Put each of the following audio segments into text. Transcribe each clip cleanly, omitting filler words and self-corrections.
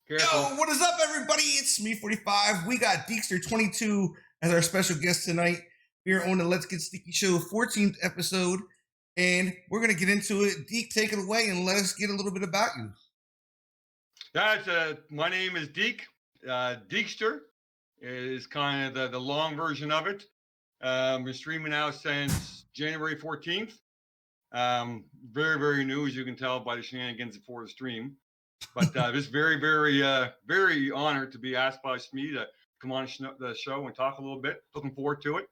Careful. Yo, what is up, everybody? It's me, 45. We got Dekester22 as our special guest tonight. We're on the Let's Get Sticky Show 14th episode, and we're going to get into it. Deke, take it away and let us get a little bit about you. My name is Deke. Dekester is kind of the long version of it. Been streaming now since January 14th. Very, very new, as you can tell by the shenanigans before the stream. But just very honored to be asked by Smee to come on the show and talk a little bit. Looking forward to it.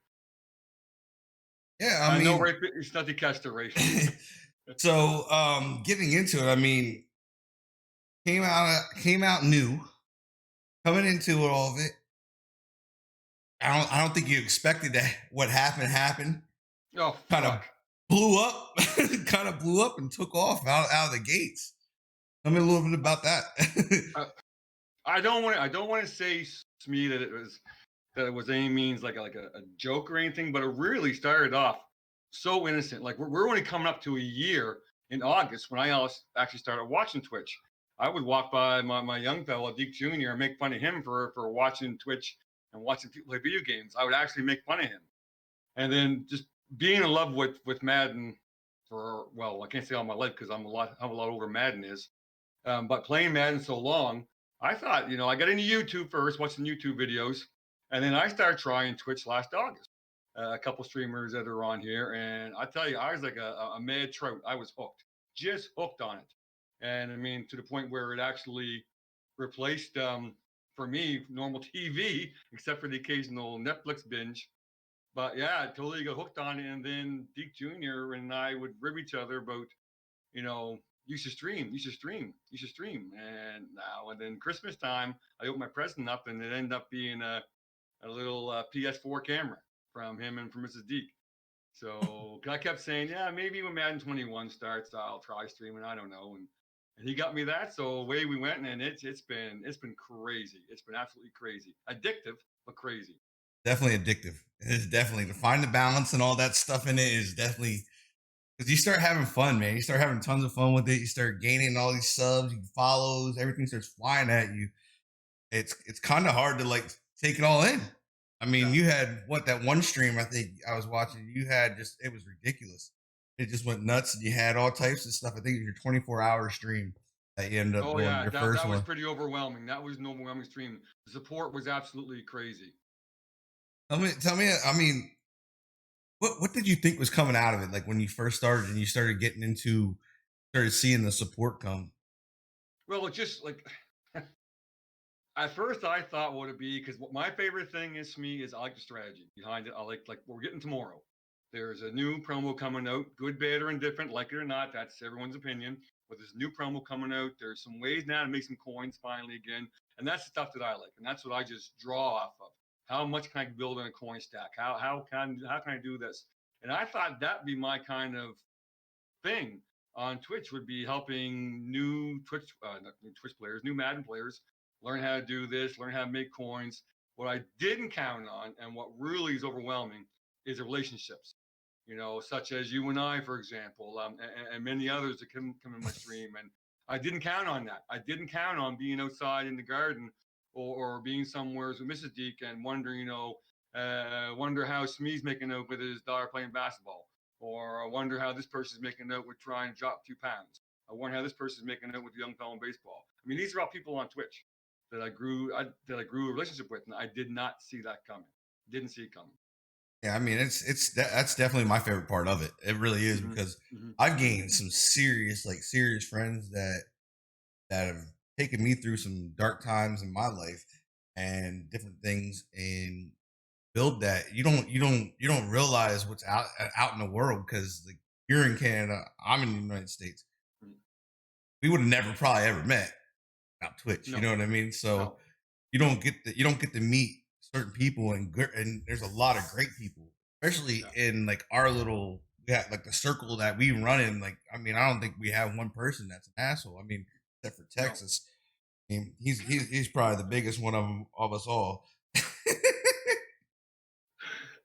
Yeah, I mean, it's not Dekester, right? So, getting into it, I mean, came out new, coming into all of it. I don't think you expected that what happened. Oh, kind of blew up, and took off out of the gates. Tell me a little bit about that. I don't want to say, Smee, that it was any means like a joke or anything, but it really started off so innocent. Like we're only coming up to a year in August when I actually started watching Twitch. I would walk by my young fellow Deke Jr. and make fun of him for watching Twitch and watching people play video games. I would actually make fun of him, and then just being in love with Madden for, well, I can't say all my life because I'm a lot older Madden is, but playing Madden so long, I thought, I got into YouTube first, watching YouTube videos, and then I started trying Twitch last August. A couple streamers that are on here, and I tell you, I was like a mad trout. I was hooked, just hooked on it, and I mean to the point where it actually replaced, for me, normal TV, except for the occasional Netflix binge. But yeah, I totally got hooked on it, and then Deke Jr. and I would rib each other about, you should stream, you should stream, you should stream. And now, and then Christmas time, I opened my present up, and it ended up being a little PS4 camera from him and from Mrs. Deke. So I kept saying, yeah, maybe when Madden 21 starts, I'll try streaming. I don't know, and he got me that. So away we went, and it's been crazy. It's been absolutely crazy, addictive, but crazy. Definitely addictive. It's definitely, to find the balance and all that stuff in it is definitely, because you start having fun, man. You start having tons of fun with it. You start gaining all these subs, follows, everything starts flying at you. It's kind of hard to like take it all in. I mean, you had that one stream I think I was watching. You had it was ridiculous. It just went nuts, and you had all types of stuff. I think it was your 24-hour stream that you ended up doing. Yeah, your that first was one. pretty overwhelming. That was an overwhelming stream. The support was absolutely crazy. Tell me. I mean, what did you think was coming out of it? Like when you first started and you started started seeing the support come. Well, it's just like at first I thought what it'd be, because what my favorite thing is, to me, is I like the strategy behind it. I like we're getting tomorrow. There's a new promo coming out, good, bad, or indifferent, like it or not. That's everyone's opinion. But there's a new promo coming out. There's some ways now to make some coins finally again, and that's the stuff that I like, and that's what I just draw off of. How much can I build in a coin stack? How can I do this? And I thought that'd be my kind of thing on Twitch, would be helping new Twitch players, new Madden players, learn how to do this, learn how to make coins. What I didn't count on, and what really is overwhelming, is the relationships. Such as you and I, for example, and many others that come in my stream. And I didn't count on that. I didn't count on being outside in the garden, or being somewhere with Mrs. Deke and wondering, wonder how Smee's making out with his daughter playing basketball. Or I wonder how this person's making out with trying to drop 2 pounds. I wonder how this person's making out with the young fellow in baseball. I mean, these are all people on Twitch that I grew a relationship with, and I did not see that coming. Didn't see it coming. Yeah, I mean, that's definitely my favorite part of it. It really is, because I've gained some serious friends that have taken me through some dark times in my life and different things, and build that you don't realize what's out in the world, because like, you're in Canada, I'm in the United States. We would have never probably ever met without Twitch. No. You know what I mean? So you don't get to meet certain people, and there's a lot of great people, especially in like our little, like the circle that we run in. Like, I mean, I don't think we have one person that's an asshole. I mean, except for Texas. I mean, he's probably the biggest one of us all.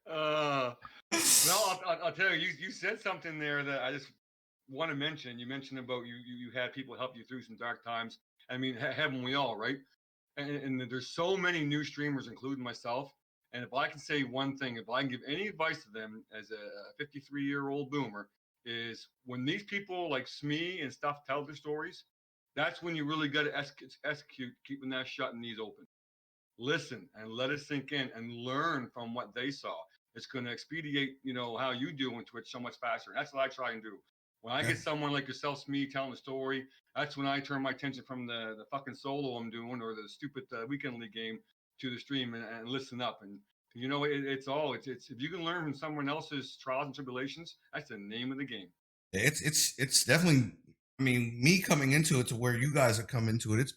Well, I'll tell you, you said something there that I just want to mention. You mentioned about you had people help you through some dark times, I mean, haven't we all, right? And there's so many new streamers, including myself. And if I can say one thing, if I can give any advice to them as a 53-year-old boomer, is when these people like Smee and stuff tell their stories, that's when you really got to execute keeping that shut and knees open. Listen and let it sink in and learn from what they saw. It's going to expedite, how you do on Twitch so much faster. That's what I try and do. When I Yeah. get someone like yourself, me telling a story, that's when I turn my attention from the fucking solo I'm doing or the stupid weekend league game to the stream and listen up. And it's if you can learn from someone else's trials and tribulations, that's the name of the game. It's definitely. I mean, me coming into it to where you guys have come into it,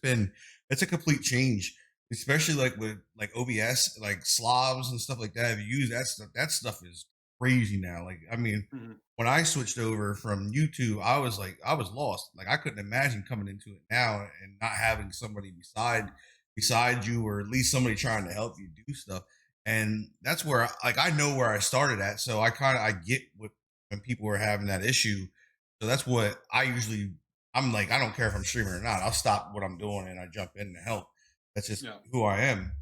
it's a complete change, especially like with like OBS, like slobs and stuff like that. If you use that stuff is crazy now. Like, I mean, Mm-hmm. when I switched over from YouTube, I was lost. Like, I couldn't imagine coming into it now and not having somebody beside you, or at least somebody trying to help you do stuff. And that's where, like, I know where I started at, so I get what when people are having that issue. So that's what I'm like, I don't care if I'm streaming or not. I'll stop what I'm doing and I jump in to help. That's just Yeah. who I am.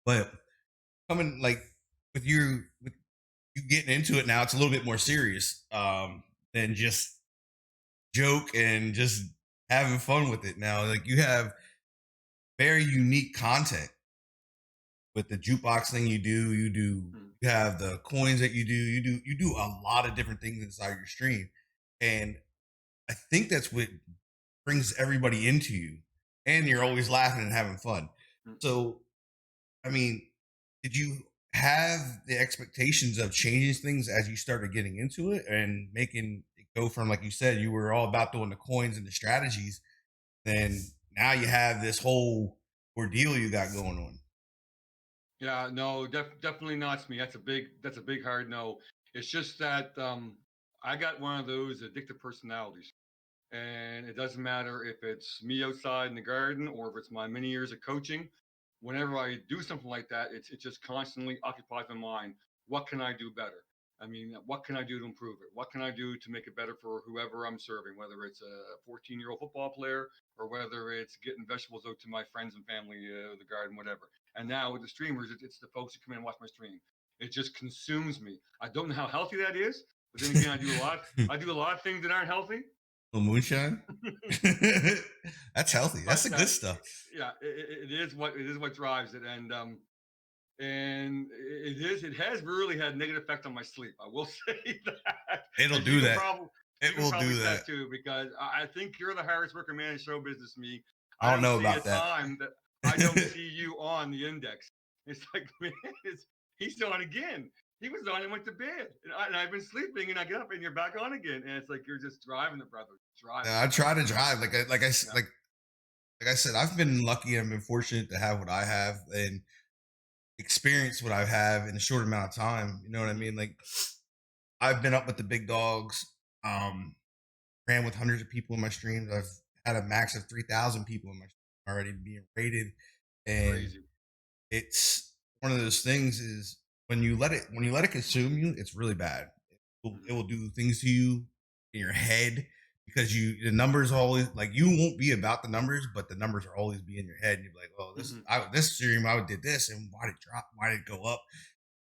But coming like with you getting into it now, it's a little bit more serious than just joke and just having fun with it. Now, like, you have very unique content with the jukebox thing Mm-hmm. you have the coins that you do a lot of different things inside your stream. And I think that's what brings everybody into you. And you're always laughing and having fun. Mm-hmm. So, I mean, did you have the expectations of changing things as you started getting into it and making it go from, like you said, you were all about doing the coins and the strategies, then now you have this whole ordeal you got going on? Yeah, no, definitely not me. That's a big hard no. It's just that I got one of those addictive personalities, and it doesn't matter if it's me outside in the garden or if it's my many years of coaching. Whenever I do something like that, it just constantly occupies my mind. What can I do better? I mean, what can I do to improve it? What can I do to make it better for whoever I'm serving, whether it's a 14-year-old football player or whether it's getting vegetables out to my friends and family, the garden, whatever. And now with the streamers, it's the folks who come in and watch my stream. It just consumes me. I don't know how healthy that is, but then again, I do a lot of things that aren't healthy. Little moonshine. That's healthy. That's But the good stuff. yeah, it is what drives it, and it has really had a negative effect on my sleep. I will say that, It'll as you do can that. probably It will do that. tattoo, because I think you're the hardest working man in show business. Me, I I don't don't know see a about that. time that I don't see you on the index. It's like, man, he's on again. He was on and went to bed, and I've been sleeping, and I get up, and you're back on again, and it's like you're just driving the brother, driving. I try to drive Yeah. like I said, I've been lucky and been fortunate to have what I have and experience what I have in a short amount of time. You know what I Mhm. mean? Like, I've been up with the big dogs, um, ran with hundreds of people in my streams. I've had a max of 3,000 people in my stream already being rated. And Crazy. it's one of those things is when you let it consume you, it's really bad. It Mhm. will do things to you in your head because the numbers always, like, you won't be about the numbers, but the numbers are always be in your head. And you're like, oh, Mhm. this stream I did this, and why did it drop? Why did it go up?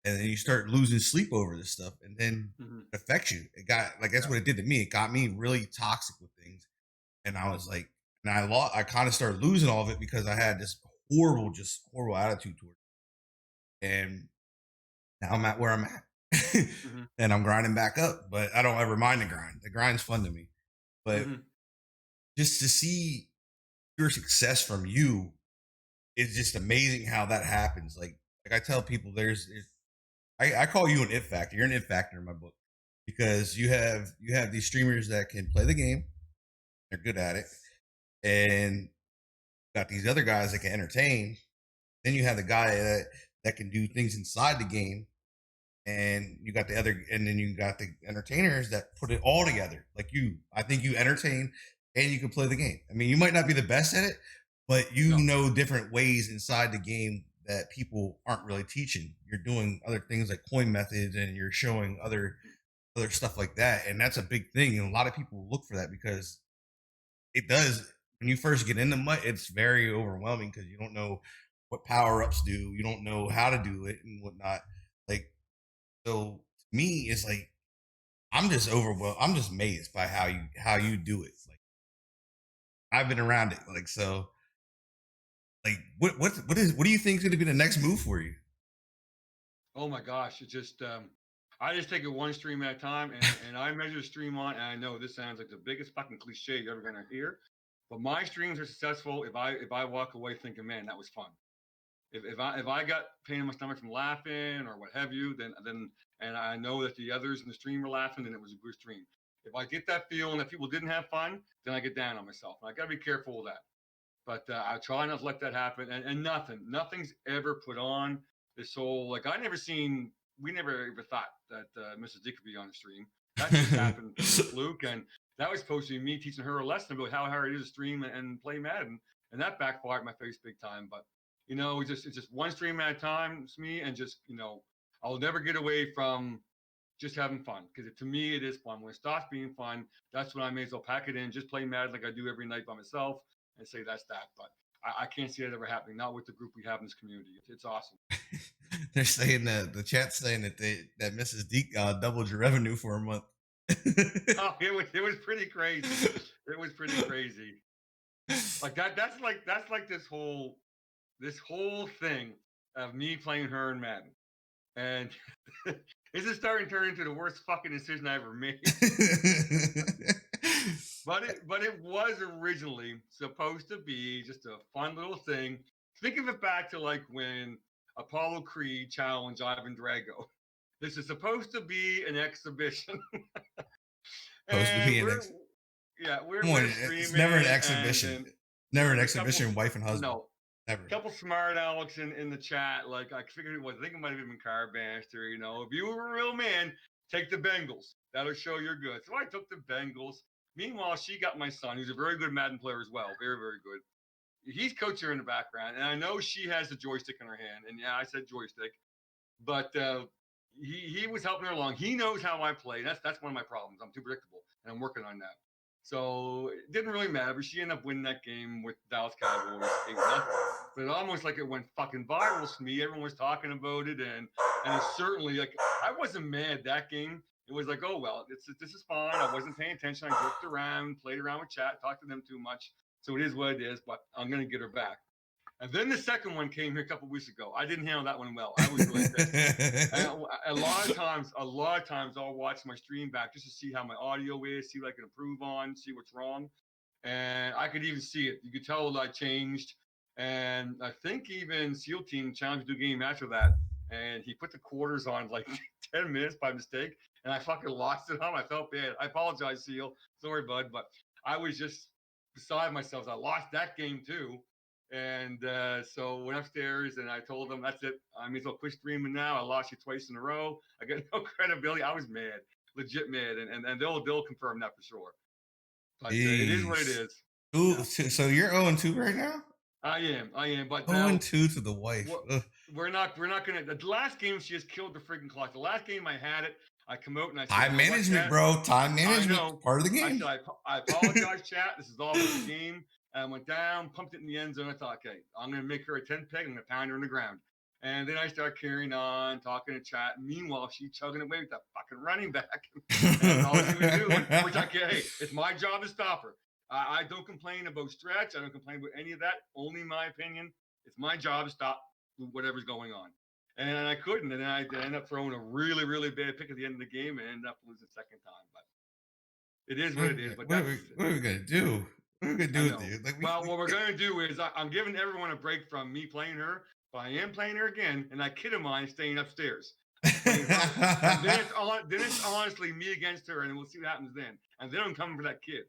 And then you start losing sleep over this stuff, and then Mhm. it affects you. It got like That's Yeah. what it did to me. It got me really toxic with things, and I was like, and I kind of started losing all of it because I had this horrible attitude towards it. And now I'm at where I'm at. Mhm. And I'm grinding back up, but I don't ever mind the grind. The grind's fun to me. But Mhm. just to see your success from you is just amazing how that happens. Like I tell people, I call you an it factor. You're an it factor in my book because you have these streamers that can play the game. They're good at it, and got these other guys that can entertain. Then you have the guy that can do things inside the game, and then you got the entertainers that put it all together. Like you, I think you entertain and you can play the game. I mean, you might not be the best at it, but you No. know different ways inside the game that people aren't really teaching. You're doing other things like coin methods, and you're showing other stuff like that, and that's a big thing. And a lot of people look for that because it does. when you first get into MUT, it's very overwhelming because you don't know what power ups do, you don't know how to do it and whatnot. Like, so to me, it's like I'm just overwhelmed. I'm just amazed by how you do it. Like I've been around it, like so. Like what do you think is going to be the next move for you? Oh my gosh, it just I just take it one stream at a time, and I measure the stream on. And I know this sounds like the biggest fucking cliche you're ever gonna hear, but my streams are successful if I walk away thinking, man, that was fun. If I got pain in my stomach from laughing or what have you, then and I know that the others in the stream were laughing, then it was a good stream. If I get that feeling that people didn't have fun, then I get down on myself. And I gotta be careful with that. But I try not to let that happen. And nothing's ever put on this whole like we never ever thought that Mrs. Dick could be on the stream. That just happened through a fluke, and that was supposed to be me teaching her a lesson about how hard it is to stream and play Madden, and that backfired in my face big time. But it's just one stream at a time. It's me, and just I'll never get away from just having fun because to me it is fun. When it stops being fun, that's when I may as well pack it in, just play Madden like I do every night by myself, and say that's that. But I can't see it ever happening. Not with the group we have in this community. It's awesome. They're saying that the chat's saying that Mrs. Deke doubled your revenue for a month. Oh, it was pretty crazy. It was pretty crazy. Like that. That's like this whole thing of me playing her in Madden, and this is starting to turn into the worst fucking decision I ever made. But it was originally supposed to be just a fun little thing. Think of it back to like when Apollo Creed challenged Ivan Drago. This is supposed to be an exhibition, Supposed to and be an we're ex. yeah we're Come on, we're it's never an streaming, and exhibition. then Never an there's a couple exhibition, wife and husband. no Never. couple smart Alex in the chat. Like I figured it was. I think it might have been Carbaster. If you were a real man, take the Bengals. That'll show you're good. So I took the Bengals. Meanwhile, she got my son, who's a very good Madden player as well. Very, very good. He's coaching her in the background, and I know she has the joystick in her hand. And yeah, I said joystick, but he was helping her along. He knows how I play. That's one of my problems. I'm too predictable, and I'm working on that. So it didn't really matter. But she ended up winning that game with Dallas Cowboys 8-0. But it almost like it went fucking viral to me. Everyone was talking about it, and it's certainly like I wasn't mad that game. It was like, oh well, this is fine. I wasn't paying attention. I joked around, played around with chat, talked to them too much. So it is what it is. But I'm gonna get her back. And then the second one came here a couple weeks ago. I didn't handle that one well. I was really pissed. And a lot of times, I'll watch my stream back just to see how my audio is, see what I can improve on, see what's wrong. And I could even see it. You could tell that I changed. And I think even SEAL Team challenged to do a game after that. And he put the quarters on like 10 minutes by mistake. And I fucking lost it on. I felt bad. I apologize, SEAL. Sorry, bud. But I was just beside myself. I lost that game too. And so went upstairs and I told them, that's it. I may as well quit streaming now. I lost you twice in a row. I got no credibility. I was mad, legit mad. And they'll confirm that for sure. But it is what it Jeez. is. Ooh, Yeah. so you're 0-2 right now? I am. But 0 now and 2 to the wife. we're not gonna. The last game she just killed the freaking clock. The last game I had it. I come out and I said, Time what, management, Chat? bro. Time I management. know. Part of the I game. said, I apologize, chat. This is all about the game. And I went down, pumped it in the end zone. I thought, okay, I'm going to make her a 10 peg. I'm going to pound her in the ground. And then I start carrying on, talking to chat. Meanwhile, she's chugging away with that fucking running back. And that's all she was doing. Which hey, it's my job to stop her. I don't complain about stretch. I don't complain about any of that. Only my opinion. It's my job to stop whatever's going on. And I couldn't. And then I ended up throwing a really, really bad pick at the end of the game and ended up losing second time. But it is what it is. But what are we gonna do? What are we gonna do with you? Like well, what we're gonna do is I'm giving everyone a break from me playing her, but I am playing her again, and that kid of mine is staying upstairs. Playing her. And then it's honestly me against her, and we'll see what happens then. And then I'm coming for that kid.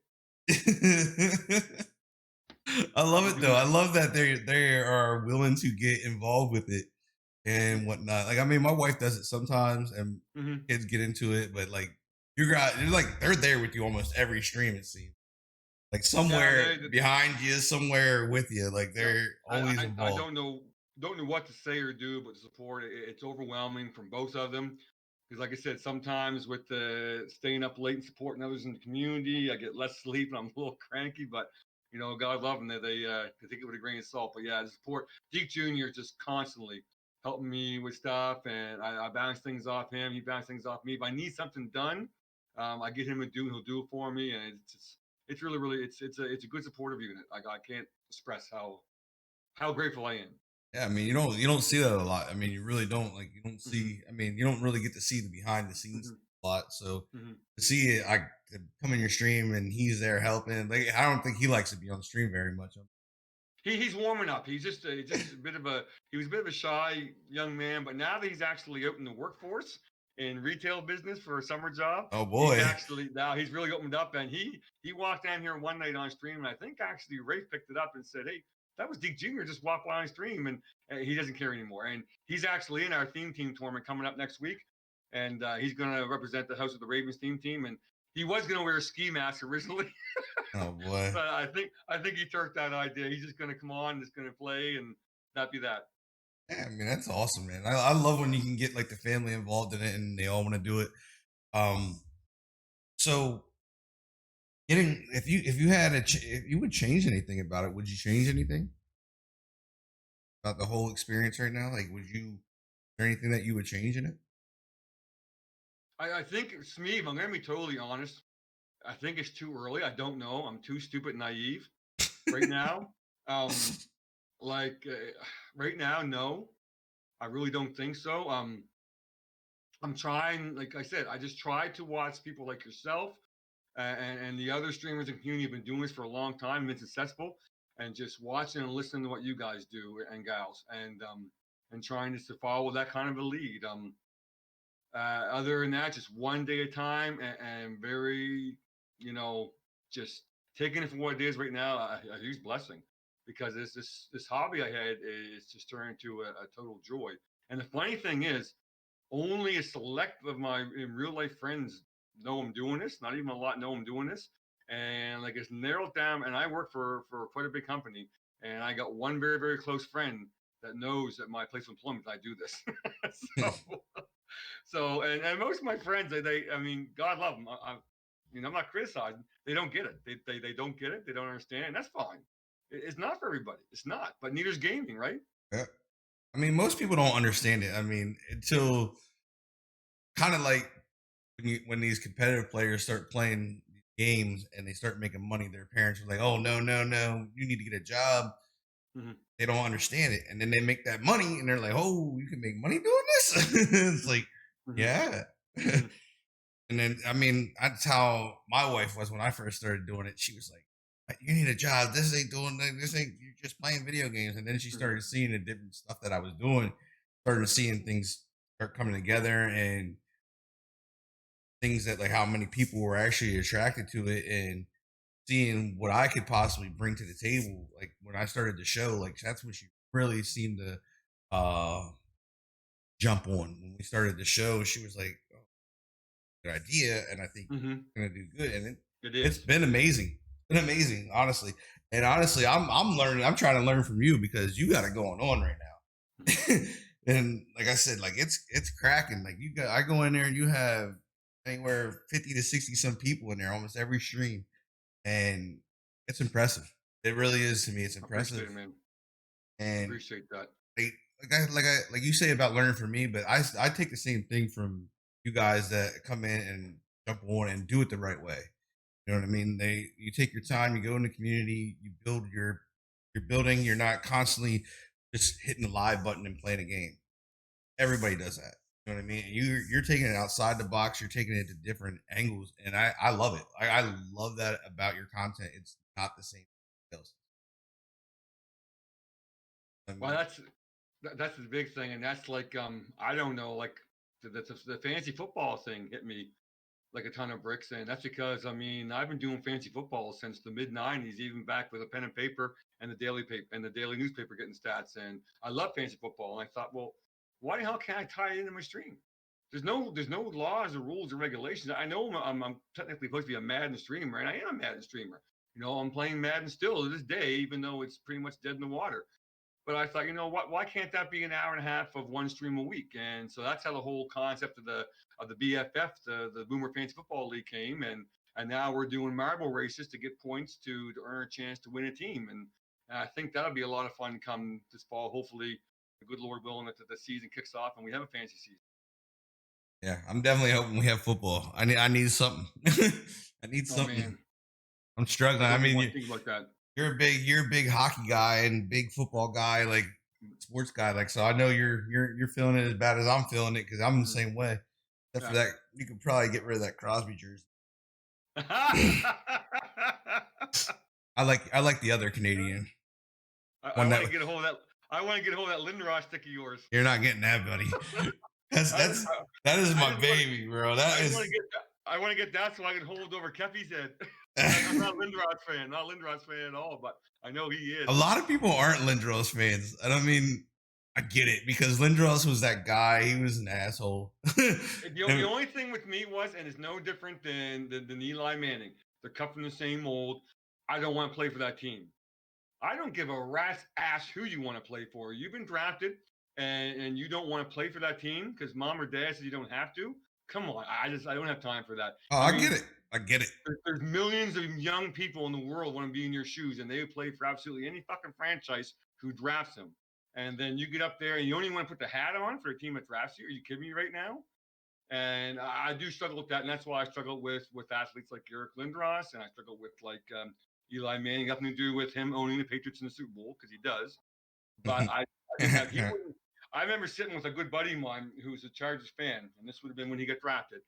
I love it though. I love that they are willing to get involved with it and whatnot. Like, I mean, my wife does it sometimes, and kids get into it, but like they're there with you almost every stream. It seems like somewhere behind you, somewhere with you. Like they're always involved. I don't know what to say or do, but support. It's overwhelming from both of them. Because, like I said, sometimes with the staying up late and supporting others in the community, I get less sleep and I'm a little cranky. But God love them. They take it with a grain of salt. But yeah, the support. Deke Jr. is just constantly helping me with stuff, and I bounce things off him. He bounces things off me. If I need something done, I get him to do. He'll do it for me, and it's really really it's a good supportive unit. I can't express how grateful I am. Yeah, I mean, you don't see that a lot. I mean, you really don't. Like, you don't Hmm. see. I mean, you don't really get to see the behind the scenes Hmm. a lot. So Hmm. to see it, I to come in your stream and he's there helping. Like, I don't think he likes to be on the stream very much. He's warming up. He's just a bit of a he was a bit of a shy young man, but now that he's actually out in the workforce in retail business for a summer job, Oh he's boy. actually now he's really opened up. And he walked down here one night on stream, and I think actually Rafe picked it up and said, "Hey, that was Deke Jr. just walked by on stream," and he doesn't care anymore. And he's actually in our theme team tournament coming up next week, and he's going to represent the House of the Ravens theme team. And he was going to wear a ski mask originally. Oh boy. But I think he took that idea. He's just gonna come on, just gonna play, and that be that. Yeah, I mean, that's awesome, man. I love when you can get like the family involved in it and they all want to do it. Um, so getting if you had if you would change anything about it, would you change anything about the whole experience right now? Like, would you? Is there anything that you would change in it? I think Smeeve, I'm gonna be totally honest. I think it's too early. I don't know. I'm too stupid and naive right now. Um, like right now, no, I really don't think so. I'm trying, like I said, I just try to watch people like yourself and the other streamers in the community have been doing this for a long time, been successful, and just watching and listening to what you guys do and gals, and trying just to follow that kind of a lead. Other than that, just one day at a time, and very, you know, just taking it for what it is right now. A huge blessing because this hobby I had is just turned into a total joy. And the funny thing is, only a select of my in real life friends know I'm doing this. Not even a lot know I'm doing this. And like it's narrowed down. And I work for quite a big company, and I got one very very close friend that knows at my place of employment I do this. so and most of my friends they I mean God love them. I'm not criticizing. They don't get it. They don't get it. They don't understand. And that's fine. It's not for everybody. It's not. But neither's gaming, right? Yeah. I mean, most people don't understand it. I mean, until kind of like when these competitive players start playing games and they start making money, their parents are like, "Oh no, no, no, you need to get a job." Hmm. They don't understand it, and then they make that money, and they're like, "Oh, you can make money doing this." It's like, Hmm. yeah. Hmm. And then, I mean, that's how my wife was when I first started doing it. She was like, "You need a job. This ain't doing. This ain't. You're just playing video games." And then she Hmm. started seeing the different stuff that I was doing, started seeing things start coming together, and things that like how many people were actually attracted to it, and seeing what I could possibly bring to the table. Like when I started the show, like that's when she really seemed to uh jump on. When we started the show, she was like, "Oh, good idea," and I think Hmm. we're gonna do good. And It it's is. been amazing. It's been amazing, honestly. And honestly, I'm learning. I'm trying to learn from you because you got it going on right Mhm. now. And like I said, like it's cracking. Like you got, I go in there and you have anywhere 50 to 60 some people in there almost every stream, and it's impressive. It really is to me. It's Appreciate impressive, it, man. and Appreciate that. they, like you say about learning from me, but I take the same thing from you guys that come in and jump on and do it the right way. You know what I mean? You take your time, you go in the community, you build your building. You're not constantly just hitting the live button and playing a game. Everybody does that. You know what I mean? You're taking it outside the box. You're taking it to different angles, and I love it. I love that about your content. It's not the same else. I Well, mean, that's the big thing, and that's like I don't know, like the fantasy football thing hit me like a ton of bricks, and that's because I mean I've been doing fantasy football since the mid '90s, even back with a pen and paper and the daily newspaper getting stats, and I love fantasy football, and I thought, well, why the hell can't I tie it into my stream? There's no laws or rules or regulations. I know I'm technically supposed to be a Madden streamer, and I am a Madden streamer. I'm playing Madden still to this day, even though it's pretty much dead in the water. But I thought, what? Why can't that be an hour and a half of one stream a week? And so that's how the whole concept of the BFF, the Boomer Fantasy Football League, came. And and now we're doing marble races to get points to earn a chance to win a team. And I think that'll be a lot of fun come this fall. Hopefully, the good Lord willing, that the season kicks off and we have a fantasy season. Yeah, I'm definitely hoping we have football. I need something. I need something. Man. I'm struggling. I mean, think about that. You're a big hockey guy and big football guy, like sports guy. Like, so I know you're feeling it as bad as I'm feeling it because I'm the same way. Except for that, you could probably get rid of that Crosby jersey. I like the other Canadian. I want to get a hold of that. I want to get a hold of that Lindros stick of yours. You're not getting that, buddy. That is my baby, bro. I want to get that so I can hold over Keffy's head. I'm not a Lindros fan, not a Lindros fan at all, but I know he is. A lot of people aren't Lindros fans. I get it because Lindros was that guy. He was an asshole. The only thing with me was, and it's no different than Eli Manning. They're cut from the same mold. I don't want to play for that team. I don't give a rat's ass who you want to play for. You've been drafted, and you don't want to play for that team because mom or dad says you don't have to. Come on, I don't have time for that. Oh, I get it. I get it. There's millions of young people in the world want to be in your shoes, and they would play for absolutely any fucking franchise who drafts them. And then you get up there, and you only want to put the hat on for a team that drafts you. Are you kidding me right now? And I do struggle with that, and that's why I struggle with athletes like Eric Lindros, and I struggle with like Eli Manning. Nothing to do with him owning the Patriots in the Super Bowl because he does. But I remember sitting with a good buddy of mine who was a Chargers fan, and this would have been when he got drafted.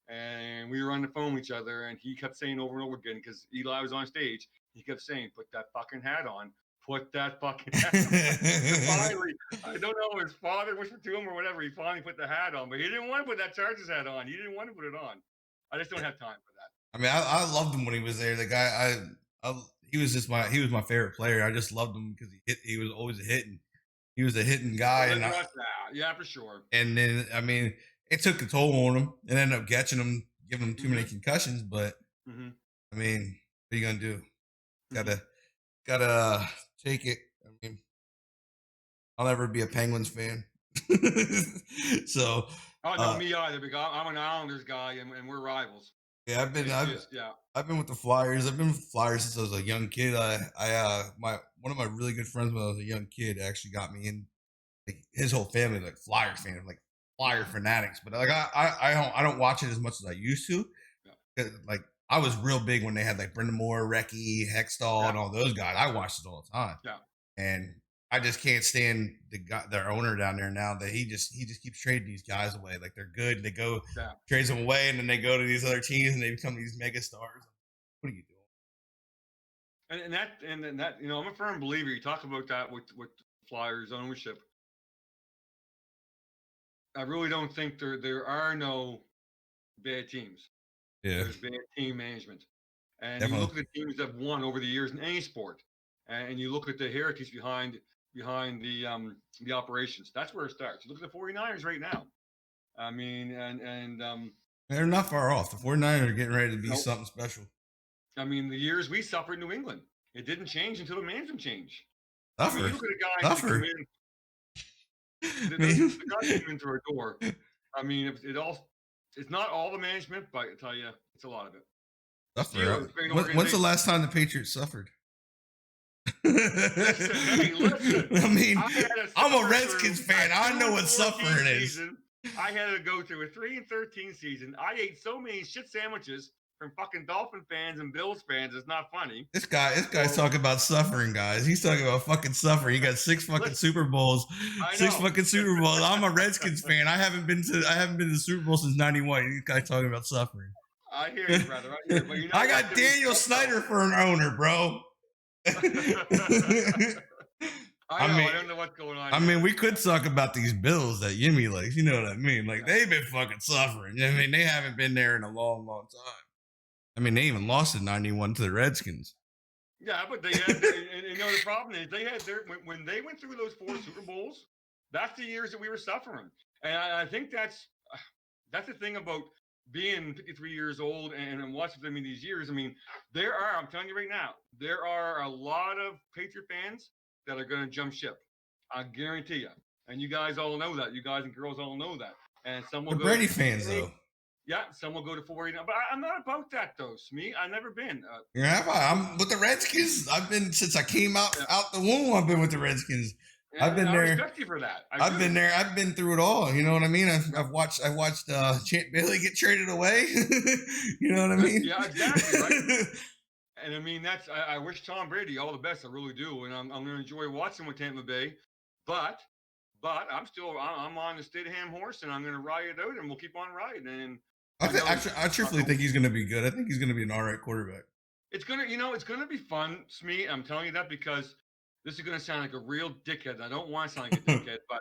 And we were on the phone with each other, and he kept saying over and over again, because Eli was on stage, he kept saying, "Put that fucking hat on. Put that fucking hat on." Finally, I don't know, his father whispered to him or whatever, he finally put the hat on, but he didn't want to put that Chargers hat on. He didn't want to put it on. I just don't have time for that. I mean, I loved him when he was there. The guy, he was my favorite player. I just loved him because he was always a hitting. He was a hitting guy. Yeah, for sure. And then, I mean, it took a toll on him and ended up catching him, giving him too many concussions. But I mean, what are you gonna do? Gotta take it. I mean, I'll never be a Penguins fan. So, no, me either. Because I'm an Islanders guy, and we're rivals. Yeah, I've been with the Flyers. I've been with the Flyers since I was a young kid. One of my really good friends when I was a young kid actually got me in. Like, his whole family, like Flyer fans, like Flyer fanatics. But like I don't watch it as much as I used to. Yeah. Like, I was real big when they had like Brendan Moore, Recchi, Hextall, and all those guys. I watched it all the time. Yeah. And I just can't stand their owner down there now that he just keeps trading these guys away. Like, they're good. They go trades them away, and then they go to these other teams and they become these mega stars. What are you doing? And that I'm a firm believer. You talk about that with Flyers ownership. I really don't think there are no bad teams. Yeah. There's bad team management. And you look at the teams that have won over the years in any sport, and you look at the heritage behind the operations. That's where it starts. You look at the 49ers right now. I mean, and they're not far off. The 49ers are getting ready to be something special. I mean, the years we suffered in New England, it didn't change until the management changed. Suffer. I mean, you look at a guy who come in. The guy came in through our door. I mean, it's not all the management, but I tell you, it's a lot of it. Suffer. When's the last time the Patriots suffered? Listen. I mean, I'm a Redskins fan. I know what suffering is. I had to go through a 3-13 season. I ate so many shit sandwiches from fucking Dolphin fans and Bills fans. It's not funny. This guy's talking about suffering, guys. He's talking about fucking suffering. He got 6 fucking Super Bowls. 6 fucking Super Bowls. I'm a Redskins fan. I haven't been to the Super Bowl since '91. This guy's talking about suffering. I hear you, brother. I hear you. But you know, I got Daniel Snyder for an owner, bro. I don't know what's going on. I mean, we could talk about these Bills that Yimmy likes. You know what I mean? Like, they've been fucking suffering. I mean, they haven't been there in a long, long time. I mean, they even lost in '91 to the Redskins. Yeah, but they had, and the problem is they had when they went through those 4 Super Bowls, that's the years that we were suffering. And I think that's the thing about being 53 years old and watching them in these years. I mean, I'm telling you right now, there are a lot of Patriot fans that are going to jump ship. I guarantee you. And you guys all know that. You guys and girls all know that. And some will Brady fans, though. Yeah, some will go to 489, but I'm not about that though, Smee. I've never been. Yeah, I'm with the Redskins. I've been since I came Yeah, out the womb. I've been with the Redskins. I've and been I there. respect you for that. I I've been do. there. I've been through it all. You know what I mean? Yeah, I've watched Champ Bailey get traded away. You know what I mean? yeah, exactly, right. And I mean, I wish Tom Brady all the best. I really do, and I'm going to enjoy watching with Tampa Bay. But I'm on the Stidham horse, and I'm going to ride it out, and we'll keep on riding. And I know I truthfully think he's going to be good. I think he's going to be an all right quarterback. it's gonna be fun, Smee. I'm telling you that because this is gonna sound like a real dickhead. And I don't want to sound like a dickhead, but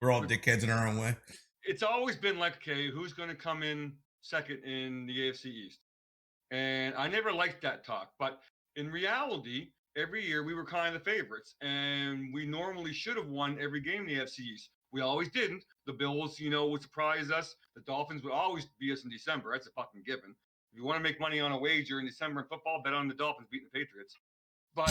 We're all dickheads in our own way. it's always been like, okay, who's gonna come in second in the AFC East? And I never liked that talk. But in reality, every year we were kind of the favorites, and we normally should have won every game in the AFC East. We always didn't. The Bills, would surprise us. The Dolphins would always beat us in December. That's a fucking given. If you want to make money on a wager in December in football, bet on the Dolphins beating the Patriots. But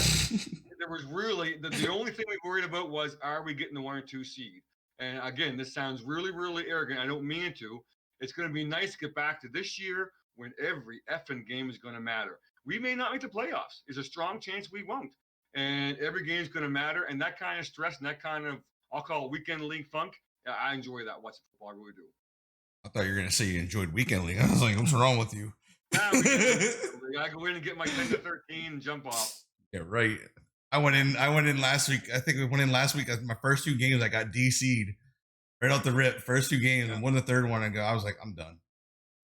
there was really the only thing we worried about was, are we getting the 1 or 2 seed? And again, this sounds really, really arrogant. I don't mean to. It's going to be nice to get back to this year when every effing game is going to matter. We may not make the playoffs. There's a strong chance we won't. And every game is going to matter. And that kind of stress and that kind of, I'll call it weekend league funk, I enjoy that watching football. I really do. I thought you were going to say you enjoyed weekend league. I was like, what's wrong with you? I go in and get my 10-13 and jump off. Yeah, right. I went in last week. I think we went in last week. My first 2 games, I got DC'd right off the rip. First 2 games, and won the third one. I was like, I'm done.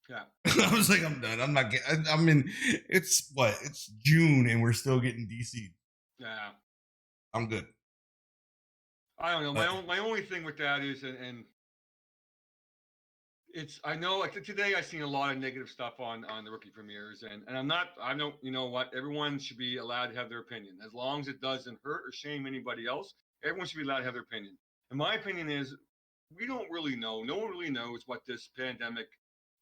Yeah. I was like, I'm done. I'm not getting. I'm in. It's June, and we're still getting DC'd. Yeah. I'm good. I don't know. My only thing with that is, and it's, I know, like today I've seen a lot of negative stuff on the rookie premieres, and I don't, you know what, everyone should be allowed to have their opinion as long as it doesn't hurt or shame anybody else. Everyone should be allowed to have their opinion. And my opinion is, we don't really know. No one really knows what this pandemic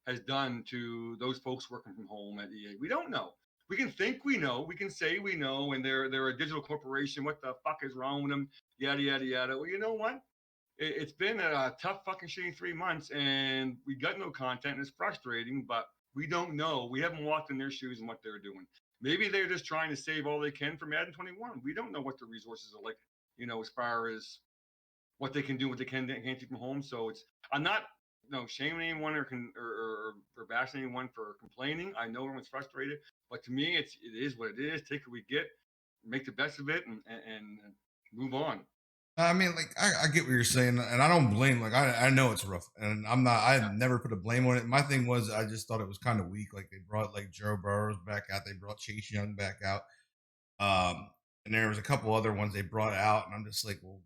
has done to those folks working from home at EA. We don't know. We can think we know. We can say we know, and they're a digital corporation. What the fuck is wrong with them? Yada yada yada. Well, you know what? It's been a tough fucking shitty 3 months, and we got no content, and it's frustrating. But we don't know. We haven't walked in their shoes and what they're doing. Maybe they're just trying to save all they can from Madden 21. We don't know what the resources are like, as far as what they can do, what they can't do from home. So I'm not shaming anyone or bashing anyone for complaining. I know everyone's frustrated, but to me, it is what it is. Take what we get, make the best of it, and move on. I mean, like, I get what you're saying, and I don't blame. Like, I know it's rough, and I'm not. I never put a blame on it. My thing was, I just thought it was kind of weak. Like, they brought like Joe Burrows back out. They brought Chase Young back out. And there was a couple other ones they brought out, and I'm just like, well,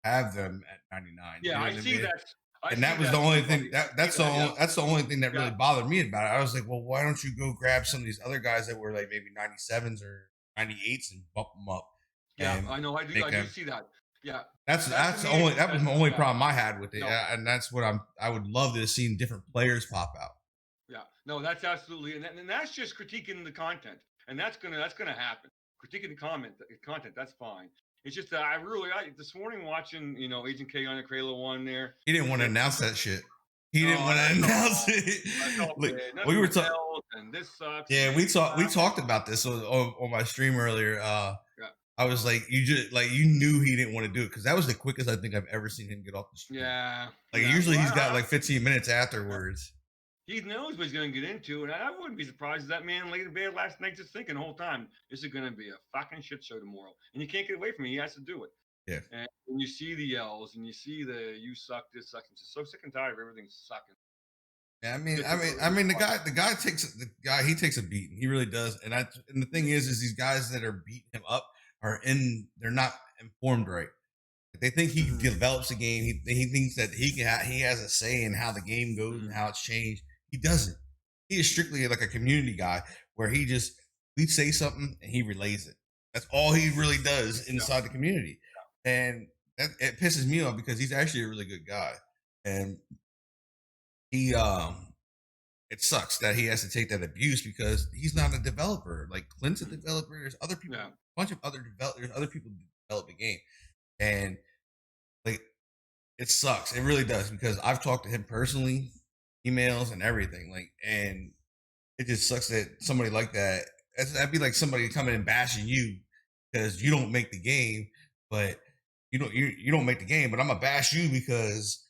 have them at 99. Yeah, I see that. And that was the only thing. That's the only thing that really bothered me about it. I was like, well, why don't you go grab some of these other guys that were like maybe 97s or 98s and bump them up? Yeah, I know. I do see that. Yeah, that was the only problem I had with it, and that's what I would love to have seen different players pop out. Yeah, no, that's absolutely, and that's just critiquing the content, and that's gonna happen. Critiquing the content, that's fine. It's just that I this morning watching, Agent K on the Krayla one there. He didn't want to announce that shit. He didn't want to announce it. Like, we were talking, and this sucks. Yeah, we talked about this on my stream earlier. I was like, you knew he didn't want to do it because that was the quickest I think I've ever seen him get off the stream. Yeah. Like usually he's got like 15 minutes afterwards. He knows what he's going to get into, and I wouldn't be surprised if that man laid in bed last night just thinking the whole time, this is going to be a fucking shit show tomorrow. And you can't get away from it. He has to do it. Yeah. And when you see the yells and you see the you suck, this sucks, I'm just so sick and tired of everything sucking. Yeah, the guy takes a beating. He really does. And the thing is these guys that are beating him up they're not informed right. They think he develops a game. He thinks that he has a say in how the game goes and how it's changed. He doesn't. He is strictly like a community guy where we say something and he relays it. That's all he really does inside the community. And it pisses me off because he's actually a really good guy. And it sucks that he has to take that abuse because he's not a developer. Like Clint's a developer. There's other people, a bunch of other developers. There's other people who develop the game, and like it sucks. It really does because I've talked to him personally, emails and everything. Like, and it just sucks that somebody like that. That'd be like somebody coming and bashing you because you don't make the game, but you don't make the game. But I'm gonna bash you because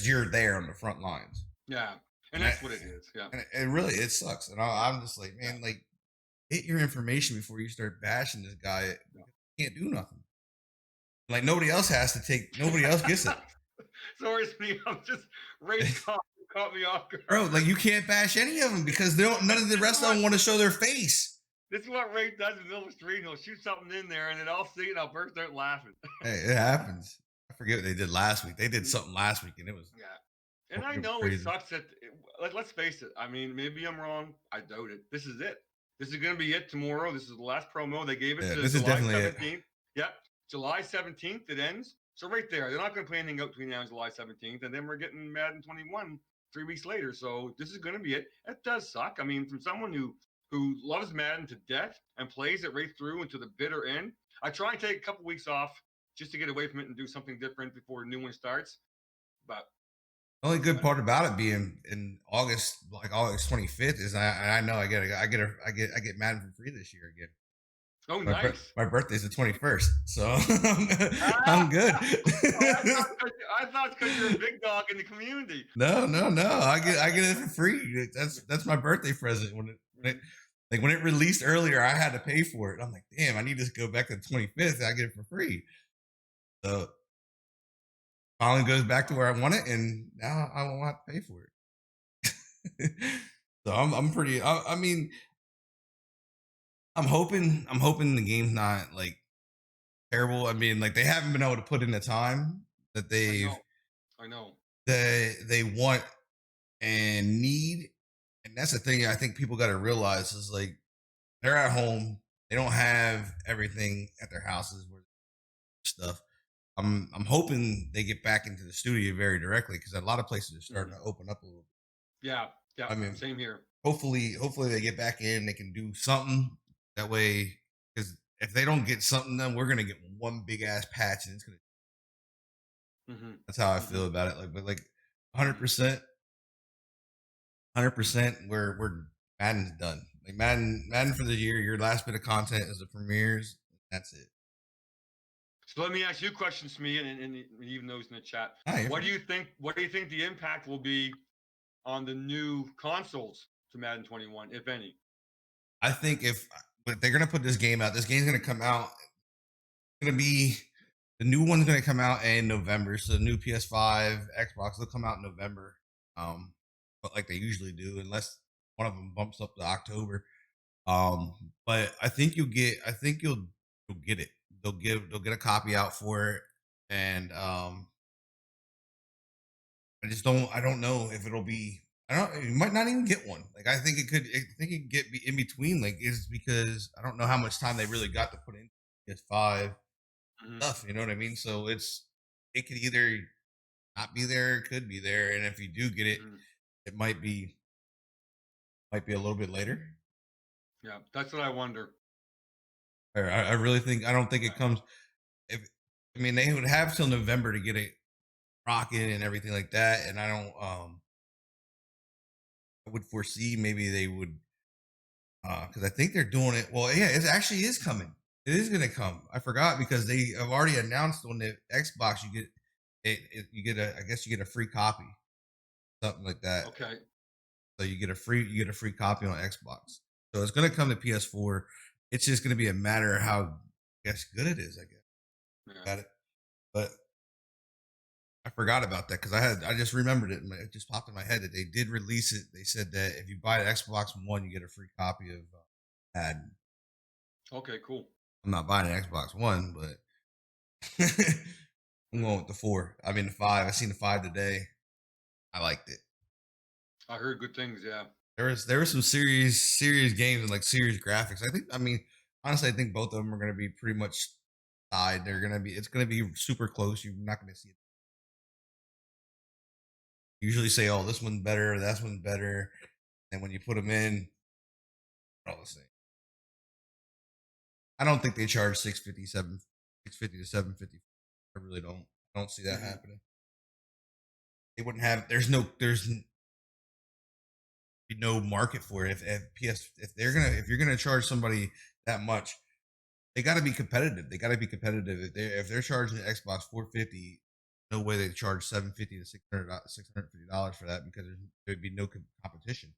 you're there on the front lines, Yeah, and and that that's what it is. Yeah, and it really it sucks. And I'm just like, yeah, man, like get your information before you start bashing this guy. yeah. He can't do nothing. Like nobody else has to take. Nobody else gets it, Sorry, Steve. I'm just Ray's caught me off bro. guard. Like you can't bash any of them because they don't. None of the This is rest of what them want to show their face. this is what Ray does in the middle of the street. He'll shoot something in there, and then I'll see it, and I'll burst out laughing. Hey, it happens. I forget what they did last week. They did something last week, and Yeah. And I know it crazy. sucks that, let's face it. I mean, maybe I'm wrong. I doubt it. This is it. This is going to be it tomorrow. This is the last promo. They gave it Yeah, to this is July definitely it. 17th. Yep. July 17th, it ends. So right there, they're not going to play anything out between now and July 17th. And then we're getting Madden 21 3 weeks later. So this is going to be it. It does suck. I mean, from someone who loves Madden to death and plays it right through into the bitter end, I try and take a couple weeks off just to get away from it and do something different before a new one starts. But The only good part about it being in August, like August 25th, is I know I get Madden for free this year again. oh, nice. My birthday's the 21st, so I'm Ah! good. Oh, I thought it's because you're a big dog in the community. No. I get it for free. That's my birthday present. When it released earlier, I had to pay for it. I'm like, damn, I need to go back to the 25th. I get it for free. So finally goes back to where I want it, and now I won't have to pay for it. So I'm pretty. I mean, I'm hoping the game's not like terrible. I mean, like they haven't been able to put in the time that I know. I know. they want and need, and that's the thing I think people got to realize is like they're at home, they don't have everything at their houses where stuff. I'm hoping they get back into the studio very directly because a lot of places are starting to open up a little bit. Yeah. Yeah. I mean, Same here. hopefully they get back in, they can do something that way because if they don't get something done, we're gonna get one big ass patch and it's gonna. Hmm. That's how I Hmm. feel about it. Like, but like 100%, 100%, we're Madden's done. Like Madden for the year. Your last bit of content is the premieres. That's it. So let me ask you a question, Smee, and even those in the chat. Ah, you're What do fine. you think? What do you think the impact will be on the new consoles to Madden 21, if any? I think if they're gonna put this game out, this game's gonna come out. It's gonna be the new one's gonna come out in November. So the new PS5, Xbox, they'll come out in November. But like they usually do, unless one of them bumps up to October. But I think you'll get it. They'll get a copy out for it, and I don't know if it'll be. I don't. You might not even get one. Like I think it could. I think it could get in between. Like is because I don't know how much time they really got to put in PS5 Hmm. stuff. You know what I mean? So it could either not be there, it could be there, and if you do get it, Hmm. it might be a little bit later. Yeah, that's what I wonder. Or I really think I don't think it comes. If I mean they would have till November to get it rocking and everything like that, and I don't. I would foresee maybe they would because I think they're doing it. Well, yeah, it actually is coming. It is going to come. I forgot because they have already announced on the Xbox you get you get a I guess you get a free copy, something like that. Okay. So you get a free copy on Xbox. So it's going to come to PS4. It's just going to be a matter of how I guess good it is. I guess Yeah. got it, but I forgot about that because I just remembered it. It just popped in my head that they did release it. They said that if you buy the Xbox One, you get a free copy of Madden. Okay. Cool. I'm not buying an Xbox One, but I'm going with the four. I mean the five. I seen the five today. I liked it. I heard good things. Yeah. There was some serious games and like serious graphics. I mean honestly I think both of them are going to be pretty much tied. It's going to be super close. You're not going to see it. Usually say oh this one's better, that one's better, and when you put them in, they're all the same. I don't think they charge 650 to 750. I really don't. I don't see that Hmm. happening. They wouldn't have. Be no market for it. If you're gonna charge somebody that much, they got to be competitive. They got to be competitive. If they're charging the Xbox 450, no way they charge 750 to $650 for that because there'd be no competition.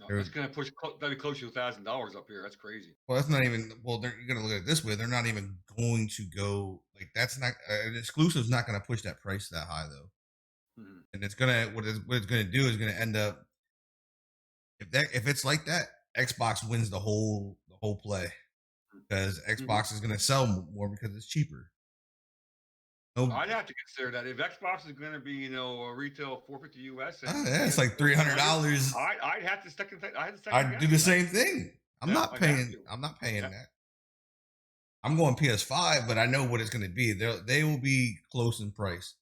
No, that's gonna push that'd be close to $1,000 up here. That's crazy. Well, that's not even. Well, you're gonna look at it this way. They're not even going to go like that's not an exclusive's not gonna push that price that high though. Mhm. And it's gonna what it's gonna do is gonna end up if it's like that, Xbox wins the whole play because Mhm. Xbox is gonna sell more because it's cheaper. No, I'd have to consider that if Xbox is going to be, a retail 450 US and yeah, it's like PS4 $300. I'd have to second. I had to second I'd do guess the that. same thing. Yeah, I'd have to. I'm not paying Yeah. that. I'm going PS5, but I know what it's going to be. They will be close in price.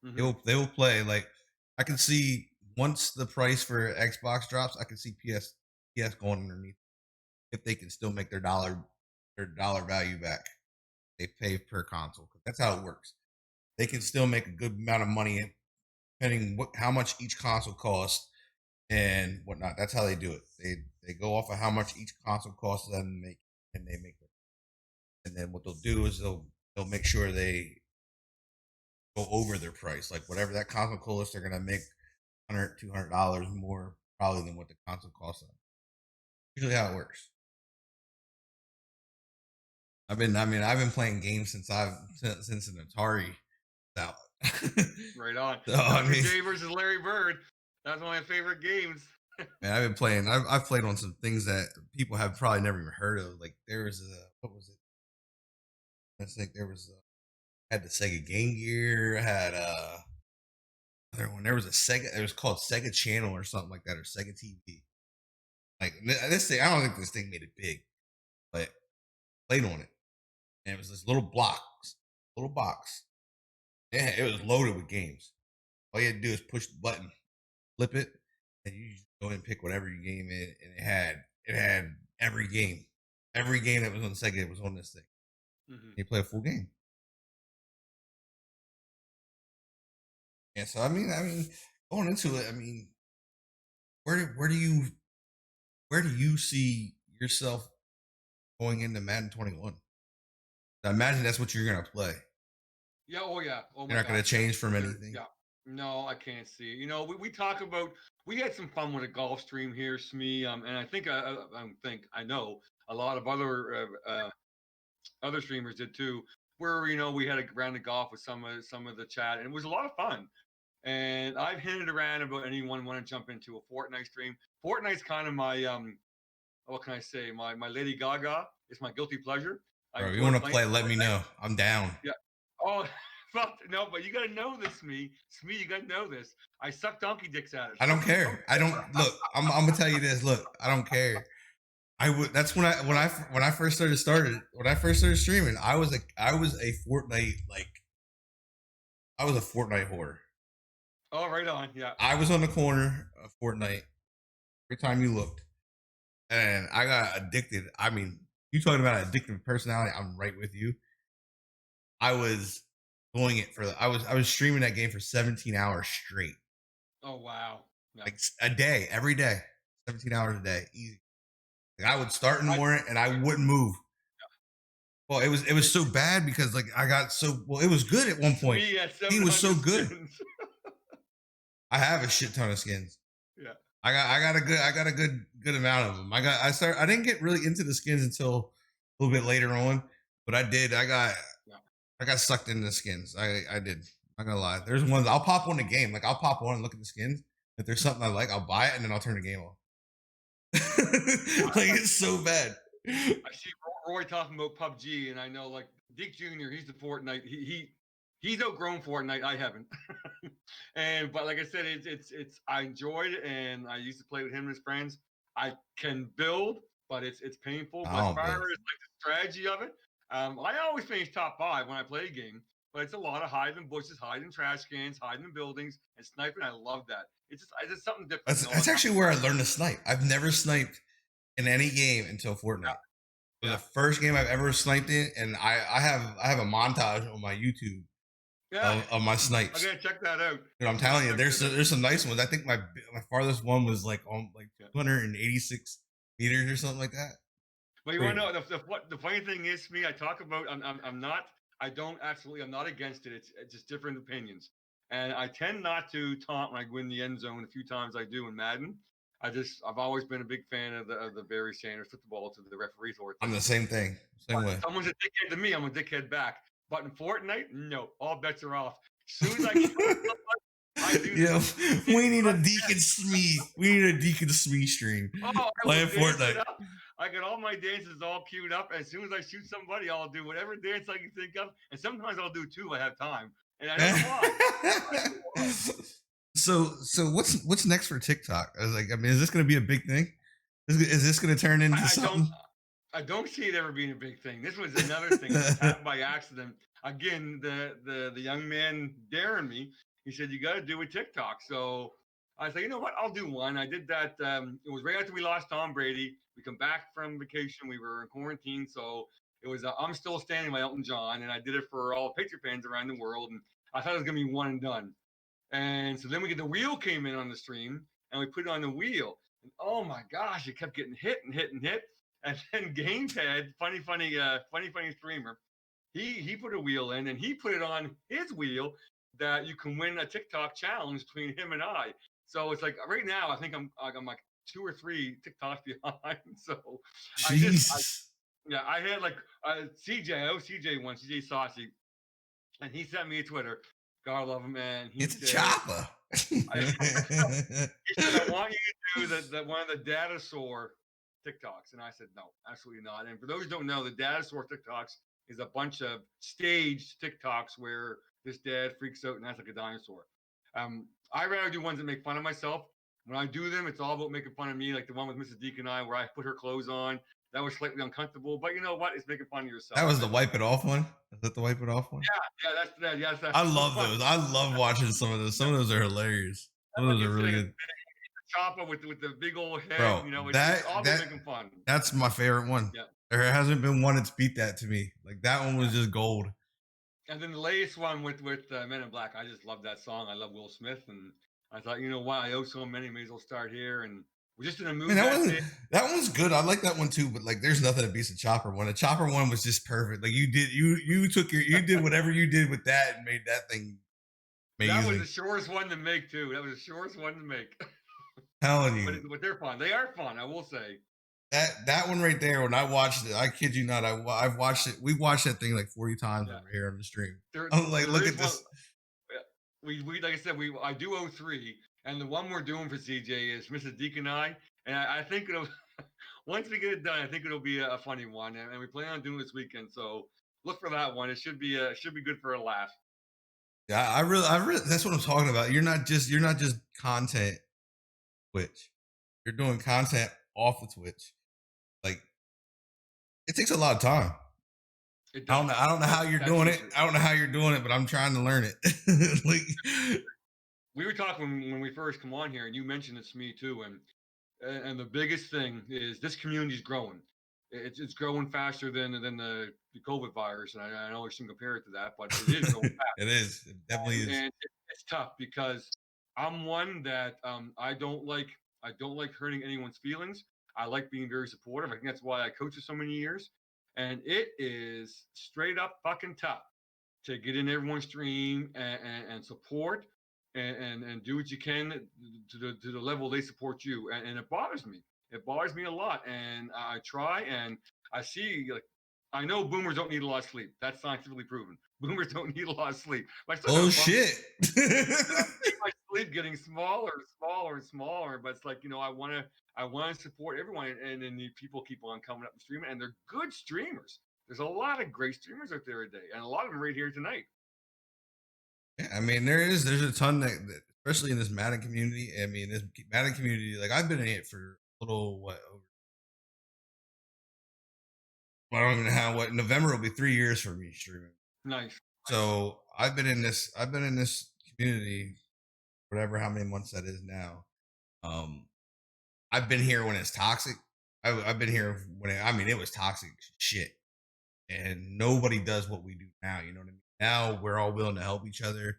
Hmm. They will play like I can see once the price for Xbox drops, I can see PS going underneath if they can still make their dollar value back. They pay per console. That's how it works. They can still make a good amount of money depending how much each console costs and whatnot. That's how they do it. They go off of how much each console costs them to make, and they make it. And then what they'll do is they'll make sure they go over their price, like whatever that console costs, they're gonna make $100, $200 more probably than what the console costs them. Usually how it works. I've been playing games since an Atari was out. Right on. So I Dr. mean, J versus Larry Bird. That's one of my favorite games. man, I've been playing. I've played on some things that people have probably never even heard of. Like there was what was it? I think there was had the Sega Game Gear. I had another one. There was a Sega. It was called Sega Channel or something like that, or Sega TV. Like this thing, I don't think this thing made it big, but played on it, and it was this little box. Yeah, it was loaded with games. All you had to do is push the button, flip it, and you just go and pick whatever you game in, and it had every game that was on the Sega was on this thing. Hmm. You play a full game. Yeah, so I mean, going into it, I mean, where do you see yourself going into Madden 21? I imagine that's what you're gonna play. Yeah. Oh, yeah. Oh, You're my not gonna gosh. Yeah. change from anything. Yeah. No, I can't see. We talk about, we had some fun with a golf stream here, Smee. And I think, I know a lot of other streamers did too, where we had a round of golf with some of the chat, and it was a lot of fun. And I've hinted around about anyone want to jump into a Fortnite stream. Fortnite's kind of my what can I say? My Lady Gaga. It's my guilty pleasure. I Bro, if you enjoy want to playing play, let me Fortnite. know. I'm down. Yeah. Oh, fuck no! But you gotta know this, Smee. You gotta know this. I suck donkey dicks at it. I don't care. I don't look. I'm gonna tell you this. Look, I don't care. I would. That's when I first started streaming. I was a Fortnite whore. Oh, right on. Yeah. I was on the corner of Fortnite every time you looked, and I got addicted. I mean, you talking about addictive personality? I'm right with you. I was doing it I was streaming that game for 17 hours straight, Oh, wow. Yeah. like a day, every day, 17 hours a day, easy. Like, I would start in the I morning and I wouldn't move. Well, it was so bad because like I got so well. It was good at one point. Smee at He was so 700 good. skins. I have a shit ton of skins. Yeah. I got a good amount of them. I didn't get really into the skins until a little bit later on, but I did. Yeah. I got sucked into the skins. I did. I'm not gonna lie. There's ones I'll pop on the game. Like I'll pop on and look at the skins. If there's something I like, I'll buy it and then I'll turn the game off. Like it's so bad. I see Roy talking about PUBG, and I know like Deke Jr. He's the Fortnite. He's outgrown Fortnite. I haven't. But like I said, it's I enjoyed it, and I used to play with him and his friends. I can build, but it's painful. But I as don't far as build. like the strategy of it, I always finish top 5 when I play a game. But it's a lot of hiding in bushes, hiding in trash cans, hiding in buildings, and sniping. I love that. It's just something different. That's actually where I learned to snipe. I've never sniped in any game until Yeah. Fortnite. It was Yeah. the first game I've ever sniped in, and I have a montage on my YouTube Yeah, of my I snipes. gotta check that out. I'm I gotta telling you, check that out. there's some nice ones. I think my farthest one was like Yeah. 286 meters or something like that. But you want to Pretty- know the funny thing is, to me, I talk about I'm not I don't absolutely I'm not against it. It's just different opinions, and I tend not to taunt when I go in the end zone. A few times I do in Madden. I've always been a big fan of the Barry Sanders flip the ball to the referee sort of I'm thing. the same thing, But same way. if someone's a dickhead to me, I'm a dickhead back. But in Fortnite, no, all bets are off. As soon as I kill someone, I do Yeah, the we need a Deacon Smee. We need a Deacon Smee stream oh, I will playing dance it Fortnite. up. I got all my dances all queued up. As soon as I shoot somebody, I'll do whatever dance I can think of. And sometimes I'll do two if I have time. And I don't know why. I don't know why. So what's next for TikTok? I was like, I mean, is this going to be a big thing? Is this going to turn into I, I don't something? I don't see it ever being a big thing. This was another thing. It just happened by accident. Again, the young man daring me. He said, "You got to do a TikTok." So I said, "You know what? I'll do one." I did that. It was right after we lost Tom Brady. We come back from vacation. We were in quarantine, so it was "I'm Still Standing" by Elton John, and I did it for all Patriot fans around the world. And I thought it was gonna be one and done. And so then we get the wheel came in on the stream, and we put it on the wheel. And oh my gosh, it kept getting hit and hit and hit. And then Gamepad, funny streamer, he put a wheel in and he put it on his wheel that you can win a TikTok challenge between him and I. So it's like right now I think I'm like two or three TikToks behind. So I Jesus, yeah I had like CJ one CJ Saucy, and he sent me a Twitter. God love him, man. He it's a said chopper. I, he said, I want you to do the one of the dinosaur TikToks. And I said, no, absolutely not. And for those who don't know, the dinosaur TikToks is a bunch of staged TikToks where this dad freaks out and acts like a dinosaur. I rather do ones that make fun of myself. When I do them, it's all about making fun of me, like the one with Mrs. Deacon and I, where I put her clothes on. That was slightly uncomfortable, but you know what? It's making fun of yourself. That was the wipe it off one. Is that the wipe it off one? Yeah, that's that. Yes, that's I the love one. those. I love watching some of those. Some of those are hilarious. Some of Like those you are really said, good. chopper with the big old head. Bro, You know, it's that all been that making fun. that's my favorite one. Yeah. There hasn't been one that's beat that to me. Like that one was Yeah. just gold. And then the latest one with Men in Black, I just love that song. I love Will Smith, and I thought, you know what, I owe so many, may as well start here. And we're just in a I mean, mood that day. that one's good. I like that one too. But like, there's nothing that beats the chopper one. The chopper one was just perfect. Like you did whatever you did with that and made that thing amazing. That was the shortest one to make too. That was the shortest one to make. Telling you, but they're fun. They are fun, I will say. that one right there. When I watched it, I kid you not, I've watched it. We watched that thing like 40 times over here on the stream. I'm like, look at this. We like I said, I do 03, and the one we're doing for CJ is Mrs. Deacon and I think it'll once we get it done, I think it'll be a funny one, and we plan on doing this weekend. So look for that one. It should be good for a laugh. Yeah, I really, that's what I'm talking about. You're not just content Twitch. You're doing content off the Twitch. Like, it takes a lot of time. I don't know how you're doing it. I don't know how you're doing it, but I'm trying to learn it. Like, we were talking when we first come on here, and you mentioned it to me too. And the biggest thing is this community is growing. It's growing faster than the COVID virus, and I know we shouldn't compare it to that, but it is growing fast. It is. It definitely is. And it's tough because I'm one that I don't like hurting anyone's feelings. I like being very supportive. I think that's why I coached for so many years. And it is straight up fucking tough to get in everyone's stream and support and do what you can to the level they support you. And it bothers me. It bothers me a lot. And I try and I see, like, I know boomers don't need a lot of sleep. That's scientifically proven. Boomers don't need a lot of sleep. Oh shit! My sleep getting smaller, smaller, and smaller. But it's like, you know, I want to support everyone, and then the people keep on coming up and streaming, and they're good streamers. There's a lot of great streamers out there today, and a lot of them right here tonight. Yeah, I mean, there's a ton that, especially in this Madden community. I mean, this Madden community, like I've been in it for a little I don't even know how. What November will be 3 years for me streaming. Nice. So I've been in this community, whatever how many months that is now. I've been here when it's toxic. I've been here when it was toxic shit, and nobody does what we do now. You know what I mean? Now we're all willing to help each other.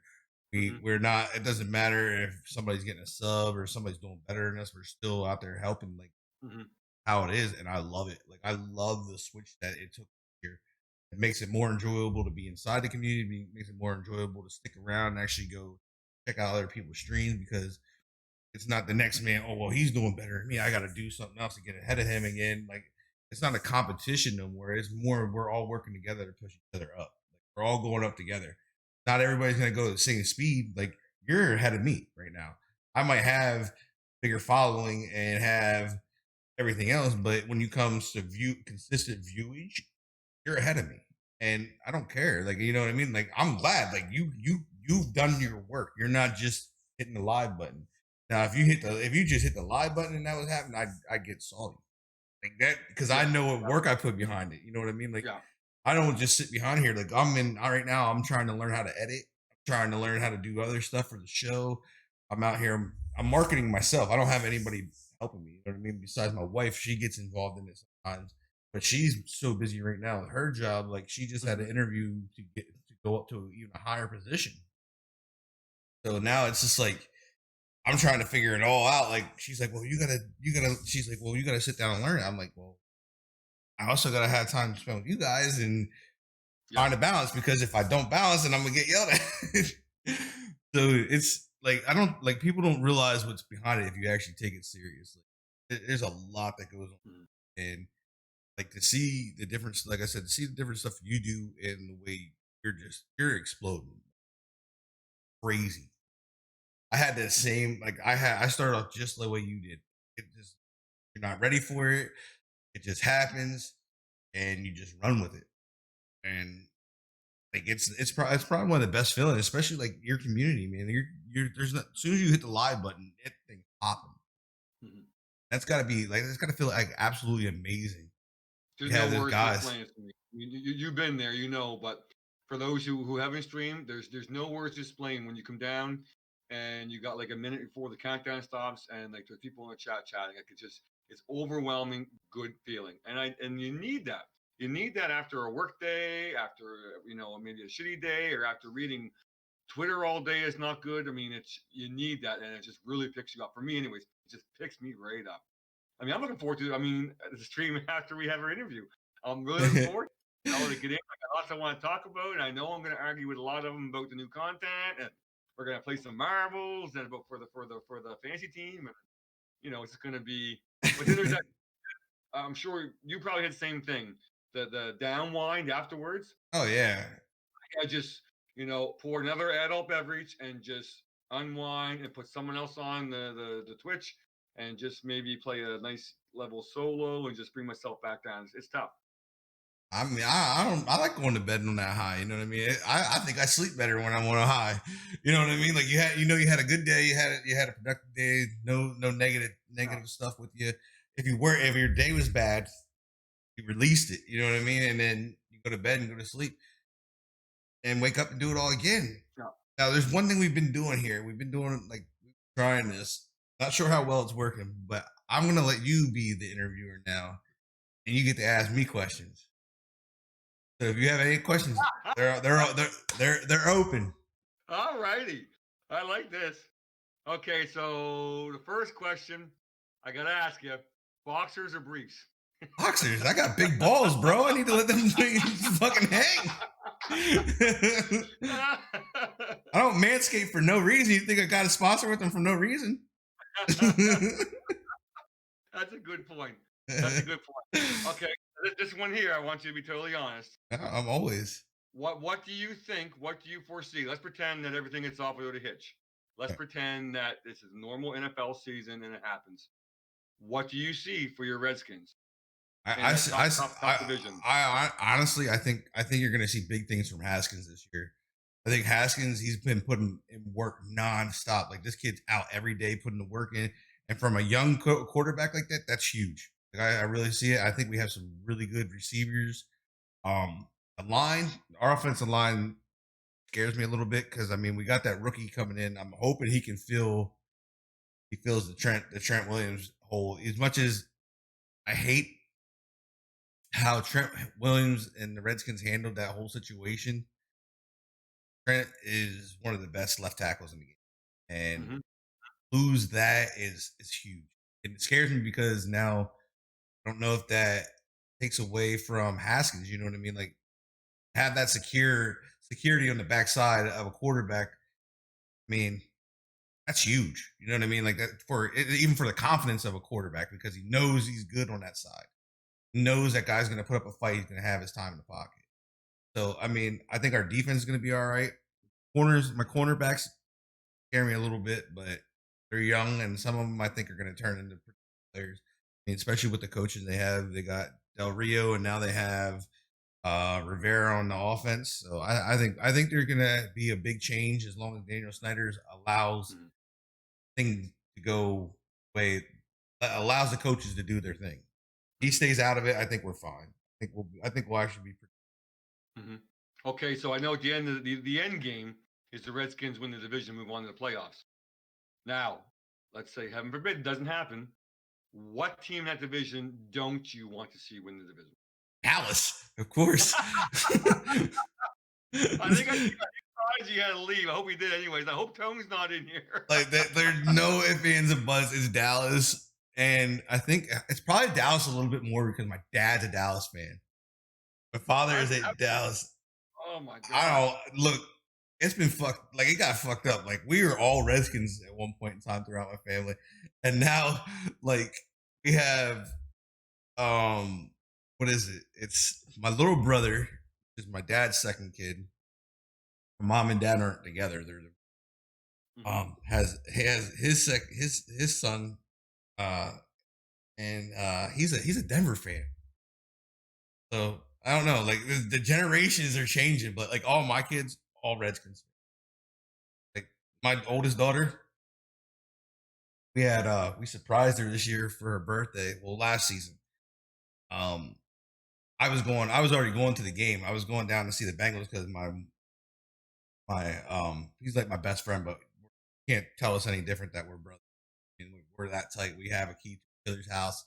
Hmm. We're not. It doesn't matter if somebody's getting a sub or somebody's doing better than us. We're still out there helping, like Hmm. how it is, and I love it. Like I love the switch that it took here. It makes it more enjoyable to be inside the community. Makes it more enjoyable to stick around and actually go check out other people's streams because it's not the next man. Oh well, he's doing better than me. I got to do something else to get ahead of him again. Like it's not a competition no more. It's more we're all working together to push each other up. Like, we're all going up together. Not everybody's gonna go at the same speed. Like you're ahead of me right now. I might have bigger following and have everything else, but when you comes to consistent viewage, you're ahead of me. And I don't care. Like, you know what I mean? Like, I'm glad. Like you've done your work. You're not just hitting the live button. Now, if you just hit the live button and that was happening, I get salty. Like that because I Yeah. know what work I put behind it. You know what I mean? Like Yeah. I don't just sit behind here. Like right now, I'm trying to learn how to edit. I'm trying to learn how to do other stuff for the show. I'm out here. I'm marketing myself. I don't have anybody helping me. You know what I mean? Besides my wife, she gets involved in it sometimes, but she's so busy right now with her job. Like she just had Hmm. an interview to go up to even a higher position. So now it's just like I'm trying to figure it all out. Like she's like, well, She's like, well, you gotta sit down and learn it. I'm like, well, I also gotta have time to spend with you guys and Yeah. find a balance because if I don't balance, then I'm gonna get yelled at. So it's like I don't like people don't realize what's behind it if you actually take it seriously. There's a lot that goes on, Mhm. and like to see the difference, like I said, to see the different stuff you do and the way you're exploding, crazy. I had that same like I started off just the way you did. It just you're not ready for it. It just happens, and you just run with it. And like it's probably one of the best feelings, especially like your community, man. There's not, as soon as you hit the live button, it thing popping. Mhm. That's got to be like that's got to feel like absolutely amazing. There's You no have those words to guys. explain it to me. I mean, you've been there, you know. But for those who haven't streamed, there's no words to explain when you come down and you got like a minute before the countdown stops, and like there's people in the chat chatting. Like it's overwhelming, good feeling, and you need that. You need that after a work day, after maybe a shitty day, or after reading Twitter all day is not good. I mean, it's you need that, and it just really picks you up. For me, anyways, it just picks me right up. I mean, I'm looking forward to. I mean, the stream after we have our interview. I'm really looking forward. I want to get in. I got lots I want to talk about, and I know I'm going to argue with a lot of them about the new content, and we're going to play some marbles and about for the fantasy team, and it's going to be. But then there's that. I'm sure you probably had the same thing. The downwind afterwards. Oh yeah, I just pour another adult beverage and just unwind and put someone else on the Twitch and just maybe play a nice level solo and just bring myself back down. It's tough. I mean, I don't. I like going to bed on that high. You know what I mean? I think I sleep better when I'm on a high. You know what I mean? Like you had a good day. You had a productive day. No Yeah. negative stuff with you. If your day was bad, you released it. You know what I mean? And then you go to bed and go to sleep and wake up and do it all again. Yeah. Now, there's one thing we've been doing here. We've been doing like trying this. Not sure how well it's working, but I'm gonna let you be the interviewer now, and you get to ask me questions. So if you have any questions, they're open. All righty. I like this. Okay, so the first question I gotta ask you: boxers or briefs? Boxers, I got big balls, bro. I need to let them fucking hang. I don't manscape for no reason. You think I got a sponsor with them for no reason? That's a good point. That's a good point. Okay, this one here, I want you to be totally honest. I'm always. What do you think? What do you foresee? Let's pretend that everything gets off without a hitch. Let's pretend that this is normal NFL season and it happens. What do you see for your Redskins in I, a tough division? honestly, I think you're going to see big things from Haskins this year. I think Haskins, he's been putting in work nonstop. Like this kid's out every day putting the work in, and from a young quarterback like that, that's huge. Like I really see it. I think we have some really good receivers. The line, our offensive line scares me a little bit because I mean we got that rookie coming in. I'm hoping he fills the Trent Williams hole. As much as I hate how Trent Williams and the Redskins handled that whole situation. Trent is one of the best left tackles in the game, and Hmm. lose that is huge. And it scares me because now I don't know if that takes away from Haskins. You know what I mean? Like have that security on the backside of a quarterback. I mean, that's huge. You know what I mean? Like that for even for the confidence of a quarterback because he knows he's good on that side. He knows that guy's going to put up a fight. He's going to have his time in the pocket. So I mean, I think our defense is going to be all right. My cornerbacks scare me a little bit, but they're young, and some of them I think are going to turn into players. I mean, especially with the coaches they have. They got Del Rio, and now they have Rivera on the offense. So I think they're going to be a big change as long as Daniel Snyder's allows Hmm. things to go way, allows the coaches to do their thing. He stays out of it. I think we're fine. I think we'll actually be pretty. Hmm. Okay, so I know at the end of the end game is the Redskins win the division, move on to the playoffs. Now, let's say heaven forbid it doesn't happen. What team in that division don't you want to see win the division? Dallas, of course. I think I surprised you had to leave. I hope he did anyways. I hope Tony's not in here. Like that, there's no ifs, ands, and buts. It's Dallas, and I think it's probably Dallas a little bit more because my dad's a Dallas fan. My father is a Dallas. Oh my gosh. I don't look. It's been fucked. Like it got fucked up. Like we were all Redskins at one point in time throughout my family, and now like we have what is it? It's my little brother, which is my dad's second kid. My mom and dad aren't together. They're Hmm. has he has his son uh and he's a Denver fan. So I don't know, like the generations are changing, but like all my kids, all Redskins. Like my oldest daughter, we surprised her this year for her birthday. Well, last season, um, I was already going to the game. I was going down to see the Bengals because he's like my best friend, but can't tell us any different that we're brothers. And we're that tight. We have a key to each other's house.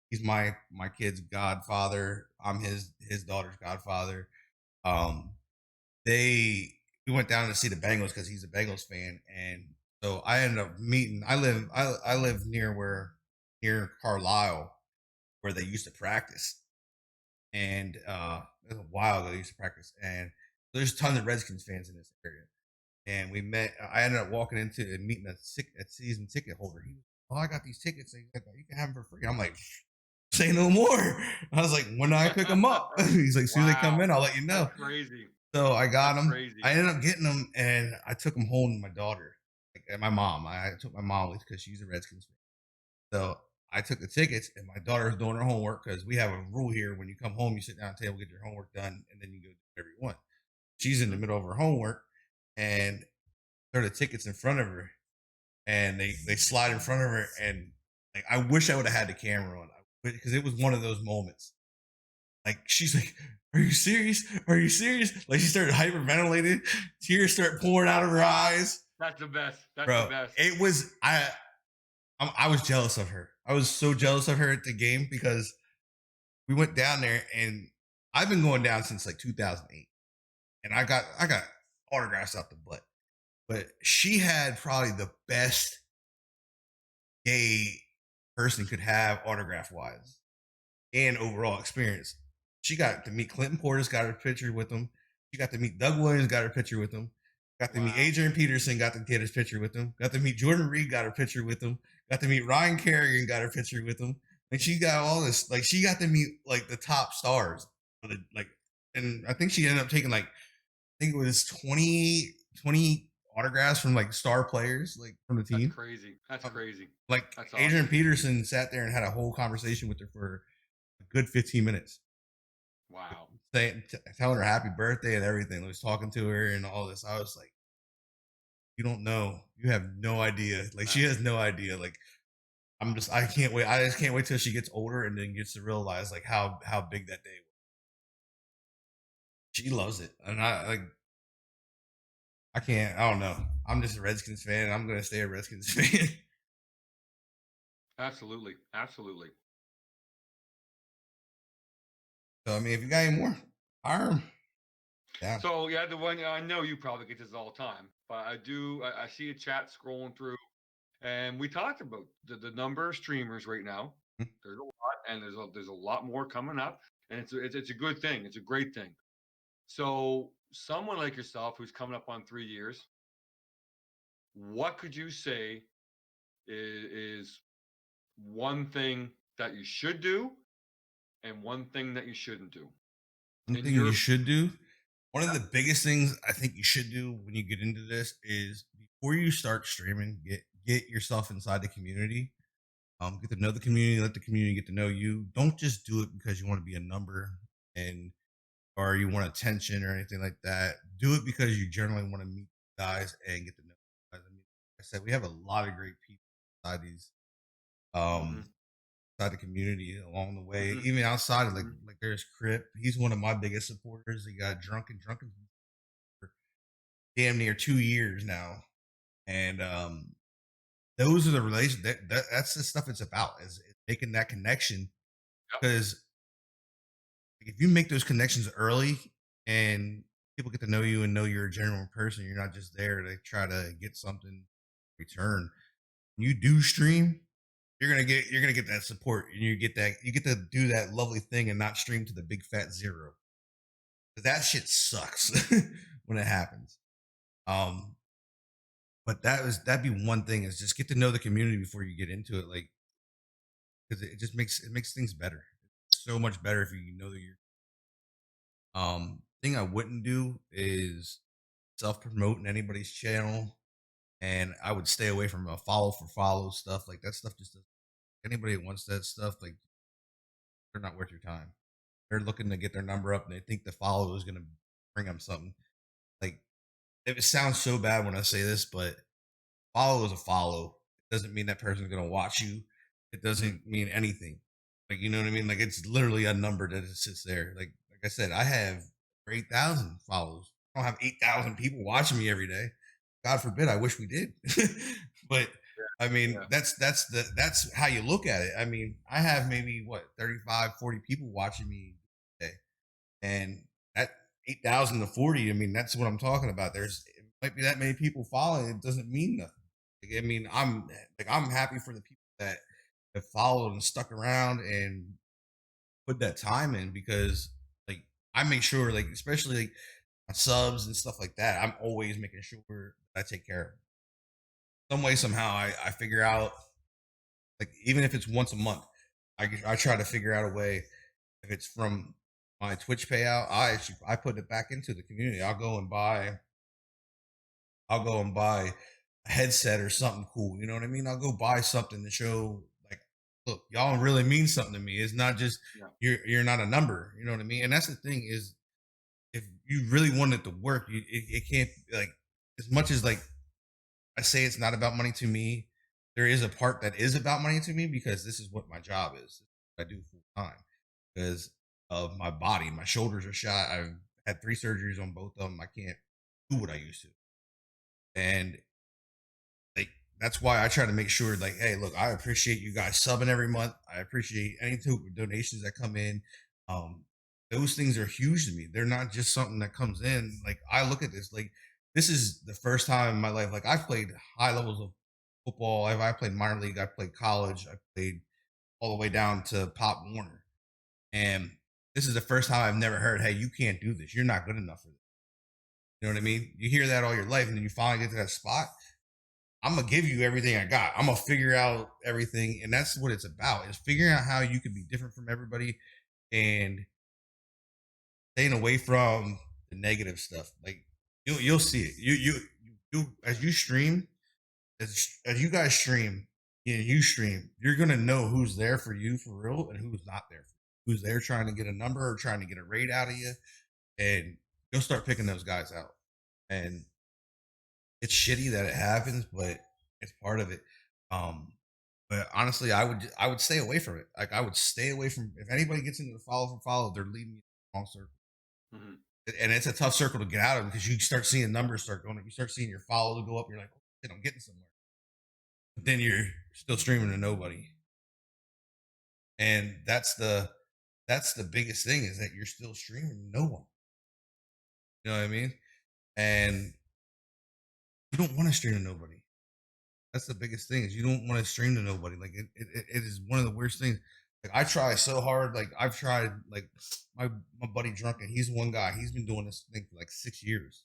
He's my kid's godfather. I'm his daughter's godfather. Um, they we went down to see the Bengals because he's a Bengals fan, and so I ended up meeting. I live near Carlisle where they used to practice, and it was a while ago they used to practice, and there's tons of Redskins fans in this area. And we met. I ended up walking into and meeting a season ticket holder. He was, oh, I got these tickets. And he's like, you can have them for free. I'm like, say no more. I was like, when do I pick them up? He's like, as soon as they come Wow. in, I'll let you know. That's crazy. So I got That's them. crazy. I ended up getting them, and I took them home to my daughter, like and my mom. I took my mom with because she's a Redskins fan. So I took the tickets, and my daughter's doing her homework because we have a rule here: when you come home, you sit down at the table, get your homework done, and then you go do whatever you want. She's in the Hmm. middle of her homework, and there are the tickets in front of her, and they slide in front of her, and like I wish I would have had the camera on because it was one of those moments. Like she's like, "Are you serious? Are you serious?" Like she started hyperventilating, tears start pouring out of her eyes. That's the best. That's the Bro, best. it was I was jealous of her. I was so jealous of her at the game because we went down there, and I've been going down since like 2008, and I got autographs out the butt. But she had probably the best day person could have autograph wise and overall experience. She got to meet Clinton Portis, got her picture with him. She got to meet Doug Williams, got her picture with him. Got to meet Wow. Adrian Peterson, got to get his picture with him. Got to meet Jordan Reed, got her picture with him. Got to meet Ryan Kerrigan, got her picture with him. Like she got all this, like she got to meet like the top stars. Like, and I think she ended up taking like I think it was 20 autographs from like star players like from the That's team. crazy. That's crazy. Like That's Adrian awesome. Peterson sat there and had a whole conversation with her for a good 15 minutes, Wow. telling her happy birthday and everything. I was talking to her and all this. I was like, you don't know, you have no idea. Like she Wow. has no idea. Like I can't wait. I just can't wait till she gets older and then gets to realize like how big that day was. She loves it, and I like I can't. I don't know. I'm just a Redskins fan. I'm gonna stay a Redskins fan. Absolutely. Absolutely. So I mean, if you got any more, fire 'em. Yeah. So yeah, the one I know you probably get this all the time, but I do. I see a chat scrolling through, and we talked about the number of streamers right now. Mm. There's a lot, and there's a lot more coming up, and it's a good thing. It's a great thing. So someone like yourself who's coming up on 3 years, what could you say is one thing that you should do and one thing that you shouldn't do One in thing you your should do, one of yeah. the biggest things I think you should do when you get into this is before you start streaming, get yourself inside the community. Get to know the community, let the community get to know you. Don't just do it because you want to be a number and or you want attention or anything like that. Do it because you generally want to meet guys and get to know guys. I mean, like I said, we have a lot of great people inside these um Hmm. inside the community along the way, Hmm. even outside of Hmm. like there's Crip. He's one of my biggest supporters. He got drunken for damn near 2 years now. And those are the relations that's the stuff it's about is making that connection because if you make those connections early and people get to know you and know you're a genuine person, you're not just there to try to get something in return. When you do stream, you're gonna get that support and you get to do that lovely thing and not stream to the big fat zero. 'Cause that shit sucks when it happens. Um, but that'd be one thing is just get to know the community before you get into it, like because it makes things better. So much better if you know that you're thing I wouldn't do is self promote in anybody's channel, and I would stay away from a follow for follow stuff. Like that stuff just doesn't. Anybody that wants that stuff, like they're not worth your time. They're looking to get their number up, and they think the follow is going to bring them something. Like if it sounds so bad when I say this, but follow is a follow. It doesn't mean that person's going to watch you. It Hmm. doesn't mean anything. Like you know what I mean? Like it's literally a number that it sits there. Like I said, I have 8,000 follows. I don't have 8,000 people watching me every day. God forbid. I wish we did. But I mean, Yeah. that's how you look at it. I mean, I have maybe what 35, 40 people watching me a day, and that 8,000 to 40. I mean, that's what I'm talking about. There's it might be that many people following. It doesn't mean nothing. Like, I mean, I'm happy for the people that have followed and stuck around and put that time in because like I make sure like especially like my subs and stuff like that. I'm always making sure that I take care of them. Some way somehow I figure out like even if it's once a month, I try to figure out a way if it's from my Twitch payout, I put it back into the community. I'll go and buy a headset or something cool. You know what I mean? I'll go buy something to show like, look, y'all really mean something to me. It's not just Yeah. you're not a number. You know what I mean? And that's the thing is if you really want it to work, it can't like as much as like I say it's not about money to me. There is a part that is about money to me because this is what my job is. I do full time because of my body. My shoulders are shot. I've had 3 surgeries on both of them. I can't do what I used to. And like that's why I try to make sure, like, hey, look, I appreciate you guys subbing every month. I appreciate any donations that come in. Um, those things are huge to me. They're not just something that comes in. Like I look at this, like this is the first time in my life. Like I've played high levels of football. I played minor league. I played college. I played all the way down to Pop Warner. And this is the first time I've never heard, hey, you can't do this. You're not good enough for this. You know what I mean? You hear that all your life, and then you finally get to that spot. I'm gonna give you everything I got. I'm gonna figure out everything, and that's what it's about: is figuring out how you can be different from everybody and staying away from the negative stuff. Like you'll see it. You as you stream, as you guys stream, you stream. You're gonna know who's there for you for real and who's not there. For you. Who's there trying to get a number or trying to get a raid out of you, and you'll start picking those guys out. And it's shitty that it happens, but it's part of it. Um, but honestly, I would stay away from it. Like I would stay away from if anybody gets into the follow for follow, they're leading me in the wrong circle. Hmm. And it's a tough circle to get out of because you start seeing numbers start going up. You start seeing your follow go up. You're like, oh, shit, I'm getting somewhere. But then you're still streaming to nobody. And that's the biggest thing is that you're still streaming to no one. You know what I mean? And you don't want to stream to nobody. That's the biggest thing is you don't want to stream to nobody. Like it is one of the worst things. Like I try so hard. Like I've tried. Like my buddy Drunken. He's one guy. He's been doing this thing for like 6 years,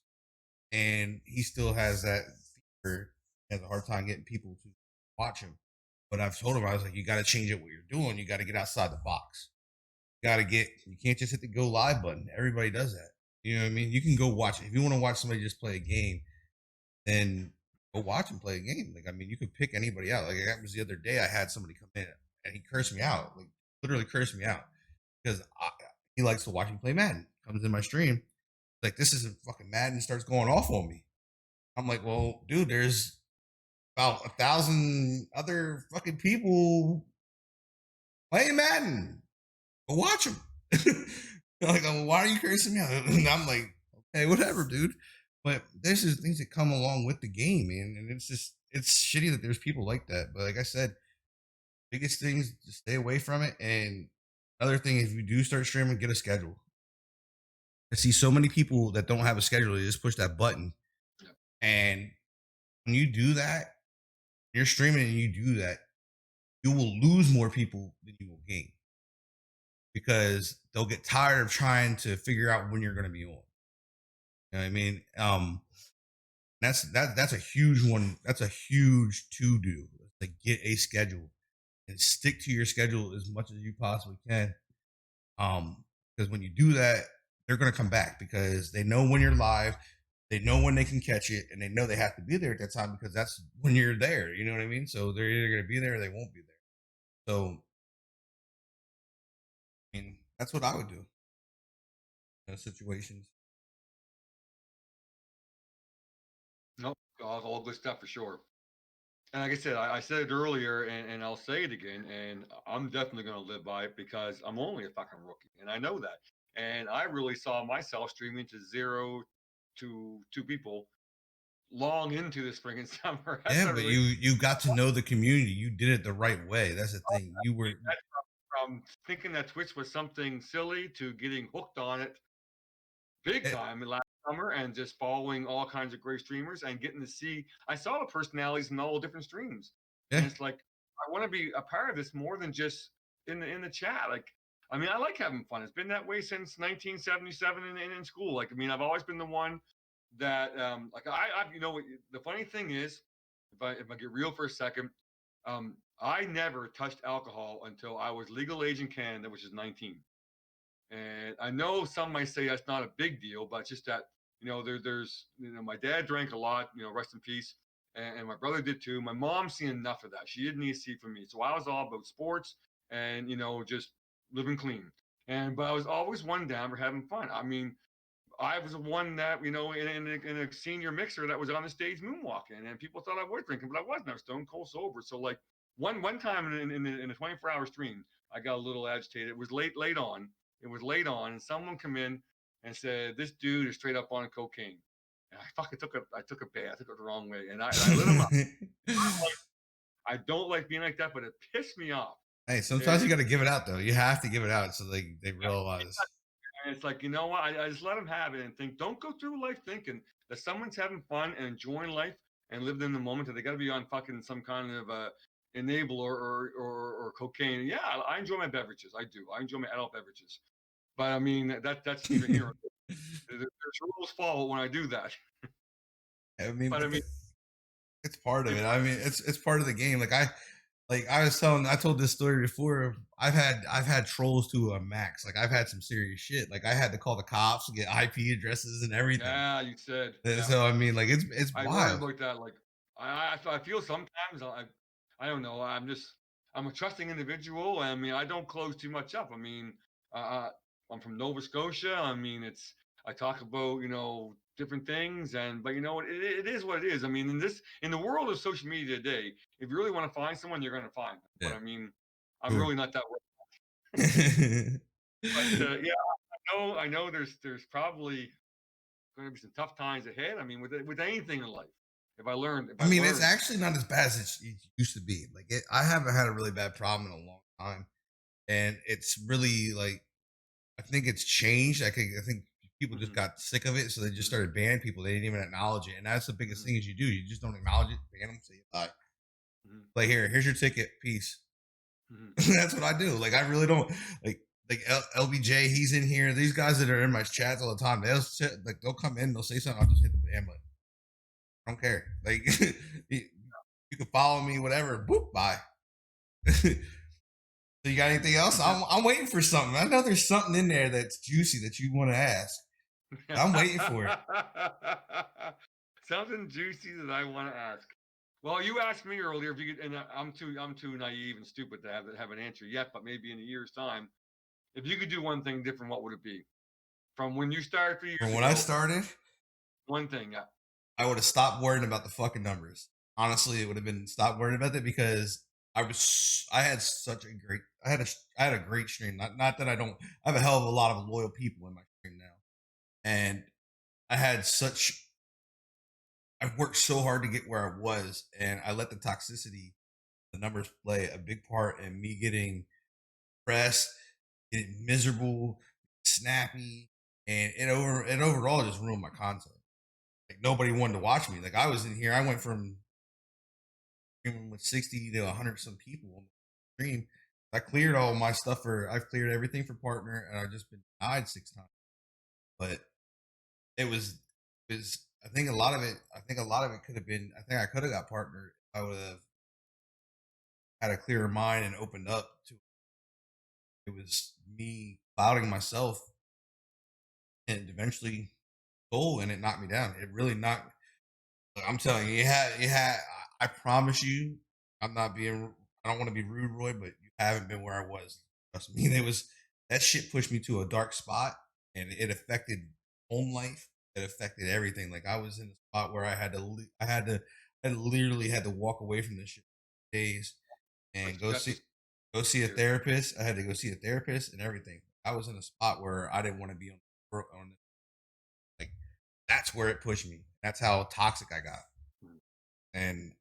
and he still has that fear. He has a hard time getting people to watch him. But I've told him I was like, you got to change it. What you're doing, you got to get outside the box. You got to get. You can't just hit the go live button. Everybody does that. You know what I mean? You can go watch it if you want to watch somebody just play a game. Then go watch and play a game. Like, I mean, you could pick anybody out. Like, that was the other day. I had somebody come in and he cursed me out, like literally cursed me out because he likes to watch me play Madden. Comes in my stream, like this isn't fucking Madden. Starts going off on me. I'm like, well, dude, there's about 1,000 other fucking people playing Madden. Go watch them. Like, well, why are you cursing me out? And I'm like, okay, whatever, dude. But there's just things that come along with the game, man. And it's shitty that there's people like that. But like I said, biggest things, just stay away from it. And another thing, if you do start streaming, get a schedule. I see so many people that don't have a schedule. They just push that button. Yep. And when you do that, you're streaming and you do that, you will lose more people than you will gain because they'll get tired of trying to figure out when you're going to be on. You know what I mean? That's a huge one. That's a huge to do. To get a schedule and stick to your schedule as much as you possibly can. Because when you do that, they're going to come back because they know when you're live, they know when they can catch it, and they know they have to be there at that time because that's when you're there. You know what I mean? So they're either going to be there or they won't be there. So, I mean, that's what I would do in those situations. Nope, all good stuff for sure. And like I said, I said it earlier, and I'll say it again, and I'm definitely going to live by it because I'm only a fucking rookie, and I know that. And I really saw myself streaming to zero to two people long into the spring and summer. That's Yeah, not but really you got to know the community. You did it the right way. That's the thing. You were that's from thinking that Twitch was something silly to getting hooked on it big eh, time last summer and just following all kinds of great streamers and getting to see. I saw the personalities in all the different streams, yeah, and it's like I want to be a part of this more than just in the chat. Like, I mean, I like having fun. It's been that way since 1977 in school. Like, I mean, I've always been the one that like I you know the funny thing is if I get real for a second, I never touched alcohol until I was legal age in Canada, which is 19. And I know some might say that's not a big deal, but it's just that, there's, my dad drank a lot, rest in peace. And my brother did too. My mom seen enough of that. She didn't need to see from me. So I was all about sports and, just living clean. But I was always one down for having fun. I mean, I was the one that, in a senior mixer that was on the stage moonwalking, and people thought I was drinking, but I wasn't. I was stone cold sober. So like one time in a 24-hour stream, I got a little agitated. It was late on. It was late on, and someone come in and said, "This dude is straight up on cocaine." And I fucking took it. I took it bad. I took it the wrong way, and I lit him up. I don't like being like that, but it pissed me off. hey, sometimes you And got to give it out though. You have to give it out so they yeah, realize. and it's like, you know what? I just let them have it and think, don't go through life thinking that someone's having fun and enjoying life and living in the moment that they got to be on fucking some kind of enabler or cocaine. Yeah, I enjoy my beverages. I do. I enjoy my adult beverages. But I mean, that's neither here nor there. There's rules follow when I do that. I mean, But I but mean, it's part of if, it. I mean, it's part of the game. I told this story before. I've had trolls to a max. Like I've had some serious shit. Like I had to call the cops to get IP addresses and everything. yeah, you said, And yeah. so I mean, like it's I heard wild. about that. Like, I feel sometimes I don't know. I'm a trusting individual. I mean, I don't close too much up. I mean, uh, I'm from Nova Scotia. I mean, I talk about different things, but it is what it is. I mean, in the world of social media today, if you really want to find someone, you're going to find them. But Yeah. I mean, I'm Sure. really not that way. But yeah, I know. There's probably going to be some tough times ahead. I mean, with anything in life, if I I mean, it's learn, actually not as bad as it used to be. I haven't had a really bad problem in a long time, and it's really like I think it's changed. I think people just Mhm. got sick of it, so they just Mhm. started banning people. They didn't even acknowledge it, and that's the biggest Mhm. thing is you do. You just don't acknowledge it, ban them, say bye. Mhm. Like here's your ticket, peace. Mhm. That's what I do. Like I really don't like LBJ. He's in here. These guys that are in my chats all the time, they'll come in, they'll say something. I'll just hit the ban button. I don't care. Like you can follow me, whatever. Boop, bye. So you got anything else? I'm waiting for something. I know there's something in there that's juicy that you want to ask. I'm waiting for it. Something juicy that I want to ask. Well, you asked me earlier if you could, and I'm too naive and stupid to have an answer yet. But maybe in a year's time, if you could do one thing different, what would it be? From when you started 3 years From when I ago, started, one thing. Yeah. I would have stopped worrying about the fucking numbers. Honestly, it would have been stop worrying about it because I had such a great I had a great stream. Not that I don't I have a hell of a lot of loyal people in my stream now. And I had such I worked so hard to get where I was, and I let the toxicity, the numbers play a big part in me getting pressed, getting miserable, snappy, and it overall just ruined my content. Like nobody wanted to watch me. Like I was in here, I went from streaming with 60 to 100 some people on the stream. I cleared all my stuff I've cleared everything for partner, and I've just been denied 6 times. But it was I think a lot of it could have been I think I could have got partner if I would have had a clearer mind and opened up to it. It was me clouding myself and eventually stole, and it knocked me down. It really knocked. I'm telling you, you had. I promise you, I'm not being. I don't want to be rude, Roy, but you haven't been where I was. Trust me. It was that shit pushed me to a dark spot, and it affected home life. It affected everything. Like I was in a spot where I had to. I literally had to walk away from this shit for days But and you got this go see a here. therapist. I had to go see a therapist and everything. I was in a spot where I didn't want to be on like that's where it pushed me. That's how toxic I got. Mhm. And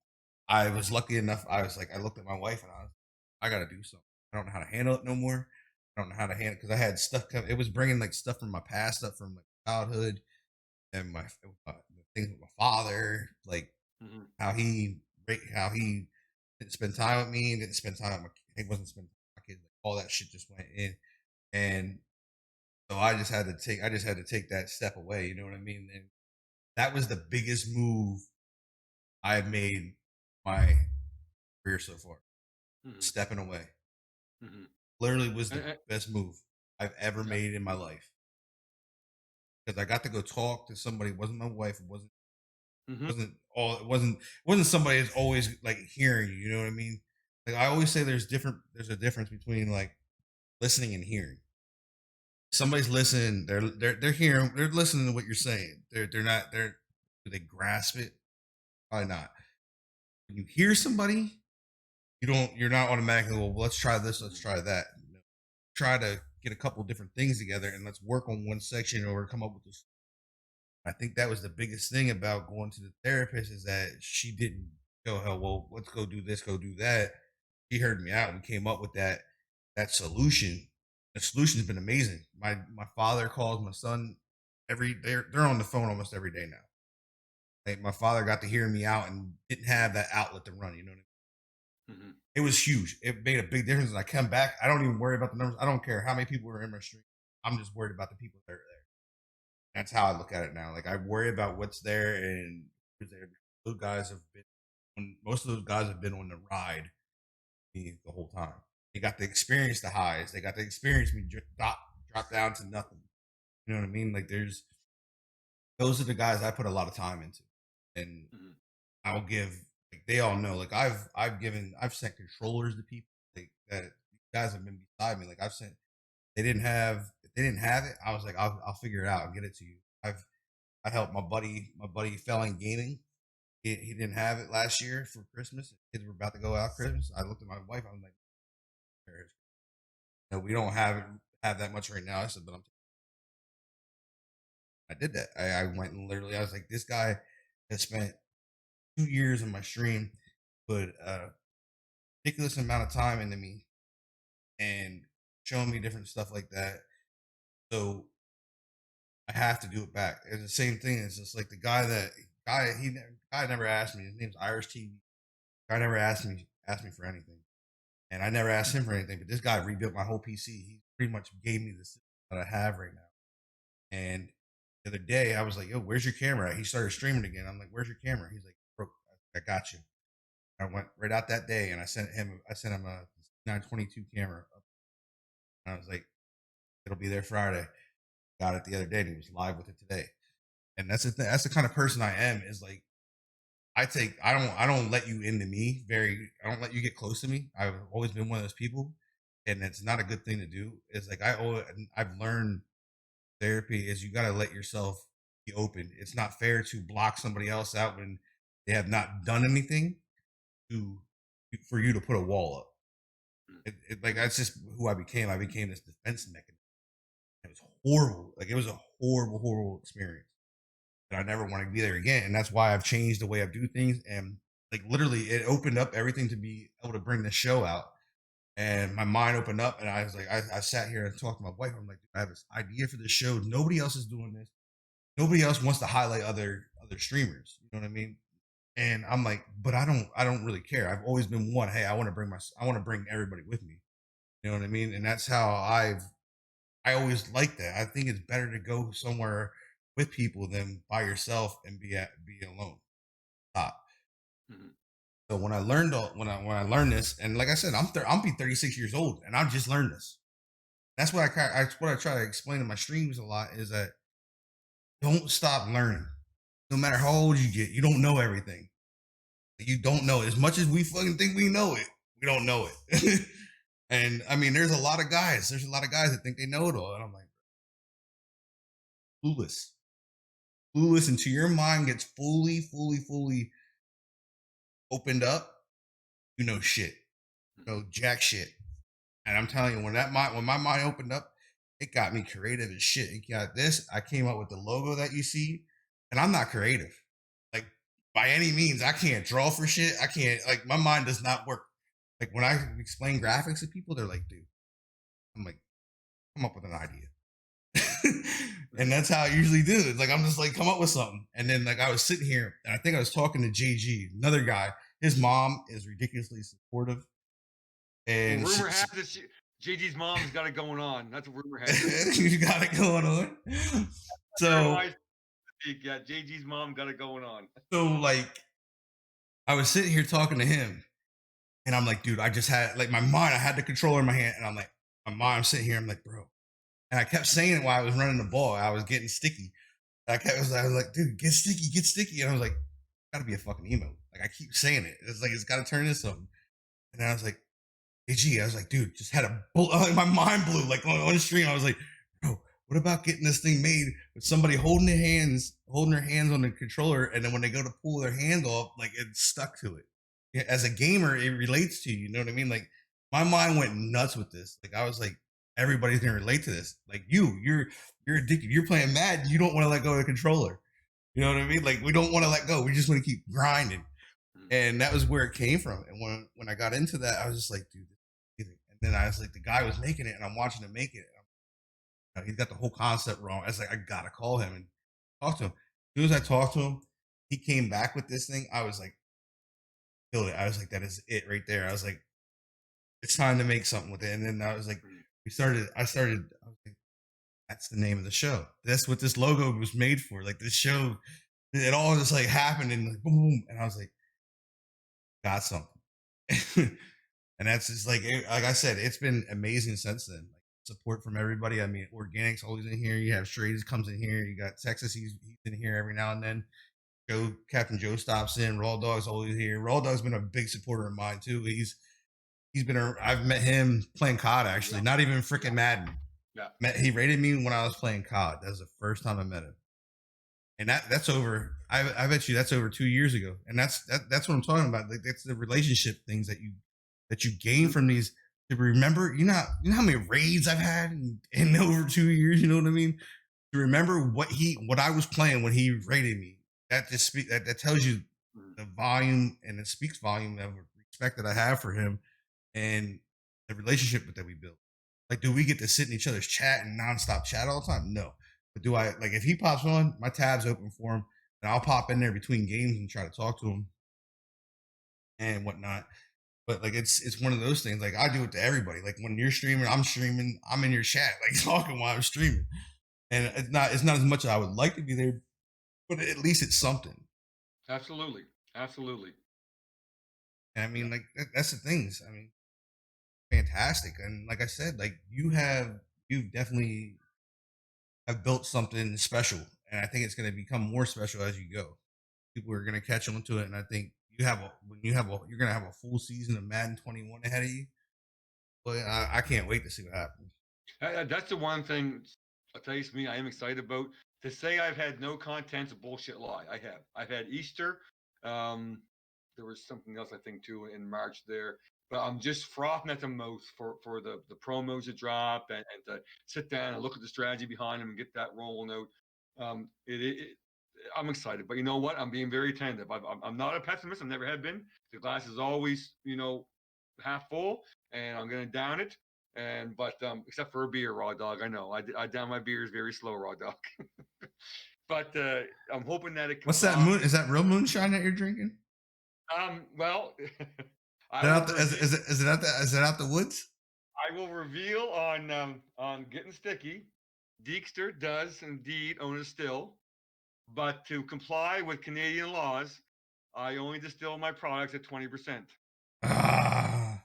I was lucky enough. I was like, I looked at my wife and I got to do something. I don't know how to handle it no more. I don't know how to handle it because I had stuff. It was bringing like stuff from my past up from like childhood and the things with my father, like Mhm. how he didn't spend time with me, didn't spend time with he wasn't spending time with my kids. Like, all that shit just went in, and so I just had to take that step away. You know what I mean? And that was the biggest move I've made my career so far. Mhm. Stepping away Mhm. literally was the And, best move I've ever yeah. made in my life because I got to go talk to somebody. It wasn't my wife. Mhm. It wasn't somebody that's always like hearing you. You know what I mean? Like I always say, there's a difference between like listening and hearing. Somebody's listening. They're hearing. They're listening to what you're saying. They're not. Do they grasp it? Probably not. When you hear somebody, you're not automatically, well, let's try this, let's Mhm. try that. You know, try to get a couple different things together and let's work on one section or come up with this. I think that was the biggest thing about going to the therapist is that she didn't go, hell, well, let's go do this, go do that. She heard me out. We came up with that solution. The solution's been amazing. My father calls my son they're on the phone almost every day now. Like my father got to hear me out and didn't have that outlet to run. You know what I mean? Mhm. It was huge. It made a big difference. And I come back. I don't even worry about the numbers. I don't care how many people are in my stream. I'm just worried about the people that are there. That's how I look at it now. Like I worry about what's there and who's there. Those guys have most of those guys have been on the ride the whole time. They got to experience the highs. They got to experience me drop down to nothing. You know what I mean? Like those are the guys I put a lot of time into, and Mhm. I'll give like they all know. Like I've sent controllers to people like that. These guys have been beside me. Like I've sent if they didn't have it, I was like I'll figure it out and get it to you. I helped my buddy fell in gaming. He didn't have it last year for Christmas. Kids were about to go out Christmas. I looked at my wife. I was like, no, we don't have that much right now. I said, but I did that. I went and literally I was like, this guy has spent 2 years in my stream, put a ridiculous amount of time into me and showing me different stuff like that. So I have to do it back. It's the same thing. It's just like the guy never asked me. His name's Irish TV. Guy never asked me for anything, and I never asked him for anything. But this guy rebuilt my whole PC. He pretty much gave me the system that I have right now. And the other day, I was like, "Yo, where's your camera at?" He started streaming again. I'm like, "Where's your camera?" He's like, "Bro, I got you." I went right out that day, and I sent him a 922 camera. And I was like, "It'll be there Friday." Got it the other day, and he was live with it today. And that's the thing. That's the kind of person I am. Is like I don't let you into me. I don't let you get close to me. I've always been one of those people, and it's not a good thing to do. It's like I've learned therapy is you got to let yourself be open. It's not fair to block somebody else out when they have not done anything to for you to put a wall up. Like that's just who I became. I became this defense mechanism. It was horrible. Like it was a horrible, horrible experience. And I never want to be there again. And that's why I've changed the way I do things. And like literally, it opened up everything to be able to bring the show out. And my mind opened up, and I was like, I sat here and talked to my wife. I'm like, I have this idea for this show. Nobody else is doing this. Nobody else wants to highlight other streamers. You know what I mean? And I'm like, but I don't really care. I've always been one. Hey, I want to bring everybody with me. You know what I mean? And that's how I always like that. I think it's better to go somewhere with people than by yourself and be alone. Stop. Mhm. So when I learned this, and like I said, I'm be 36 years old, and I've just learned this. That's what I try to explain in my streams a lot is that don't stop learning. No matter how old you get, you don't know everything. You don't know it. As much as we fucking think we know it. We don't know it. And I mean, there's a lot of guys. There's a lot of guys that think they know it all, and I'm like, clueless, clueless until your mind gets fully opened up. You know shit. You know jack shit. And I'm telling you, when my mind opened up, it got me creative as shit. It got this. I came up with the logo that you see, and I'm not creative. Like by any means, I can't draw for shit. I can't like my mind does not work. Like when I explain graphics to people, they're like, dude, I'm like, come up with an idea. And that's how I usually do it. Like I'm just like, come up with something. And then like I was sitting here and I think I was talking to JG, another guy. His mom is ridiculously supportive. Well, And rumor has it JG's mom's got it going on. That's what rumor has it. you got it going on. So Yeah, JG's mom got it going on. like I was sitting here talking to him and I'm like, dude, I just had like my mind, I had the controller in my hand and I'm like, my mind sitting here, I'm like, bro. And I kept saying it while I was running the ball. I was getting sticky. I was like, dude, get sticky, get sticky. And I was like, gotta be a fucking emote. Like I keep saying it. It's like it's gotta turn into something. And I was like, AG, I was like, dude, just had a like my mind blew like on the stream. I was like, bro, what about getting this thing made with somebody holding their hands on the controller, and then when they go to pull their hand off, like it's stuck to it. Yeah, as a gamer, it relates to you. You know what I mean? Like my mind went nuts with this. Like I was like, everybody's gonna relate to this. Like you're addicted. You're playing Madden. You don't want to let go of the controller. You know what I mean? Like we don't want to let go. We just want to keep grinding. And that was where it came from. And when I got into that, I was just like, dude, this is and then I was like, the guy was making it, and I'm watching him make it. He's got the whole concept wrong. I was like, I gotta call him and talk to him. As soon as I talked to him, he came back with this thing. I was like, killed it. I was like, that is it right there. I was like, it's time to make something with it. And then I was like, I was like, that's the name of the show. That's what this logo was made for. Like this show, it all just like happened and like boom. And I was like, got something. And that's just like I said, it's been amazing since then. Like support from everybody. I mean, Organic's always in here. You have Strays comes in here. You got Texas. He's in here every now and then. Captain Joe stops in. Raw Dog's always here. Raw Dog's been a big supporter of mine too. I've met him playing COD actually, not even freaking Madden. Yeah. He rated me when I was playing COD. That was the first time I met him. And that's over. I bet you that's over 2 years ago. And that's what I'm talking about. Like that's the relationship things that you gain from these. To remember, you know how many raids I've had in over 2 years. You know what I mean? To remember what I was playing when he rated me. That just that tells you the volume, and it speaks volume of respect that I have for him and the relationship that we built. Like, do we get to sit in each other's chat and nonstop chat all the time? No. But do I like if he pops on, my tab's open for him, and I'll pop in there between games and try to talk to him and whatnot. But like it's one of those things. Like I do it to everybody. Like when you're streaming, I'm in your chat, like talking while I'm streaming. And it's not as much as I would like to be there, but at least it's something. Absolutely. Absolutely. And I mean, like that's the things. I mean, fantastic. And like I said, like you've definitely have built something special, and I think it's going to become more special as you go. People are going to catch on to it, and I think you're going to have a full season of Madden 21 ahead of you. But I can't wait to see what happens. That's the one thing, I'll tell you me, I am excited about. To say I've had no content's a bullshit lie. I have. I've had Easter. There was something else I think too in March there. But I'm just frothing at the mouth for the promos to drop and to sit down and look at the strategy behind them and get that rolling out. I'm excited, but you know what? I'm being very attentive. I'm not a pessimist. I never have been. The glass is always, half full, and I'm going to down it. And but except for a beer, raw dog, I know I down my beers very slow, raw dog. But I'm hoping that it What's comes that off. moon? Is that real moonshine that you're drinking? Well, Is it out the, is it out the woods? I will reveal on Getting Sticky. Dekester does indeed own a still, but to comply with Canadian laws, I only distill my products at 20%. Ah,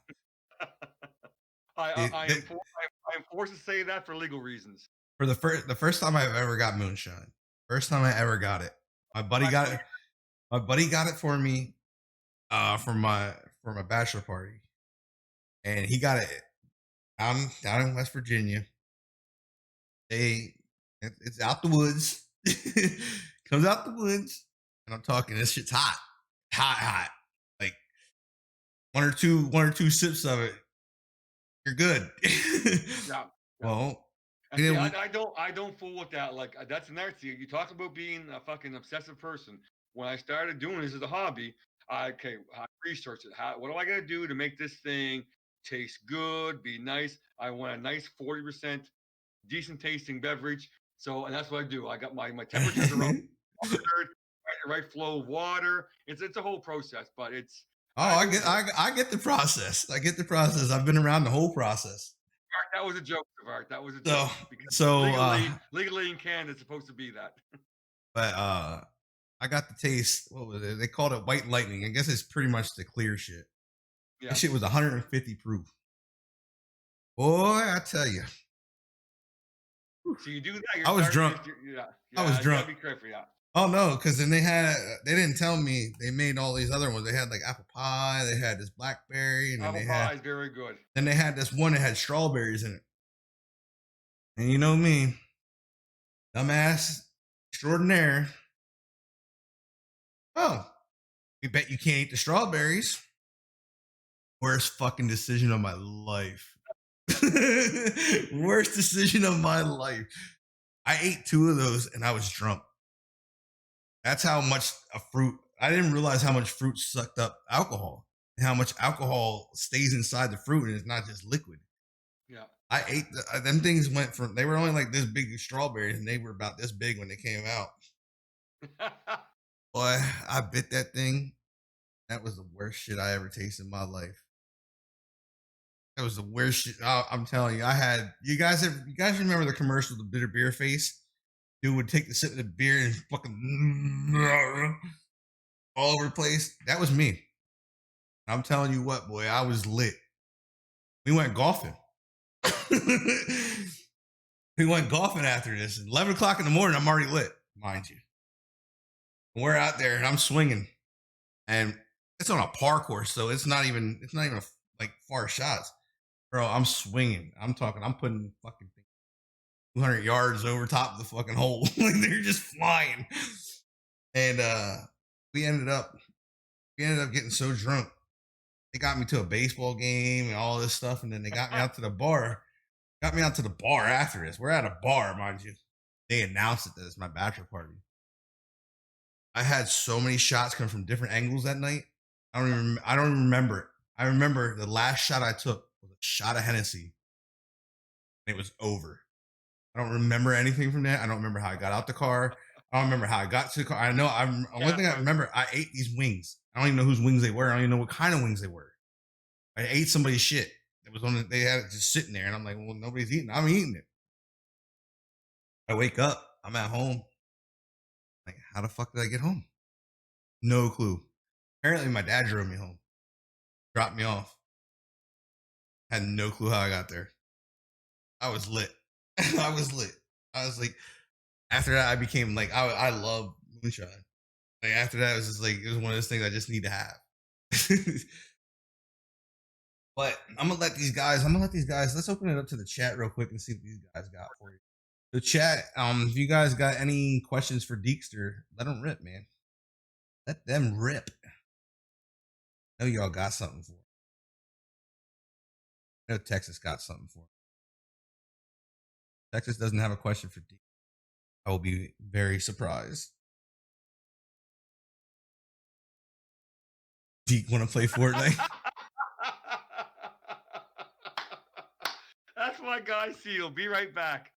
I am forced to say that for legal reasons. for the first time I've ever got moonshine. First time I ever got it. My buddy got it. My buddy got it for me for my bachelor party. And he got it down in West Virginia. It's out the woods. Comes out the woods. And I'm talking, this shit's hot. Hot. Like one or two sips of it, you're good. Yeah. Well, and see, I don't fool with that. Like that's another thing. You talk about being a fucking obsessive person. When I started doing this as a hobby, I researched it. What do I got to do to make this thing taste good, be nice? I want a nice 40% decent tasting beverage. So, and that's what I do. I got my temperatures around right flow of water. It's a whole process, but it's. Oh, I get the process. I get the process. I've been around the whole process. That was a joke, Art. That was a So, joke. Because legally in Canada, it's supposed to be that. But I got the taste. What was it? They called it white lightning. I guess it's pretty much the clear shit. Yeah. That shit was 150 proof. Boy, I tell you. So you do that. I was drunk. I was drunk. Be careful, yeah. Oh no, because then they didn't tell me they made all these other ones. They had like apple pie, they had this blackberry, and apple pie is very good. Then they had this one that had strawberries in it. And you know me, dumbass extraordinaire. Oh, you bet you can't eat the strawberries. Worst fucking decision of my life. Worst decision of my life. I ate 2 of those and I was drunk. That's how much a fruit. I didn't realize how much fruit sucked up alcohol and how much alcohol stays inside the fruit and it's not just liquid. Yeah. I ate them things they were only like this big strawberries and they were about this big when they came out. Boy, I bit that thing. That was the worst shit I ever tasted in my life. That was the worst shit. I'm telling you, you guys remember the commercial, the bitter beer face? Dude would take the sip of the beer and fucking all over the place. That was me. I'm telling you what, boy, I was lit. We went golfing. We went golfing after this. 11 o'clock in the morning, I'm already lit, mind you. We're out there and I'm swinging. And it's on a par course, so it's not even like far shots. Bro, I'm swinging. I'm putting fucking 200 yards over top of the fucking hole. Like they're just flying. And we ended up getting so drunk. They got me to a baseball game and all this stuff, and then they got me out to the bar. Got me out to the bar after this. We're at a bar, mind you. They announced it that it's my bachelor party. I had so many shots come from different angles that night. I don't even remember it. I remember the last shot I took was a shot of Hennessy. And it was over. I don't remember anything from that. I don't remember how I got out the car. I don't remember how I got to the car. I know I'm only Yeah, thing I remember, I ate these wings. I don't even know whose wings they were. I don't even know what kind of wings they were. I ate somebody's shit. It was on they had it just sitting there, and I'm like, well, nobody's eating. I'm eating it. I wake up, I'm at home. Like, how the fuck did I get home? No clue. Apparently my dad drove me home, dropped me off. Had no clue how I got there. I was lit. I was lit. I was like, after that, I became like, I love moonshine. Like after that, it was just like, it was one of those things I just need to have. But I'm gonna let these guys, let's open it up to the chat real quick and see what these guys got for you. The chat, if you guys got any questions for Dekester, let them rip, man. Let them rip. I know y'all got something for him. I know Texas got something for him. Texas doesn't have a question for Deke. I will be very surprised. Deke want to play Fortnite? That's my guy Seal. Be right back.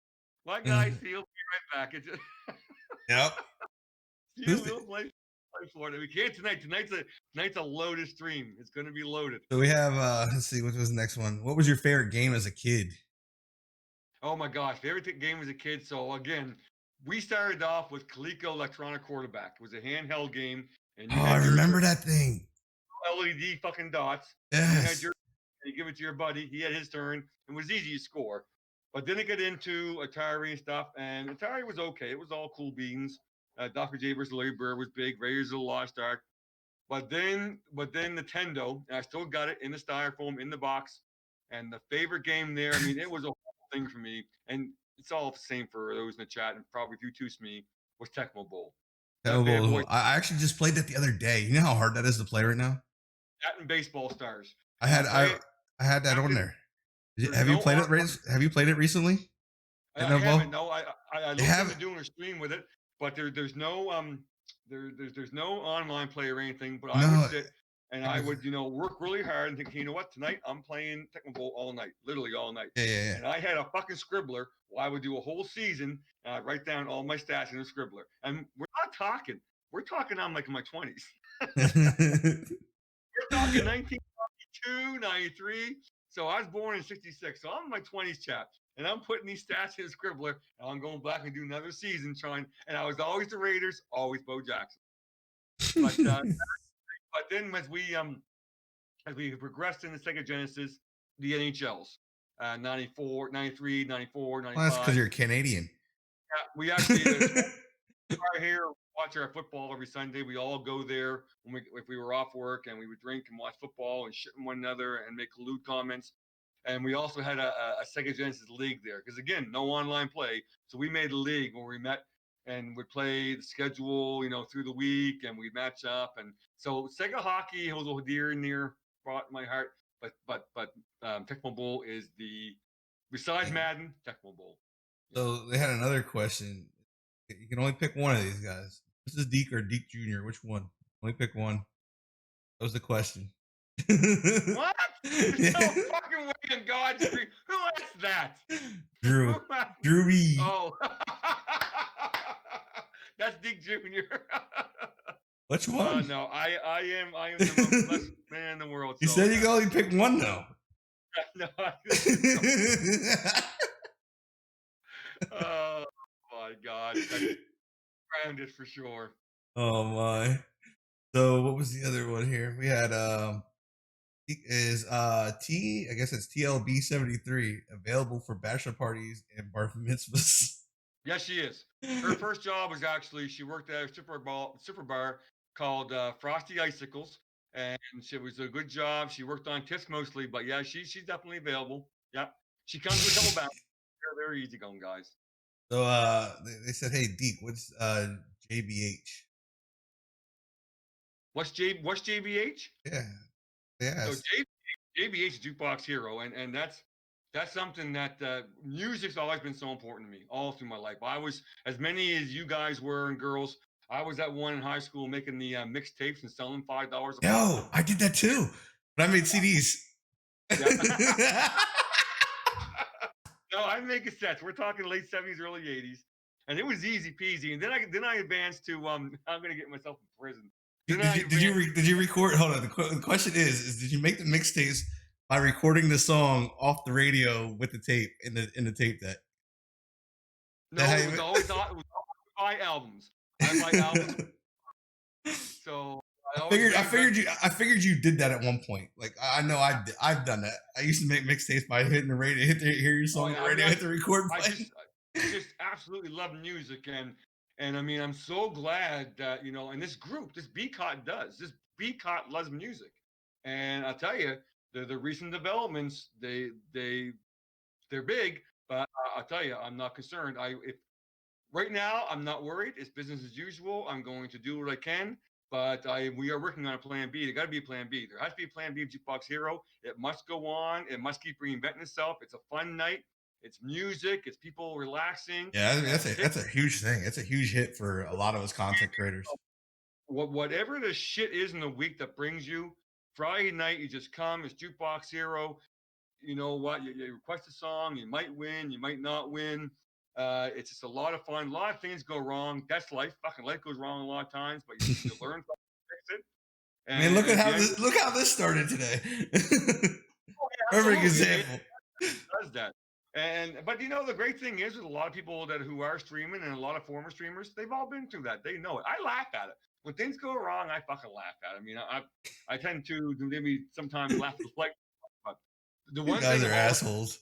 My guy Seal. Be right back. It's just Yep. Seal will play Florida. We can't tonight. Tonight's a loaded stream. It's going to be loaded. So we have. Let's see. What was the next one? What was your favorite game as a kid? Oh my gosh, favorite game as a kid. So again, we started off with Coleco Electronic Quarterback. It was a handheld game, and you I had remember that thing. LED fucking dots. Yes. You had you give it to your buddy. He had his turn. It was easy to score. But then it got into Atari and stuff, and Atari was okay. It was all cool beans. Dr. J versus Larry Bird was big. Raiders of the Lost Ark. But then Nintendo, and I still got it in the styrofoam in the box. And the favorite game there, I mean, it was a whole thing for me. And it's all the same for those in the chat, and probably if you too, me, was Tecmo Bowl. That bad boy. I actually just played that the other day. You know how hard that is to play right now? That and Baseball Stars. I had that on there. Have you played it? Have you played it recently? I haven't. No, I looked into doing a stream with it, but there's no there's no online play or anything. But I would sit and I would work really hard and think, you know what, tonight I'm playing Tecmo Bowl all night, literally all night. Yeah. And I had a fucking scribbler. Well, I would do a whole season and I'd write down all my stats in a scribbler. And we're not talking. We're talking I'm like in my 20s. We're talking 1992, 93. So I was born in 66. So I'm in my 20s, chap. And I'm putting these stats in a scribbler, and I'm going back and do another season trying. And I was always the Raiders, always Bo Jackson. But then as we progressed in the Sega Genesis, the NHLs, 94, 93, 94, 95. Well, that's because you're Canadian. Yeah, we actually are here, watch our football every Sunday. We all go there if we were off work, and we would drink and watch football and shit one another and make lewd comments. And we also had a Sega Genesis league there because, again, no online play. So we made a league where we met and would play the schedule, through the week, and we'd match up. And so Sega hockey was a dear and near spot in my heart. But Tecmo Bowl is besides Madden, Tecmo Bowl. So they had another question. You can only pick one of these guys. This is Deke or Deke Jr. Which one? Only pick one. That was the question. What? There's no fucking way in God's green. Who asked that? Drew B. Oh. That's Deke Jr. Which one? No, I am the best man in the world. You said you can only pick one though. No. Oh my God. Grounded for sure. Oh my. So what was the other one here? We had is I guess it's TLB73 available for bachelor parties and bar mitzvahs. Yes, she is. Her first job was actually she worked at a super bar called Frosty Icicles, and she was a good job. She worked on tips mostly, but yeah, she's definitely available. Yeah, she comes with a couple bounds. They're very easy going guys. So they said, "Hey, Deke, what's JBH?" What's JBH? Yeah. So JBH Jukebox Hero, and that's something that music's always been so important to me all through my life. I was, as many as you guys were and girls, I was that one in high school making the mixtapes and selling $5 a No, I did that too, but I made CDs. No, I make cassettes. We're talking late 70s, early 80s. And it was easy peasy. And then I advanced to I'm gonna get myself in prison. Then I advanced. Did you record? Hold on. The question is did you make the mixtapes by recording the song off the radio with the tape in the tape deck? No, it was always buy albums. I buy albums. So I figured you did that at one point. Like I know I've done that. I used to make mixtapes by hitting the radio, hear your song on the radio, hit the record button. I just absolutely love music, and I mean I'm so glad that and this group, this BCOT this BCOT loves music, and I'll tell you the recent developments they're big, but I'll tell you I'm not concerned. If right now I'm not worried. It's business as usual. I'm going to do what I can. But we are working on a plan B. There got to be a plan B. There has to be a plan B of Jukebox Hero. It must go on. It must keep reinventing itself. It's a fun night. It's music. It's people relaxing. Yeah, that's a huge thing. It's a huge hit for a lot of us content creators. Whatever the shit is in the week that brings you, Friday night you just come. It's Jukebox Hero. You know what? You request a song. You might win. You might not win. It's just a lot of fun. A lot of things go wrong. That's life. Fucking life goes wrong a lot of times, but you learn from it, fix it. And man, look how this started today. Perfect example. It does that. But the great thing is, with a lot of people who are streaming and a lot of former streamers, they've all been through that. They know it. I laugh at it. When things go wrong, I fucking laugh at it. I mean, I tend to maybe sometimes laugh at the flight, but the one guys thing are assholes.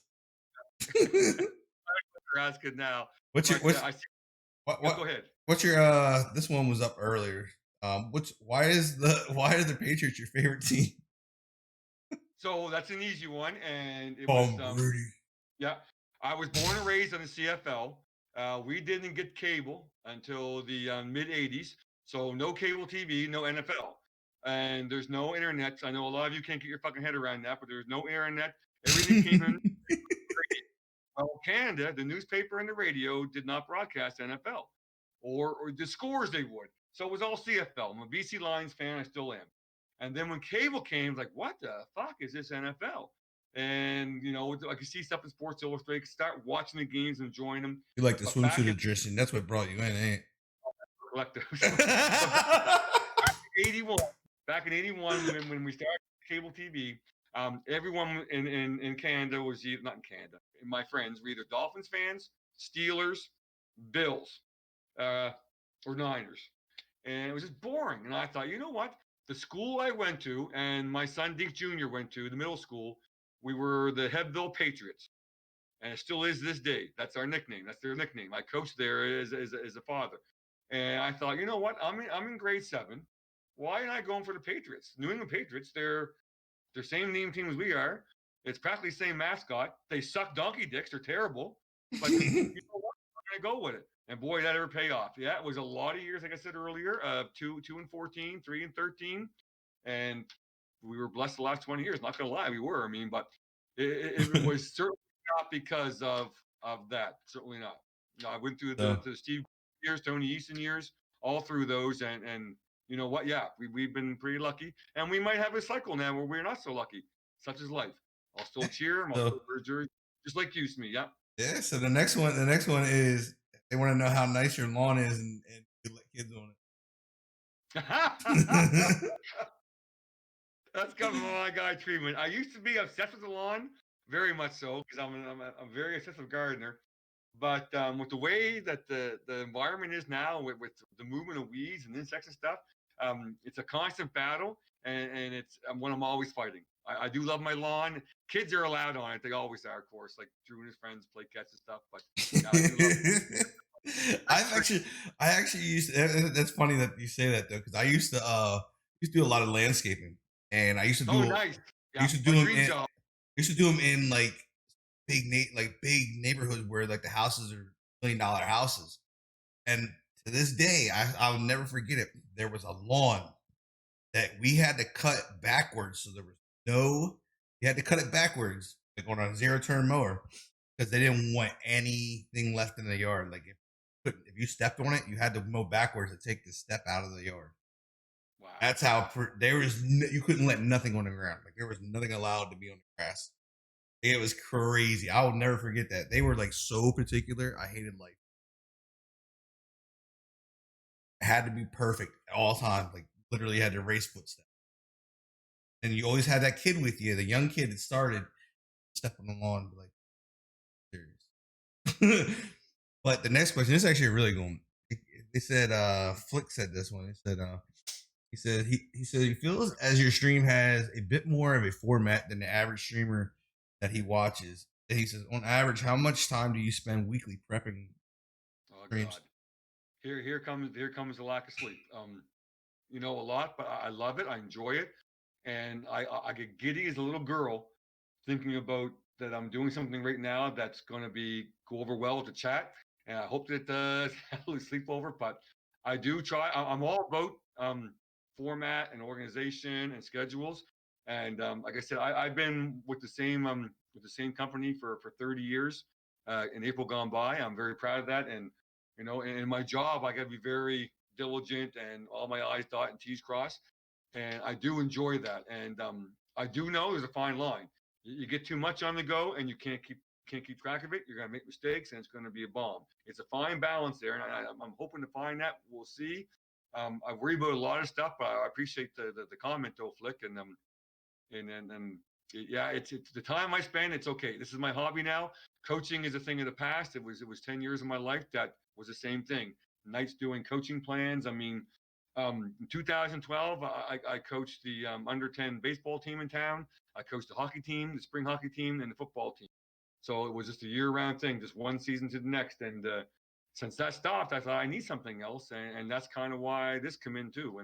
You're asking now. Go ahead. What's your this one was up earlier. Why are the Patriots your favorite team? So that's an easy one, and it was yeah. I was born and raised on the CFL. We didn't get cable until the mid '80s, so no cable TV, no NFL, and there's no internet. I know a lot of you can't get your fucking head around that, but there's no internet. Everything came in. Well, Canada, the newspaper and the radio did not broadcast NFL or the scores they would. So it was all CFL. I'm a BC Lions fan. I still am. And then when cable came, like, what the fuck is this NFL? And, I could see stuff in Sports Illustrated, start watching the games and enjoying them. You like the swimsuit dressing. That's what brought you in, ain't it? Back in 81, when we started cable TV, everyone in Canada was not in Canada. My friends were either Dolphins fans, Steelers, Bills, or Niners, and it was just boring. And I thought, you know what? The school I went to, and my son Deke Jr. went to, the middle school, we were the Hebville Patriots, and it still is this day. That's our nickname. That's their nickname. I coached there as a father, and I thought, you know what? I'm in grade 7. Why am I going for the Patriots? New England Patriots. They're same name team as we are. It's practically the same mascot. They suck donkey dicks. They're terrible. But you know what? I'm gonna go with it. And boy, that ever pay off. Yeah, it was a lot of years, like I said earlier, 2-14, 3-13, and we were blessed the last 20 years. Not gonna lie, we were. I mean, but it was certainly not because of that. Certainly not. I went through the Steve years, Tony Easton years, all through those, and you know what? Yeah, we've been pretty lucky, and we might have a cycle now where we're not so lucky. Such is life. I'll still cheer. I'm still jersey, just like you, Smee. Yeah. Yeah. So the next one is they want to know how nice your lawn is and you let kids on it. That's coming from my guy treatment. I used to be obsessed with the lawn, very much so, because I'm a very obsessive gardener. But with the way that the environment is now, with the movement of weeds and insects and stuff, it's a constant battle, and it's what I'm always fighting. I do love my lawn. Kids are allowed on it. They always are, of course. Like Drew and his friends play catch and stuff. But yeah, I do love it. I actually used to, that's funny that you say that though, because I used to do a lot of landscaping, and I used to do nice. Yeah, used to do them in like big neighborhoods where like the houses are $1 million houses. And to this day, I'll never forget it. There was a lawn that we had to cut backwards, so you had to cut it backwards, like on a 0-turn mower, because they didn't want anything left in the yard. Like if you stepped on it, you had to mow backwards to take the step out of the yard. Wow. That's how you couldn't let nothing on the ground. Like there was nothing allowed to be on the grass. It was crazy. I will never forget that. They were like so particular. I hated life. It had to be perfect at all times. Like literally had to race footsteps. And you always had that kid with you, the young kid that started stepping on the lawn and be like, serious. But the next question, this is actually a really good one. They said Flick said this one. He said he feels as your stream has a bit more of a format than the average streamer that he watches. And he says, on average, how much time do you spend weekly prepping Oh streams? God, here comes the lack of sleep. A lot, but I love it. I enjoy it, and I get giddy as a little girl thinking about that I'm doing something right now that's going to be go over well with the chat, and I hope that I lose sleep over. But I do try. I'm all about format and organization and schedules. And like I said, I've been with the same company for 30 years. In April gone by, I'm very proud of that. And in my job, I got to be very diligent and all my I's dot and T's crossed. And I do enjoy that. And I do know there's a fine line. You get too much on the go, and you can't keep track of it. You're gonna make mistakes, and it's gonna be a bomb. It's a fine balance there, and I'm hoping to find that. We'll see. I worry about a lot of stuff, but I appreciate the comment though, Flick, and yeah, it's the time I spend. It's okay. This is my hobby now. Coaching is a thing of the past. It was 10 years of my life that was the same thing. Nights doing coaching plans. I mean, in 2012, I coached the under 10 baseball team in town. I coached the hockey team, the spring hockey team, and the football team. So it was just a year-round thing, just one season to the next. And since that stopped, I thought I need something else, and that's kind of why this come in too.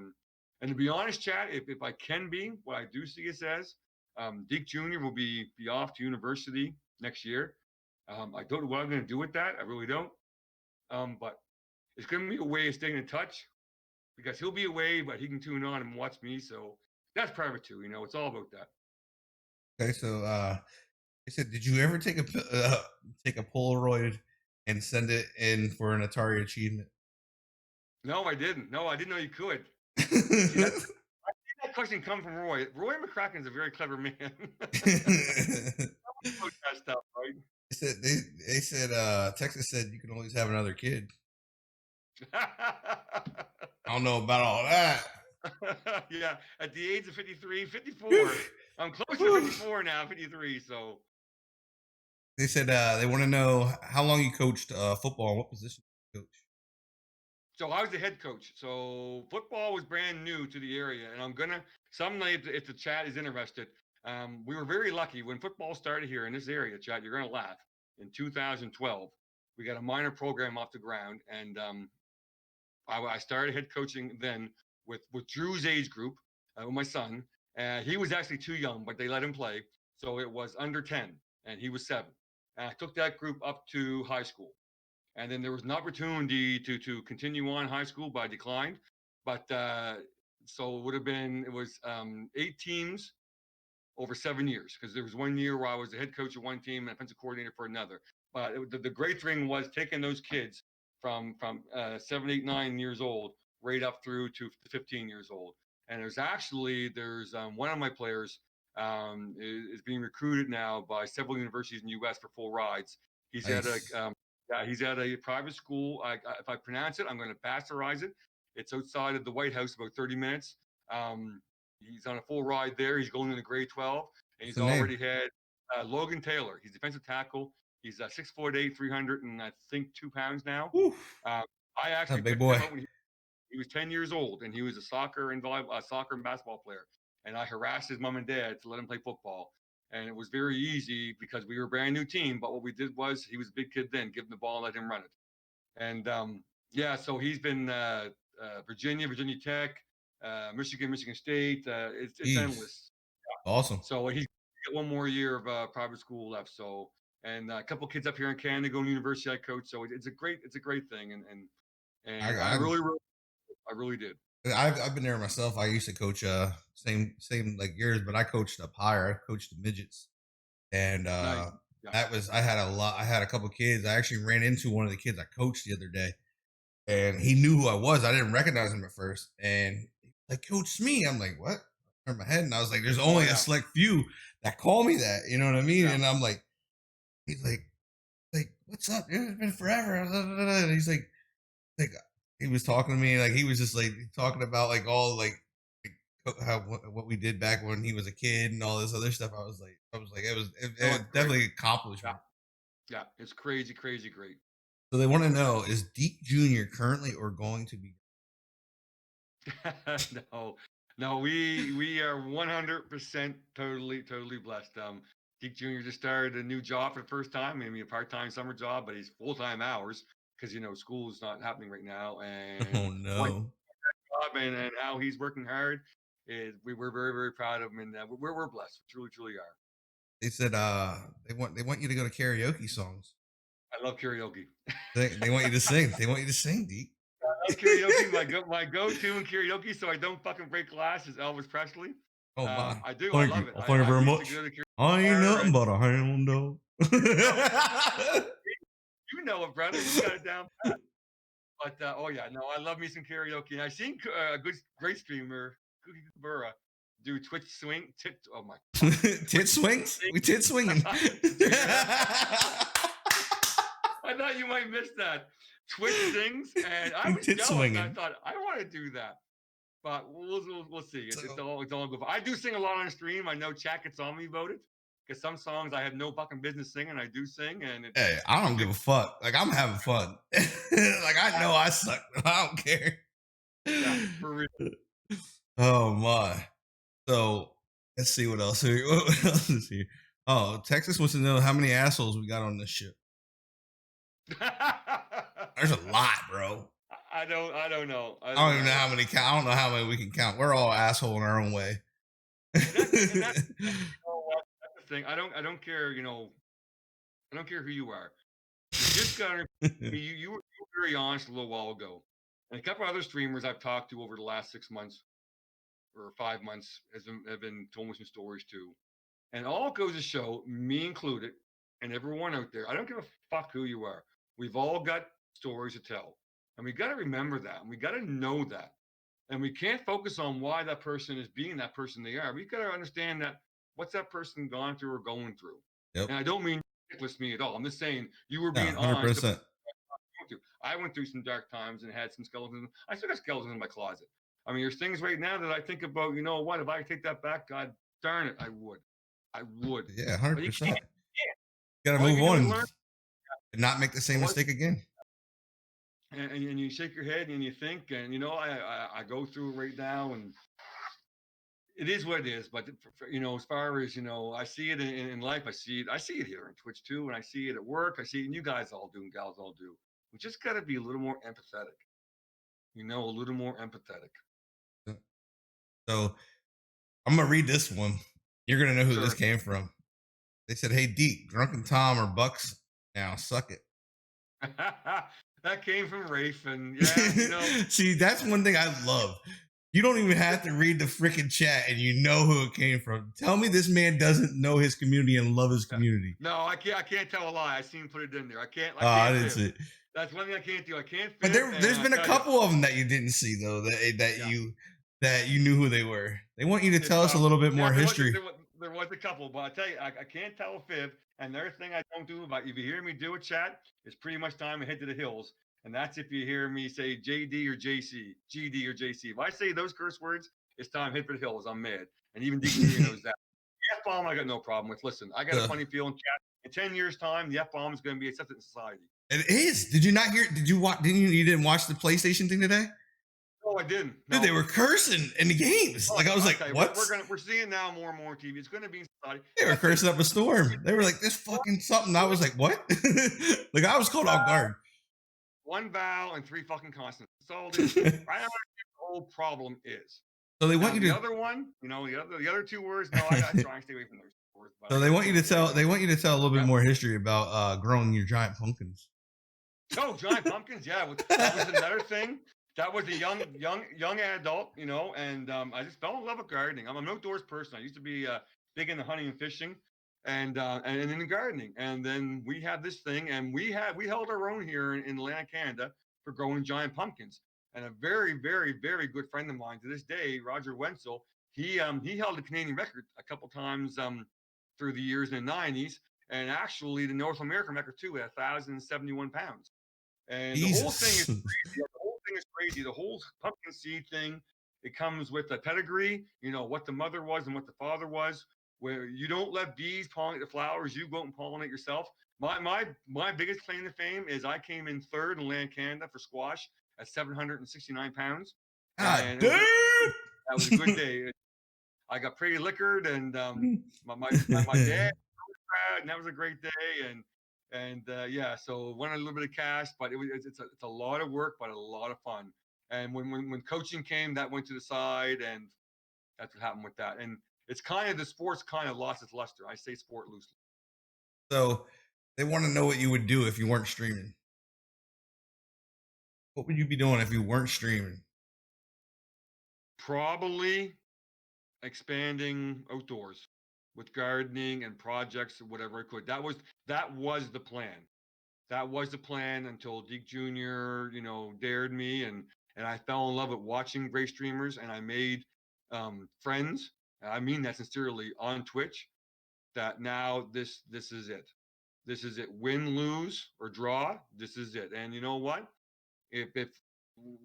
And to be honest, Chad, if I can be, what I do see it as, Deke Jr. will be off to university next year. I don't know what I'm going to do with that. I really don't. But it's going to be a way of staying in touch because he'll be away, but he can tune on and watch me. So that's private too. It's all about that. Okay, so he said, did you ever take a Polaroid and send it in for an Atari achievement? No, I didn't. No, I didn't know you could. See, that question come from Roy. Roy McCracken is a very clever man. That stuff, right? They said Texas said you can always have another kid. I don't know about all that. Yeah, at the age of 53, 54. I'm closer to 54 now, 53. So They said they want to know how long you coached football and what position you coach. So I was the head coach. So football was brand new to the area, and I'm gonna someday if the chat is interested. We were very lucky when football started here in this area, Chad. You're gonna laugh. In 2012, we got a minor program off the ground, and I started head coaching then with Drew's age group with my son. He was actually too young, but they let him play, so it was under 10, and he was 7. And I took that group up to high school. And then there was an opportunity to continue on high school, but I declined. But so it was 8 teams over 7 years because there was one year where I was the head coach of one team and offensive coordinator for another. But the great thing was taking those kids from 7, 8, 9 years old right up through to 15 years old. And there's one of my players is being recruited now by several universities in the U.S. for full rides. He's at a Nice. yeah, he's at a private school. If I pronounce it, I'm going to bastardize it. It's outside of the White House, about 30 minutes. Um, he's on a full ride there. He's going into grade 12, and What's he's the name? already had Logan Taylor. He's defensive tackle. He's 6'8", 300 and I think 2 pounds now. Woo. Uh, I That's a actually big picked boy. him up when he was 10 years old, and he was a soccer and basketball player. And I harassed his mom and dad to let him play football. And it was very easy because we were a brand new team. But what we did was he was a big kid then, give him the ball and let him run it. And yeah, so he's been Virginia Tech, Michigan State. It's Jeez. endless. Awesome. So he's got one more year of private school left. So and a couple kids up here in Canada going to university I coach. So it's a great thing. And I, I really did. I've been there myself. I used to coach same like yours, but I coached up higher. I coached the midgets, and Nice. Yeah. I had I had a couple kids. I actually ran into one of the kids I coached the other day, and he knew who I was. I didn't recognize him at first, and like, Coach Smee. I'm like, what? I turned my head, and I was like, there's only Yeah. a select few that call me that. You know what I mean? Yeah. And I'm like, he's like, what's up, dude? It's been forever. And he's like he was talking to me, like he was just like talking about like all like how what we did back when he was a kid and all this other stuff. I was like, No, it it's great. definitely Yeah. accomplishment. Yeah. It's crazy, crazy great. So they want to know, is Deke Jr. currently or going to be? No, no, we are 100% totally blessed. Deke Jr. just started a new job for the first time. I mean, a part-time summer job, but he's full-time hours because school is not happening right now. Oh And what no. job and how he's working hard is we're very proud of him, and we're blessed. We truly are. They said they want you to go to karaoke songs. I love karaoke. They want you to sing. They want you to sing, Deke. I love karaoke. My go-to in karaoke, so I don't fucking break glass, is Elvis Presley. Oh my. I do. I Thank love you. it. Thank you I very used to much. go to karaoke I ain't bar nothing and but a hound dog. you know it, brother. You got it down. But oh yeah, no, I love me some karaoke. And I seen a great streamer, Cookie Kabura, do Twitch swing. Oh my god, Tit Twitch swings? sing. We tit swinging. Did you hear that? I thought you might miss that. Twitch sings, and I We was tit jealous. And I swinging. thought I want to do that, but we'll see. It's So, all good. I do sing a lot on stream. I know chat gets on me about it because some songs I have no fucking business singing. I do sing, and hey, I don't give a fuck. Like I'm having fun. Like I know I suck. But I don't care. yeah, for real. Oh my. So let's see what else. What else is here? Oh, Texas wants to know how many assholes we got on this ship. There's a lot, bro. I don't know. I I don't don't even know know. how many count. I don't know how many we can count. We're all asshole in our own way. And that's what, that's the thing. I don't care. I don't care who you are. You just gotta. You were very honest a little while ago, and a couple other streamers I've talked to over the last 6 months or 5 months have been told me some stories too. And all it goes to show, me included, and everyone out there, I don't give a fuck who you are. We've all got stories to tell. And we got to remember that. And we got to know that. And we can't focus on why that person is being that person they are. We got to understand that what's that person gone through or going through. Yep. And I don't mean ridiculous me at all. I'm just saying you were No, being honest. 100%. I went through some dark times and had some skeletons. I still got skeletons in my closet. I mean, there's things right now that I think about, you know what, if I could take that back, God darn it, I would. I would. Yeah, But you 100%. can't. Got to All you move can do is on learn. and not make the same mistake again. And you shake your head and you think, and I go through it right now, and it is what it is. But as far as I see it in life, I see it here on Twitch too, and I see it at work. I see it, and you guys all do, and gals all do. We just got to be a little more empathetic. A little more empathetic. So I'm gonna read this one. You're gonna know who this Sure. came from. They said, "Hey, Deke, Drunken Tom or Bucks now, suck it." That came from Rafe, and yeah, See, that's one thing I love. You don't even have to read the freaking chat, and you know who it came from. Tell me this man doesn't know his community and love his community. No, I can't. I can't tell a lie. I seen him put it in there. I can't. Oh, I I can't didn't see fib. it. That's one thing I can't do. I can't fib. But there's been a couple of them that you didn't see though. That you knew who they were. They want you to tell us a little bit more history. There was a couple, but I tell you, I can't tell a fib. And there's thing I don't do about if you hear me do a chat, it's pretty much time to head to the hills. And that's if you hear me say JD or JC, GD or JC. If I say those curse words, it's time to head for the hills. I'm mad. And even DK knows that. The F bomb I got no problem with. Listen, I got a funny feeling, chat. In 10 years' time, the F bomb is going to be accepted in society. It is. Did you not hear? Did you watch? You didn't watch the PlayStation thing today? No, I didn't. No. Dude, they were cursing in the games. Like I was like, what? We're seeing now more and more TV. It's going to be in society. They were cursing up a storm. They were like, this fucking something. I was like, what? Like I was caught off guard. One vowel and 3 fucking consonants. That's all it is. I don't know what the whole problem is. So they want you to. The other one, the other 2 words. No, I got to try and stay away from those words. So they want you to tell. They want you to tell a little bit more history about growing your giant pumpkins. Oh, giant pumpkins! Yeah, that was another thing. That was a young adult, and I just fell in love with gardening. I'm an outdoors person. I used to be big into hunting and fishing, and in the gardening. And then we had this thing, and we held our own here in Atlantic Canada for growing giant pumpkins. And a very, very, very good friend of mine to this day, Roger Wenzel, he held a Canadian record a couple times through the years in the 90s. And actually, the North American record too at 1,071 pounds. And the whole thing is Jesus. crazy. The whole thing is crazy. The whole pumpkin seed thing, it comes with a pedigree, what the mother was and what the father was, where you don't let bees pollinate the flowers, you go out and pollinate yourself. My biggest claim to fame is I came in third in Land Canada for squash at 769 pounds. God, And dude. that was a good day. I got pretty liquored, and my dad, and that was a great day. And yeah, so won a little bit of cash, but it's a lot of work, but a lot of fun. And when coaching came, that went to the side, and that's what happened with that. And it's kind of the sport's kind of lost its luster. I say sport loosely. So they want to know what you would do if you weren't streaming. What would you be doing if you weren't streaming? Probably expanding outdoors with gardening and projects or whatever I could. That was the plan. That was the plan until Deke Jr., dared me, and I fell in love with watching great streamers, and I made friends. I mean that sincerely on Twitch. That now this is it. This is it. Win, lose, or draw. This is it. And you know what? If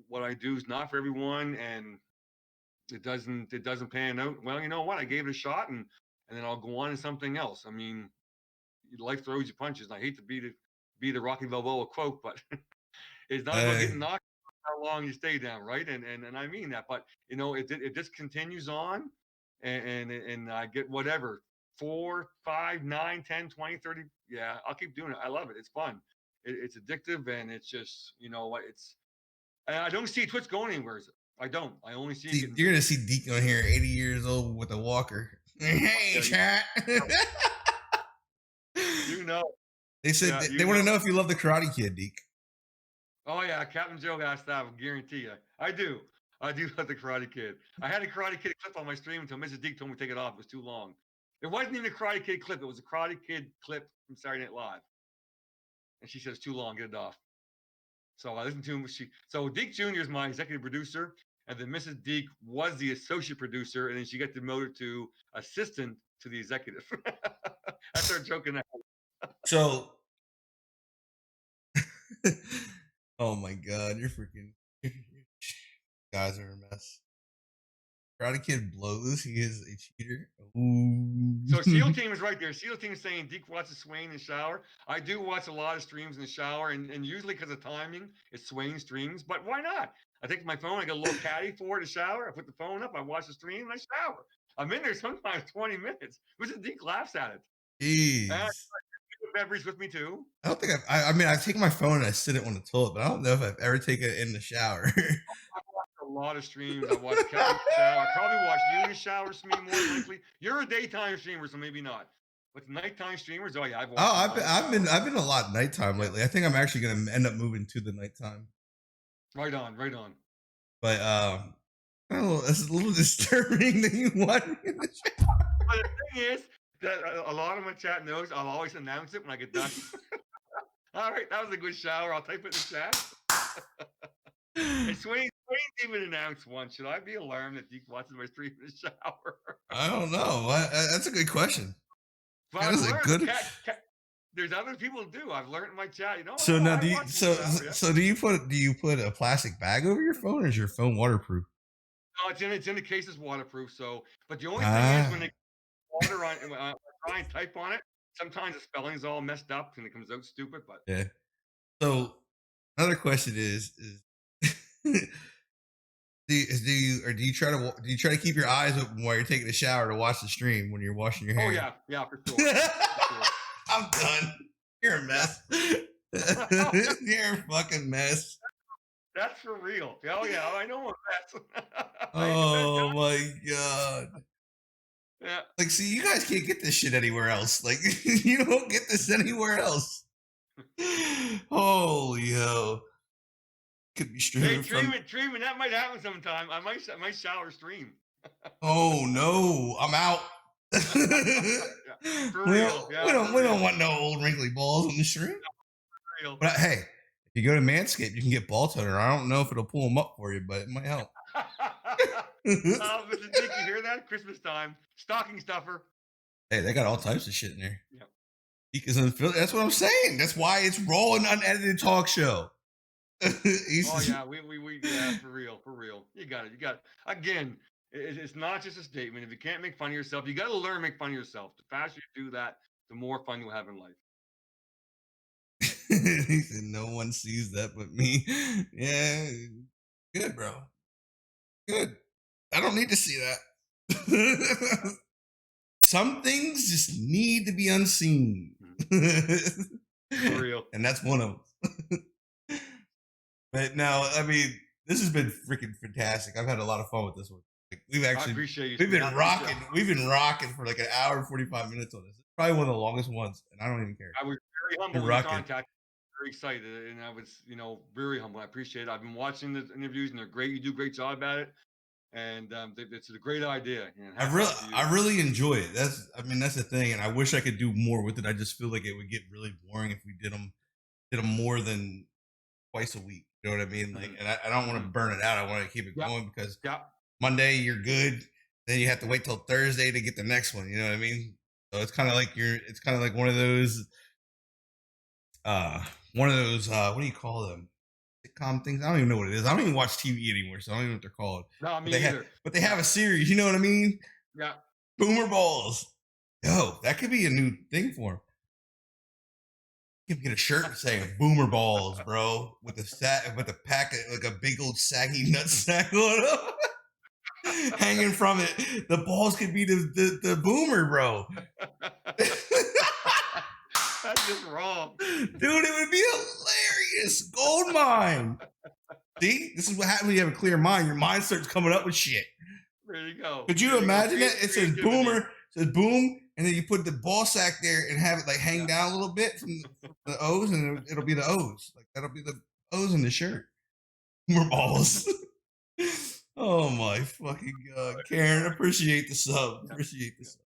what I do is not for everyone, and it doesn't pan out, well, you know what? I gave it a shot, and then I'll go on to something else. I mean, life throws you punches. And I hate to be the Rocky Balboa quote, but it's not about getting knocked, how long you stay down, right? And I mean that. But it just continues on, and I get whatever 4, 5, 9, 10, 20, 30. Yeah, I'll keep doing it. I love it. It's fun. It's addictive, and it's just what it's. And I don't see Twitch going anywhere. I don't. I only see it getting You're bigger. gonna see Deke on here, 80 years old with a walker. Hey, chat. They said they want to know if you love the Karate Kid, Deke. Oh yeah, Captain Joe asked that. I guarantee you. I do. I do love the Karate Kid. I had a Karate Kid clip on my stream until Mrs. Deke told me to take it off. It was too long. It wasn't even a Karate Kid clip. It was a Karate Kid clip from Saturday Night Live. And she said it's too long. Get it off. So I listened to him. So Deke Jr. is my executive producer, and then Mrs. Deke was the associate producer, and then she got demoted to assistant to the executive. I started joking that. So, oh my God, you're freaking guys are a mess. Karate Kid blows. He is a cheater. Ooh. So SEAL Team is right there. SEAL Team is saying Deke watches Swain in the shower. I do watch a lot of streams in the shower, and usually because of timing, it's Swain streams. But why not? I take my phone, I got a little caddy for the shower. I put the phone up, I watch the stream, and I shower. I'm in there sometimes 20 minutes. Mr. Deke laughs at it. Jeez. And I take a beverage with me too. I don't think I mean, I take my phone and I sit it on the toilet, but I don't know if I've ever taken it in the shower. I watch a lot of streams. I watch Kevin in the shower. I probably watch you in the shower, Smee, more than likely. You're a daytime streamer, so maybe not. But nighttime streamers, oh yeah, I've watched. I've been a lot nighttime lately. I think I'm actually gonna end up moving to the nighttime. Right on. But oh, it's a little disturbing that you want me in the shower. But the thing is that a lot of my chat knows I'll always announce it when I get done. All right, that was a good shower. I'll type it in the chat. And Swain even announced once. Should I be alarmed that Deke watches my stream in the shower? I don't know. That's a good question. But that is a good. There's other people who do. I've learned in my chat. So now, do you put a plastic bag over your phone, or is your phone waterproof? No, it's in the case. It's waterproof. So, but the only thing is when they water on, when I try and type on it, sometimes the spelling is all messed up and it comes out stupid. But yeah. So another question is do you try to keep your eyes open while you're taking a shower to watch the stream when you're washing your hair? Oh yeah, for sure. I'm done. You're a mess. You're a fucking mess. That's for real. Oh yeah, I know a mess. Oh my God. Yeah. Like, see, you guys can't get this shit anywhere else. Like, you don't get this anywhere else. Holy hell. Could be streaming. Hey, streaming, that might happen sometime. I might shower stream. Oh no, I'm out. For real. We don't want no old wrinkly balls on the stream. No, but hey, if you go to Manscaped, you can get ball toner. I don't know if it'll pull them up for you, but it might help. Mr. Dick, you hear that? Christmas time. Stocking stuffer. Hey, they got all types of shit in there. Yep. Because that's what I'm saying. That's why it's raw and unedited talk show. Oh yeah, we yeah, for real, for real. You got it. You got it. Again, it's not just a statement. If you can't make fun of yourself, you got to learn to make fun of yourself. The faster you do that, the more fun you'll have in life. He said, "No one sees that but me." Yeah, good, bro. Good. I don't need to see that. Some things just need to be unseen. For real. And that's one of them. But no, I mean, this has been freaking fantastic. I've had a lot of fun with this one. Like, I appreciate you. we've been rocking. We've been rocking for like an hour and 45 minutes on this. It's probably one of the longest ones, and I don't even care. I was very humble when you contacted. Very excited, and I was, very humble. I appreciate it. I've been watching the interviews, and they're great. You do a great job at it, and it's a great idea. I really enjoy it. That's the thing, and I wish I could do more with it. I just feel like it would get really boring if we did them more than twice a week. You know what I mean? Like, and I don't want to burn it out. I want to keep it going because Monday you're good, then you have to wait till Thursday to get the next one. You know what I mean? So it's kind of like one of those what do you call them? Sitcom things. I don't even know what it is. I don't even watch TV anymore, so I don't even know what they're called. No, me either. But they have a series. You know what I mean? Yeah. Boomer Balls. Yo, that could be a new thing for him. You can get a shirt saying Boomer Balls, bro, with a packet, like a big old saggy nut sack on it. Hanging from it. The balls could be the boomer, bro. That's just wrong. Dude, it would be hilarious. Gold mine. See? This is what happens when you have a clear mind. Your mind starts coming up with shit. There you go. Could you imagine it? It says boomer, it says boom, and then you put the ball sack there and have it like hang down a little bit from the O's, and it'll be the O's. Like that'll be the O's in the shirt. Boomer balls. Oh my fucking god. Karen, appreciate the sub. Appreciate the sub.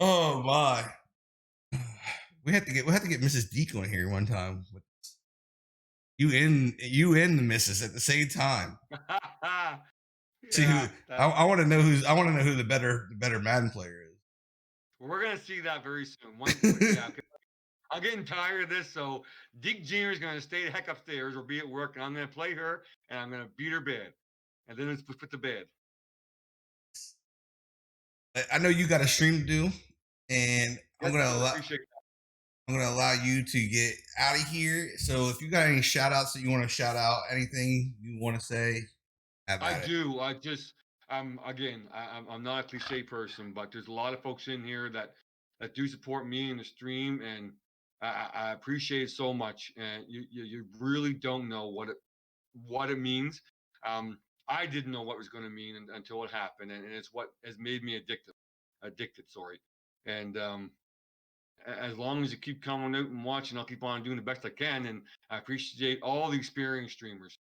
Oh my. We have to get Mrs. Deke on here one time with you and the missus at the same time. See who I want to know who the better Madden player is. We're gonna see that very soon. I'm getting tired of this, so Deke Jr. is gonna stay the heck upstairs or be at work, and I'm gonna play her and I'm gonna beat her bed. And then it's put to bed. I know you got a stream to do, and I'm gonna allow you to get out of here. So if you got any shout outs that you want to shout out, anything you want to say, I do. I'm not a cliche person, but there's a lot of folks in here that do support me in the stream, and I appreciate it so much. And you really don't know what it means. I didn't know what it was going to mean until it happened, and it's what has made me addicted. Sorry, and as long as you keep coming out and watching, I'll keep on doing the best I can. And I appreciate all the experienced streamers,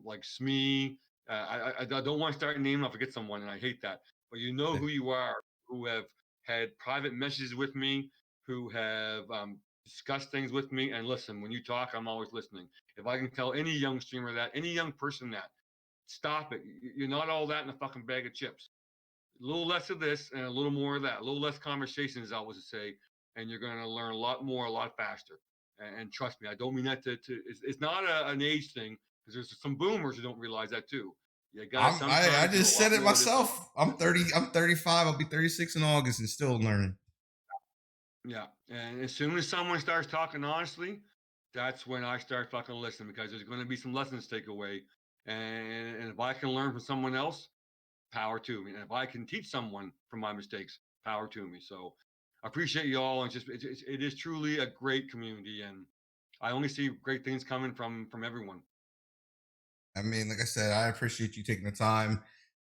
like Smee. I don't want to start naming. I'll forget someone, and I hate that. But you know who you are, who have had private messages with me, who have discussed things with me. And listen, when you talk, I'm always listening. If I can tell any young streamer that, any young person that, stop it. You're not all that in a fucking bag of chips. A little less of this and a little more of that. A little less conversation, as I always say, and you're going to learn a lot more, a lot faster. And trust me, I don't mean that it's not an age thing, because there's some boomers who don't realize that too. I just said it myself. I'm 30. I'm 35. I'll be 36 in August and still learning. Yeah, and as soon as someone starts talking honestly, that's when I start fucking listening, because there's going to be some lessons to take away. And if I can learn from someone else, power to me. And if I can teach someone from my mistakes, power to me. So I appreciate you all. And it is truly a great community, and I only see great things coming from everyone. I mean, like I said, I appreciate you taking the time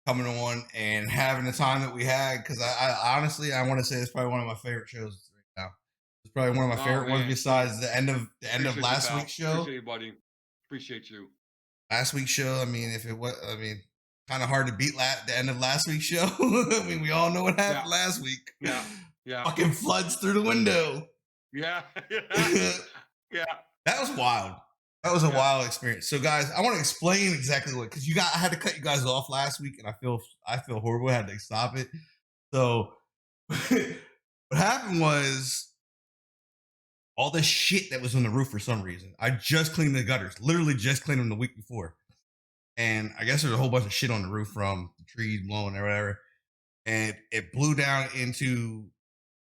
coming on and having the time that we had, because I honestly, I want to say it's probably one of my favorite shows right now. It's probably one of my favorite ones besides the end of last week's show. Appreciate you, buddy. Appreciate you. Last week's show, I mean, kind of hard to beat the end of last week's show. I mean, we all know what happened last week. Yeah. Fucking floods through the window. Yeah. That was wild. That was a Yeah. wild experience. So, guys, I want to explain exactly what because I had to cut you guys off last week, and I feel horrible. I had to stop it. So, what happened was all the shit that was on the roof for some reason. I just cleaned the gutters, literally just cleaned them the week before, and I guess there's a whole bunch of shit on the roof from the trees blowing or whatever, and it blew down into.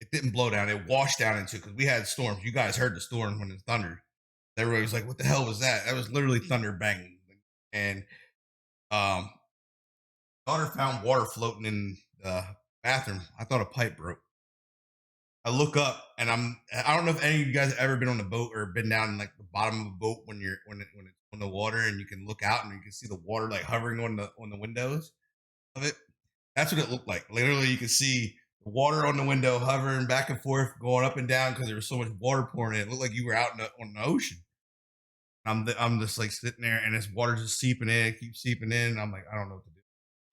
It didn't blow down. It washed down into because we had storms. You guys heard the storm when it thundered. Everybody was like, "What the hell was that?" That was literally thunder banging. And um, daughter found water floating in the bathroom. I thought a pipe broke. I look up and I don't know if any of you guys have ever been on a boat or been down in like the bottom of a boat when it's on the water and you can look out and you can see the water like hovering on the windows of it. That's what it looked like. Literally, you could see the water on the window hovering back and forth, going up and down because there was so much water pouring in. It looked like you were out on the ocean. I'm just like sitting there and this water just seeping in, keeps seeping in. And I'm like, I don't know what to do.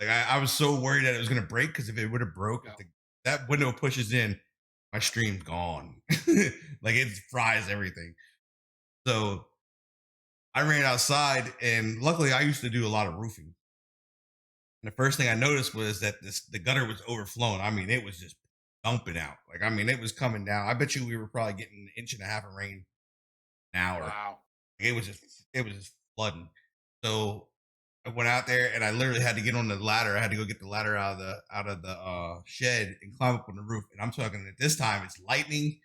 Like I was so worried that it was gonna break because if it would have broke, if that window pushes in, my stream's gone. Like it fries everything. So I ran outside and luckily I used to do a lot of roofing. And the first thing I noticed was that the gutter was overflowing. I mean, it was just dumping out. Like, I mean, it was coming down. I bet you we were probably getting an inch and a half of rain an hour. Wow. It was just flooding. So I went out there and I literally had to get on the ladder. I had to go get the ladder out of the shed and climb up on the roof. And I'm talking at this time it's lightning,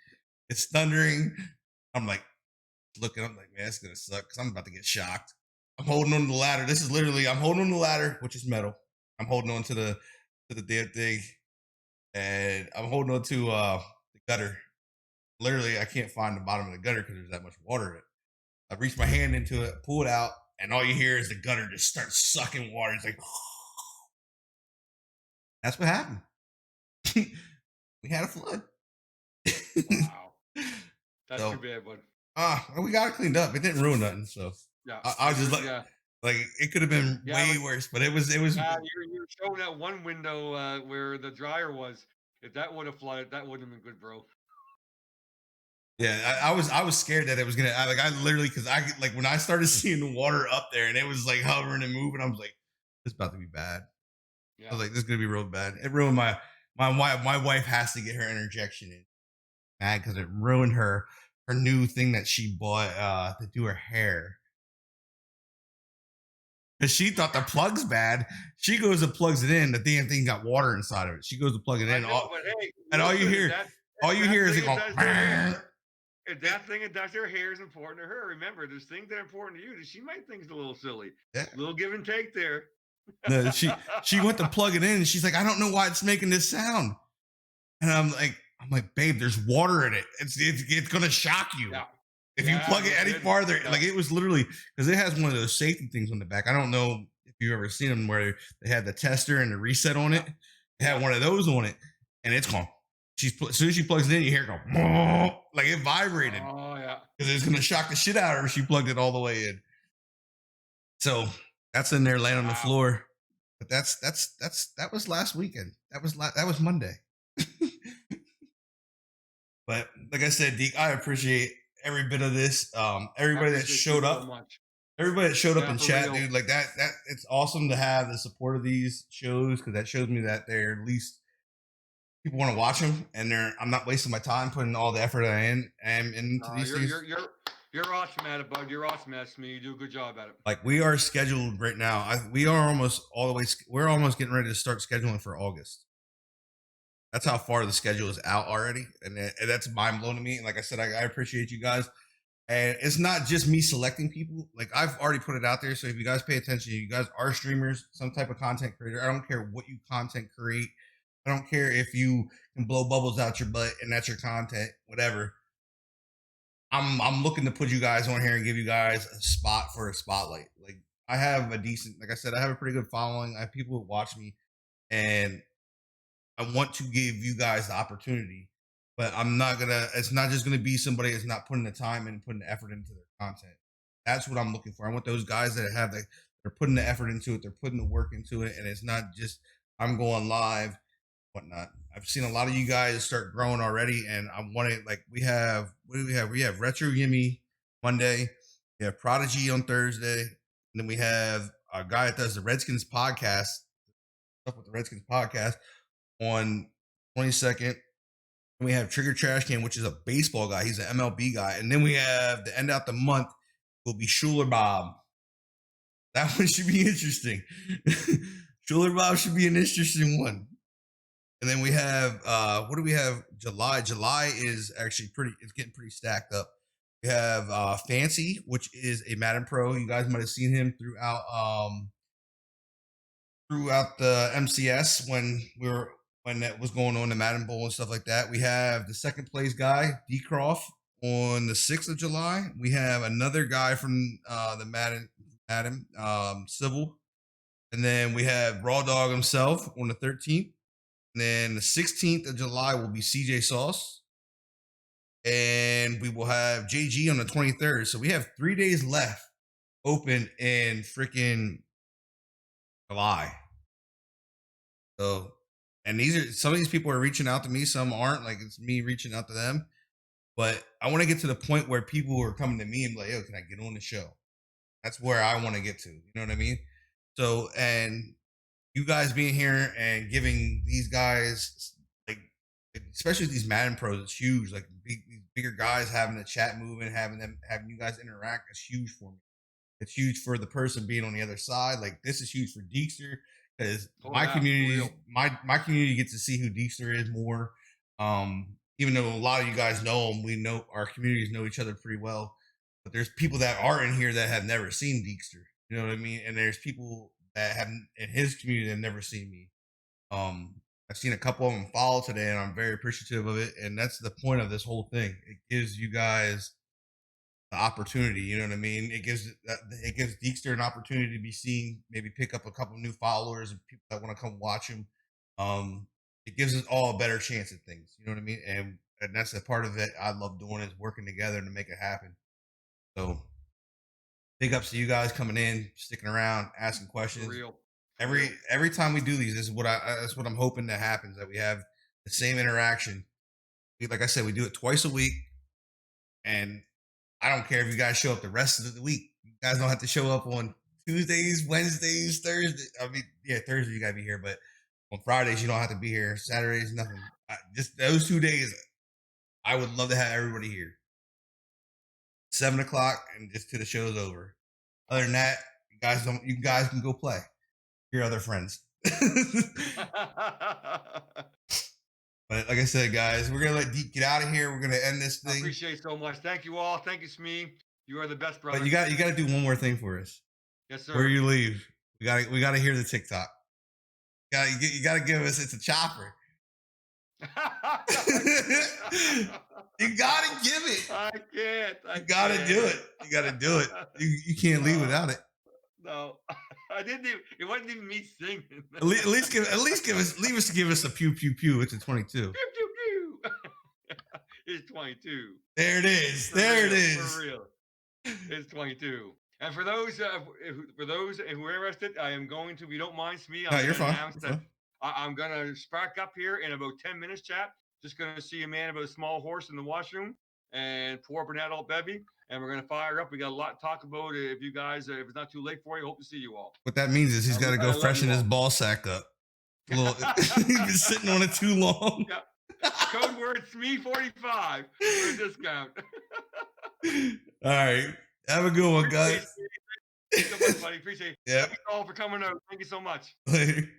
it's thundering. I'm like looking, I'm like, man, it's gonna suck because I'm about to get shocked. I'm holding on to the ladder. This is literally I'm holding on to the ladder, which is metal. I'm holding on to the damn thing, and I'm holding on to the gutter. Literally, I can't find the bottom of the gutter because there's that much water in it. I reach my hand into it, pull it out, and all you hear is the gutter just start sucking water. It's like that's what happened. We had a flood. Wow. That's So, too bad, bud. well, we got it cleaned up. It didn't ruin nothing. So Yeah. I was just like it could have been Yeah, way worse, but it was. you're showing that one window where the dryer was. If that would have flooded, that wouldn't have been good, bro. Yeah, I was scared that it was gonna. I literally because I like when I started seeing the water up there and it was like hovering and moving. I was like, this is about to be bad. I was like, this is gonna be real bad. It ruined my wife has to get her interjection in mad because it ruined her new thing that she bought to do her hair. Because she thought the plug's bad. She goes and plugs it in. The damn thing got water inside of it. She goes to plug it in. Know, but hey, and all you hear is it going. If that thing that does her hair is important to her, remember, there's things that are important to you that she might think is a little silly. Yeah. A little give and take there. No, she went to plug it in and she's like, I don't know why it's making this sound. And I'm like, babe, there's water in it. It's gonna shock you. Yeah. If you plug it any farther, like it was literally because it has one of those safety things on the back. I don't know if you've ever seen them where they had the tester and the reset on it. It had one of those on it, and it's gone. As soon as she plugs it in, you hear it go like it vibrated. Oh yeah, because it's gonna shock the shit out of her if she plugged it all the way in. So that's in there laying on the floor. But that was last weekend. That was Monday. But like I said, Deke, I appreciate every bit of this. Everybody that showed up. So everybody that showed up in chat, dude, like that it's awesome to have the support of these shows because that shows me that they're at least people want to watch them and I'm not wasting my time putting all the effort I am into these things. You're awesome at it, bud. You're awesome at it. You do a good job at it. Like we are scheduled right now. We are almost all the way. We're almost getting ready to start scheduling for August. That's how far the schedule is out already, and that's mind blowing to me. And like I said, I appreciate you guys. And it's not just me selecting people. Like I've already put it out there. So if you guys pay attention, you guys are streamers, some type of content creator. I don't care what you content create. I don't care if you can blow bubbles out your butt and that's your content, whatever. I'm looking to put you guys on here and give you guys a spot for a spotlight. Like I have a decent, like I said, I have a pretty good following. I have people who watch me, and I want to give you guys the opportunity. But it's not just gonna be somebody that's not putting the time and putting the effort into their content. That's what I'm looking for. I want those guys that they're putting the effort into it, they're putting the work into it, and it's not just I'm going live, whatnot. I've seen a lot of you guys start growing already, and I want it. Like we have, what do we have? We have Retro Yimmy Monday. We have Prodigy on Thursday. And then we have a guy that does the Redskins podcast, stuff with the Redskins podcast on 22nd. And we have Trigger Trash Can, which is a baseball guy. He's an MLB guy. And then we have the end out the month will be Schuler Bob. That one should be interesting. Schuler Bob should be an interesting one. And then we have what do we have? July. July is actually it's getting pretty stacked up. We have Fancy, which is a Madden Pro. You guys might have seen him throughout the MCS when that was going on, the Madden Bowl and stuff like that. We have the second place guy, D Croft, on the 6th of July. We have another guy from the Madden Civil. And then we have Raw Dog himself on the 13th. And then the 16th of July will be CJ Sauce. And we will have JG on the 23rd. So we have 3 days left open in freaking July. So, and some of these people are reaching out to me, some aren't. Like, it's me reaching out to them. But I want to get to the point where people are coming to me and be like, yo, can I get on the show? That's where I want to get to. You know what I mean? So, and you guys being here and giving these guys, like, especially these Madden pros, it's huge. Like, these bigger guys having the chat moving, having you guys interact, is huge for me. It's huge for the person being on the other side. Like, this is huge for Dekester because my community gets to see who Dekester is more. Even though a lot of you guys know him, we know our communities know each other pretty well. But there's people that are in here that have never seen Dekester. You know what I mean? And there's people that have in his community that have never seen me. I've seen a couple of them follow today, and I'm very appreciative of it. And that's the point of this whole thing. It gives you guys the opportunity. You know what I mean? It gives Dekester an opportunity to be seen. Maybe pick up a couple new followers and people that want to come watch him. It gives us all a better chance at things. You know what I mean? And that's a part of it I love doing, is working together to make it happen. So big ups to you guys coming in, sticking around, asking questions. Every time we do these, this is that's what I'm hoping that happens, that we have the same interaction. Like I said, we do it twice a week, and I don't care if you guys show up the rest of the week. You guys don't have to show up on Tuesdays, Wednesdays, Thursdays. I mean, yeah, Thursday you gotta be here, but on Fridays you don't have to be here. Saturdays, nothing. Just those 2 days, I would love to have everybody here. 7 o'clock and just till the show's over. Other than that, you guys can go play. Your other friends. But like I said, guys, we're gonna let Deke get out of here. We're gonna end this thing. I appreciate it so much. Thank you all. Thank you, Smee. You are the best, brother. But you got to do one more thing for us. Yes, sir. Before you leave, we got to hear the TikTok. You got to give us. It's a chopper. You got to give it. I can't. You got to do it. You got to do it. You can't leave without it. No, I didn't even. It wasn't even me singing. At least give us a pew pew pew. It's a 22. Pew pew pew. It's 22. There it is. It is. For real. It's 22. And for those who are interested, I am going to. If you don't mind, Smee, you're fine. I'm gonna spark up here in about 10 minutes, chat. Just gonna see a man about a small horse in the washroom and pour up an adult bevy. And we're going to fire up. We got a lot to talk about. If you guys, if it's not too late for you, hope to see you all. What that means is he's got to go freshen his ball sack up. He's been sitting on it too long. Yeah. Code word SME45 for a discount. All right. Have a good one, guys. Thank you so much, buddy. Appreciate it. Yeah. Thank you all for coming out. Thank you so much. Later.